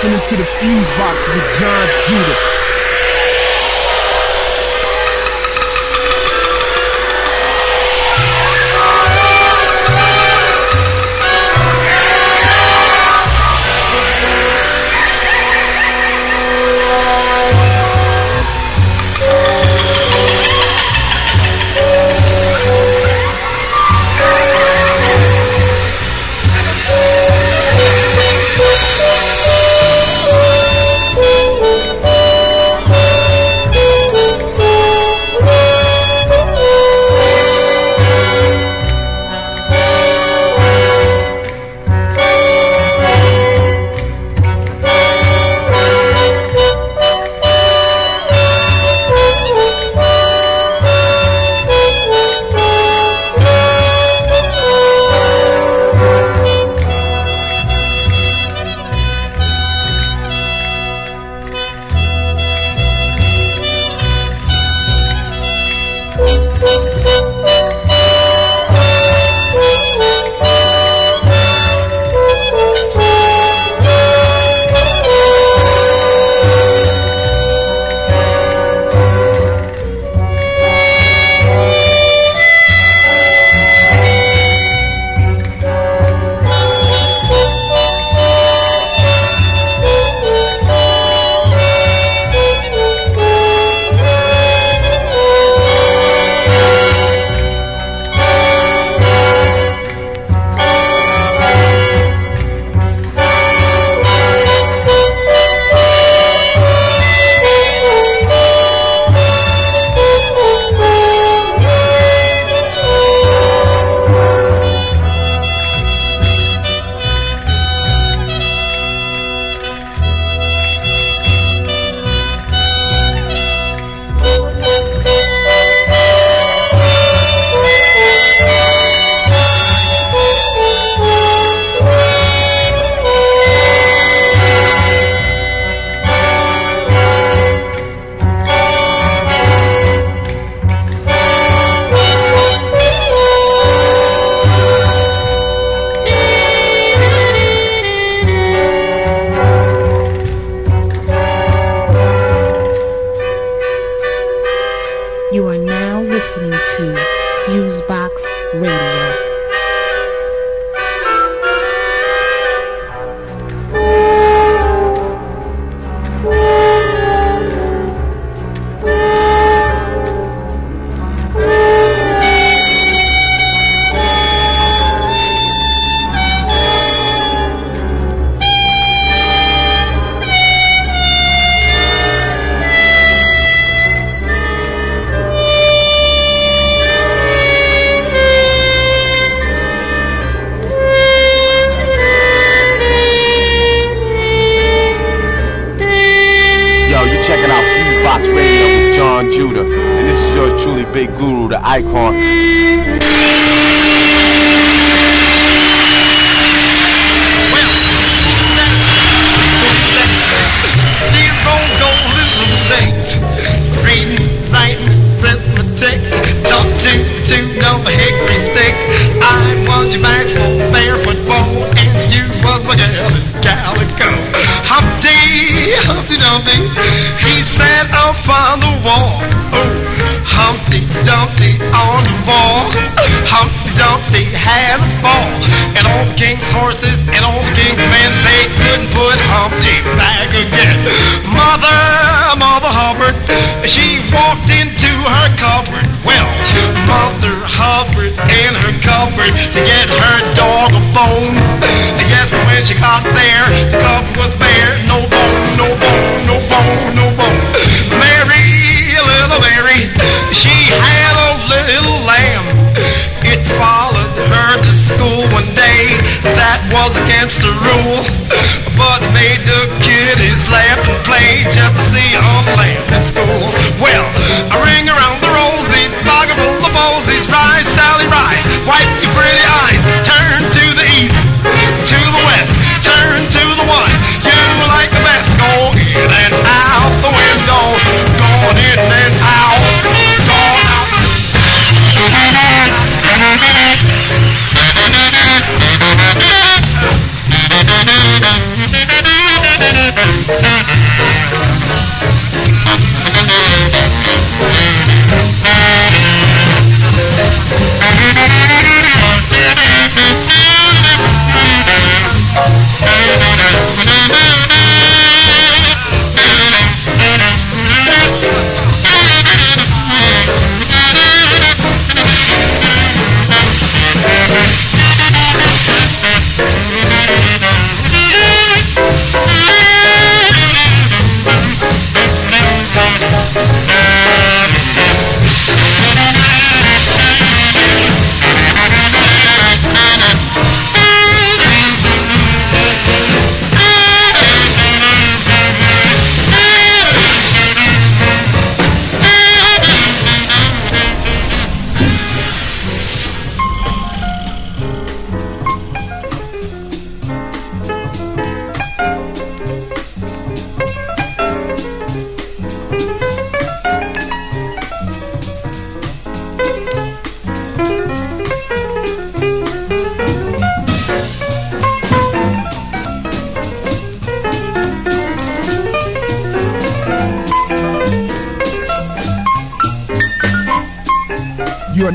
listening to the FuseBox with John Judah.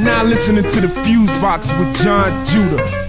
now listening to the FuseBox with John Judah.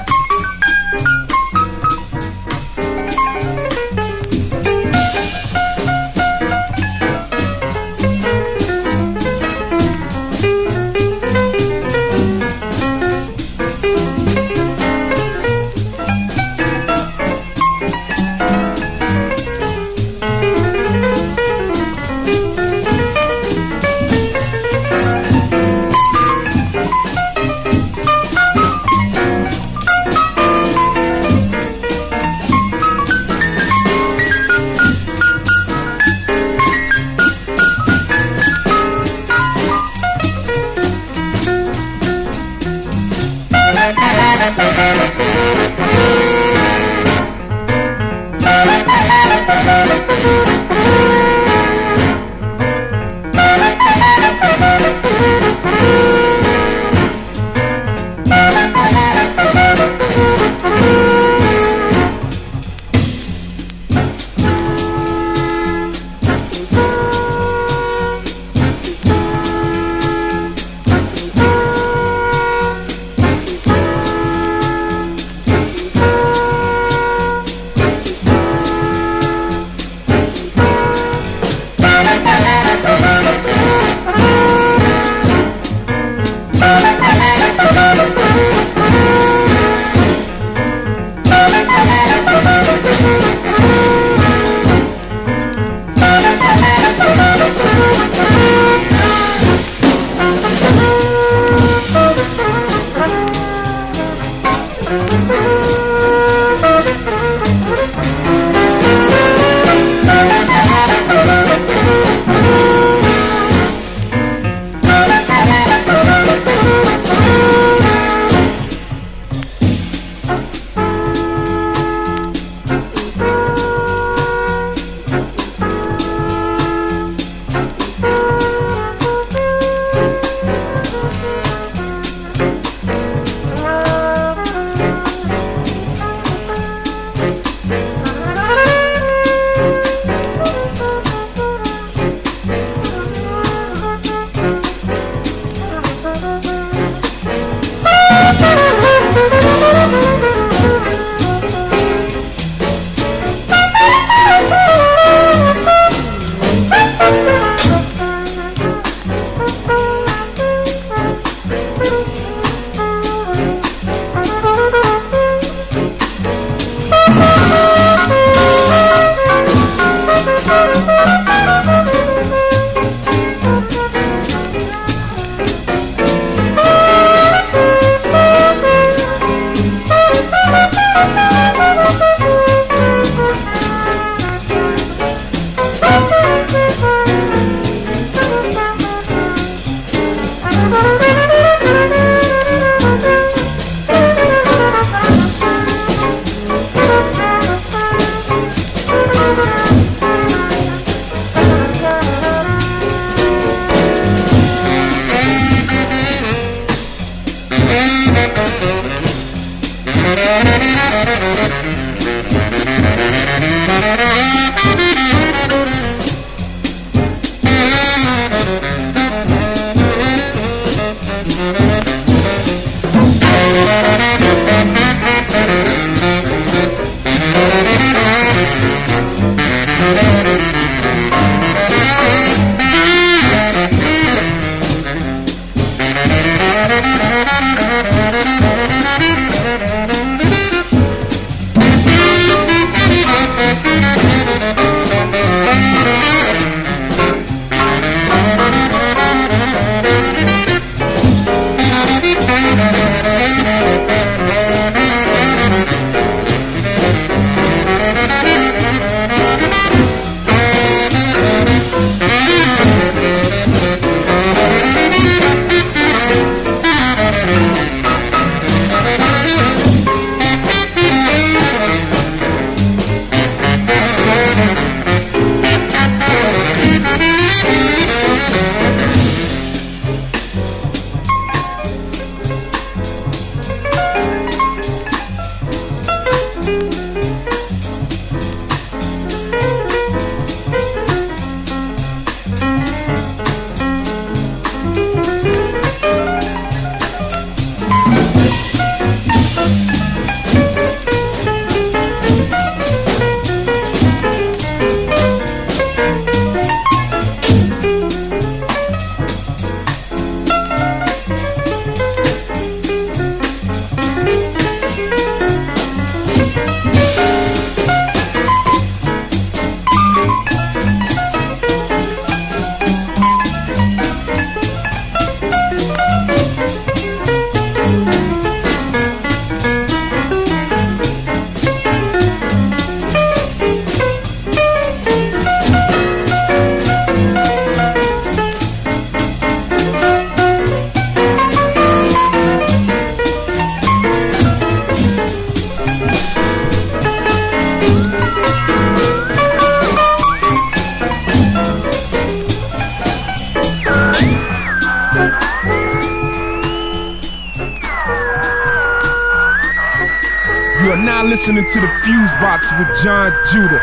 You are now listening to the FuseBox with John Judah.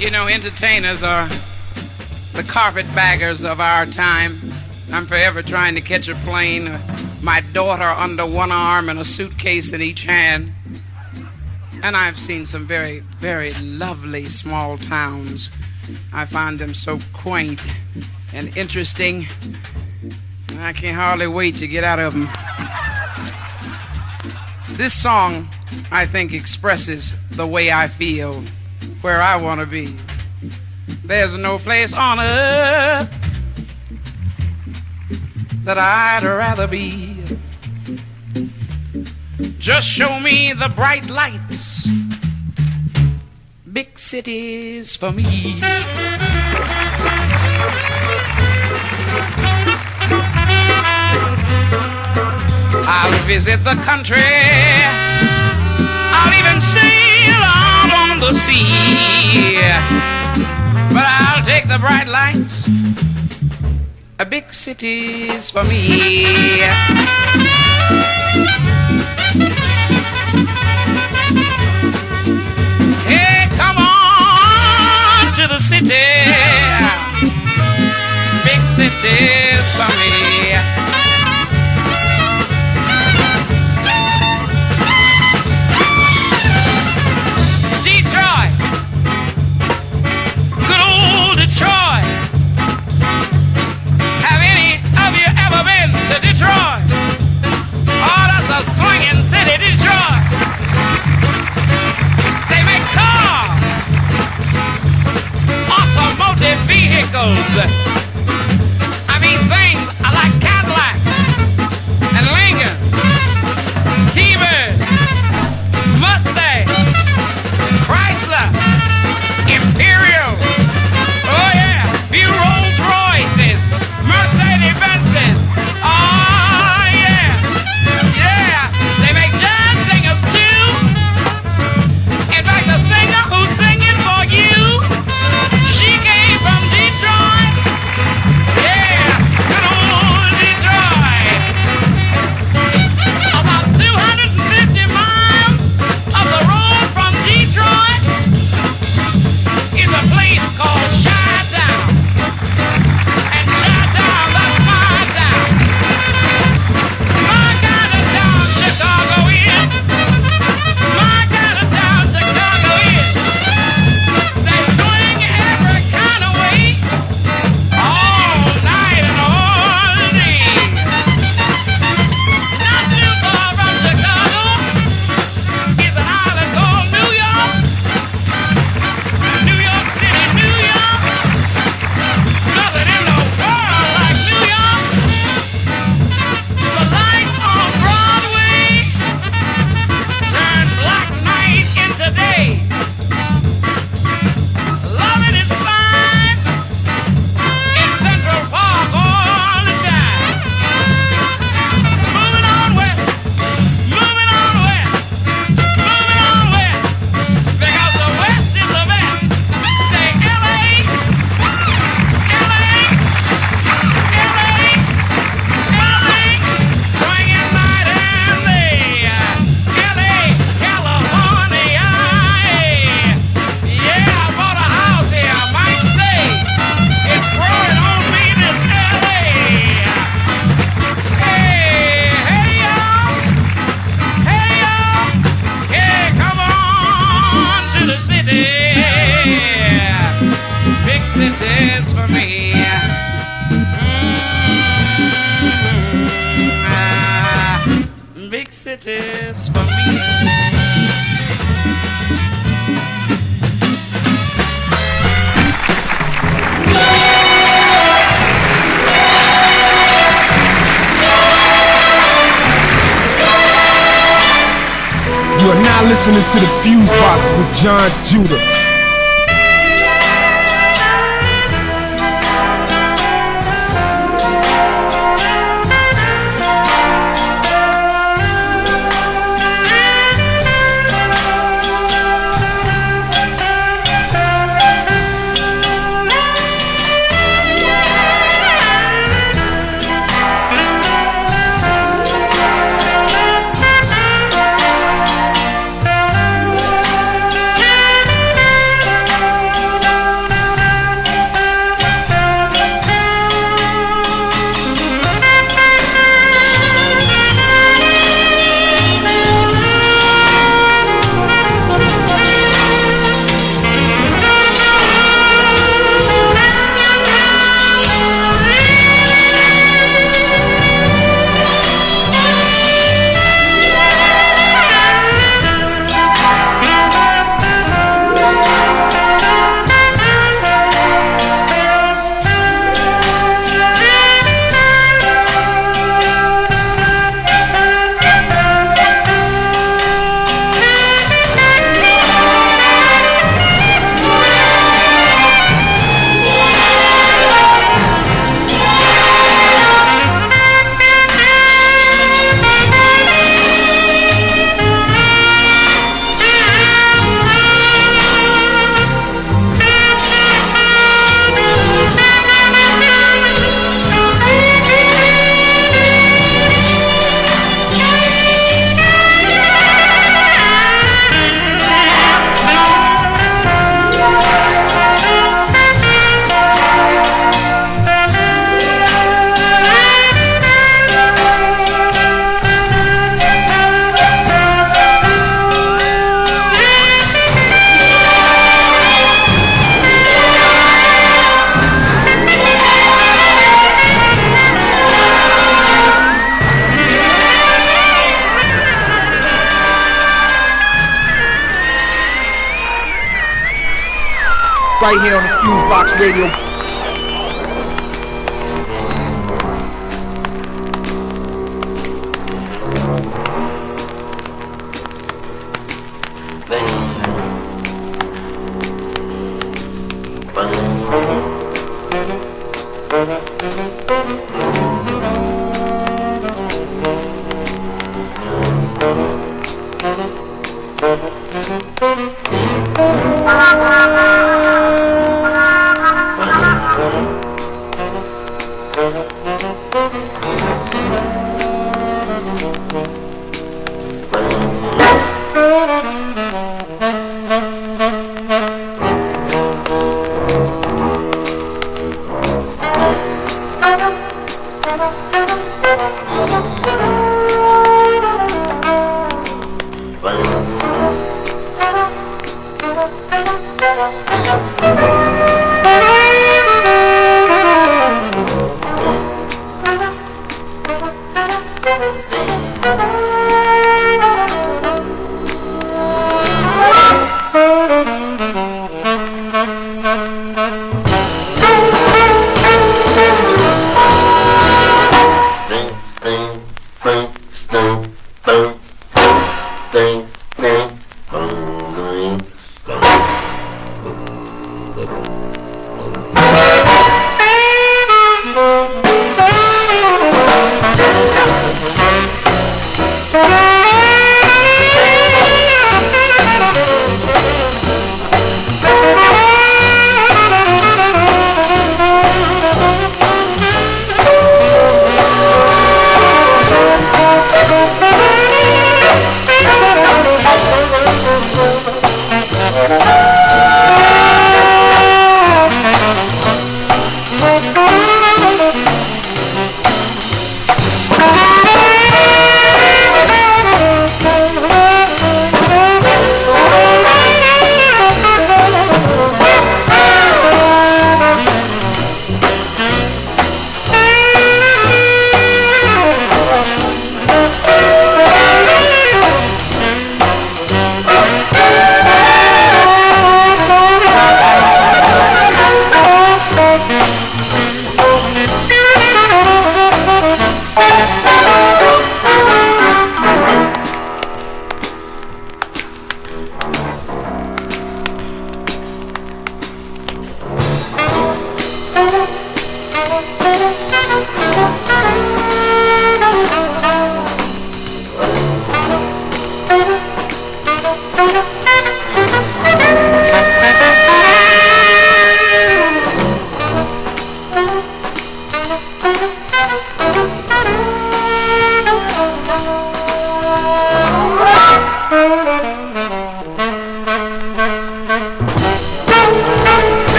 You know, entertainers are the carpetbaggers of our time. I'm forever trying to catch a plane, my daughter under one arm and a suitcase in each hand. And I've seen some very, very lovely small towns. I find them so quaint and interesting. I can hardly wait to get out of them. This song, I think, expresses the way I feel, where I want to be. There's no place on earth that I'd rather be. Just show me the bright lights, big cities for me. I'll visit the country, I'll even sail out on the sea, but I'll take the bright lights, big cities for me. Hey, come on to the city, big cities for me. Detroit, good old Detroit. Have any of you ever been to Detroit? Oh, that's a swinging city, Detroit. They make cars, automotive vehicles. I mean things like Cadillacs and Lincoln, T-Bird, Mustang, Chrysler, Imperial. Oh yeah, few Rolls Royces, Mercedes Benzes. Oh yeah, yeah. They make jazz singers too. In fact, the singer who's singing for you, she came from Detroit. Yeah, good old Detroit. About 250 miles of the road from Detroit is a place called Chi-Town. And Chi-Town, that's my town. My kind of town, Chicago is. My kind of town, Chicago is. They swing every kind of way, all night and all day. Not too far from Chicago is an island called New York. New York City, New York. Nothing in the world like New York. The lights on Broadway turn black night into day. Loving is fine in Central Park all the time. Moving on west, moving on west, moving on west, because the west is the best. Say L.A., L.A., L.A., L.A., swinging night and day. L.A., California. Yeah, I bought a house here, I might stay. It's growing on me, this L.A. Hey, hey, y'all. Hey, y'all. Yeah, come on to the city. Big cities for me. Big cities for me. You are now listening to the FuseBox with John Judah. right here on the FuseBox Radio.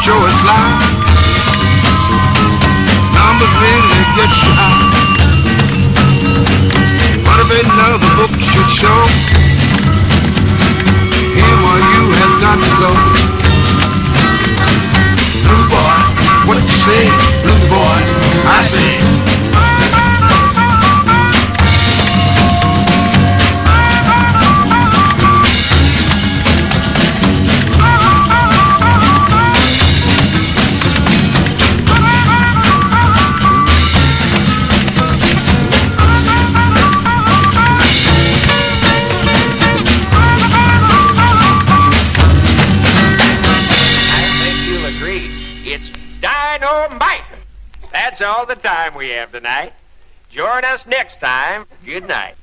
show is live. Numbers really get shy. What if another book should show him or you has got to go? Blue boy, what you say? Blue boy, I say. That's all the time we have tonight. Join us next time. Good night.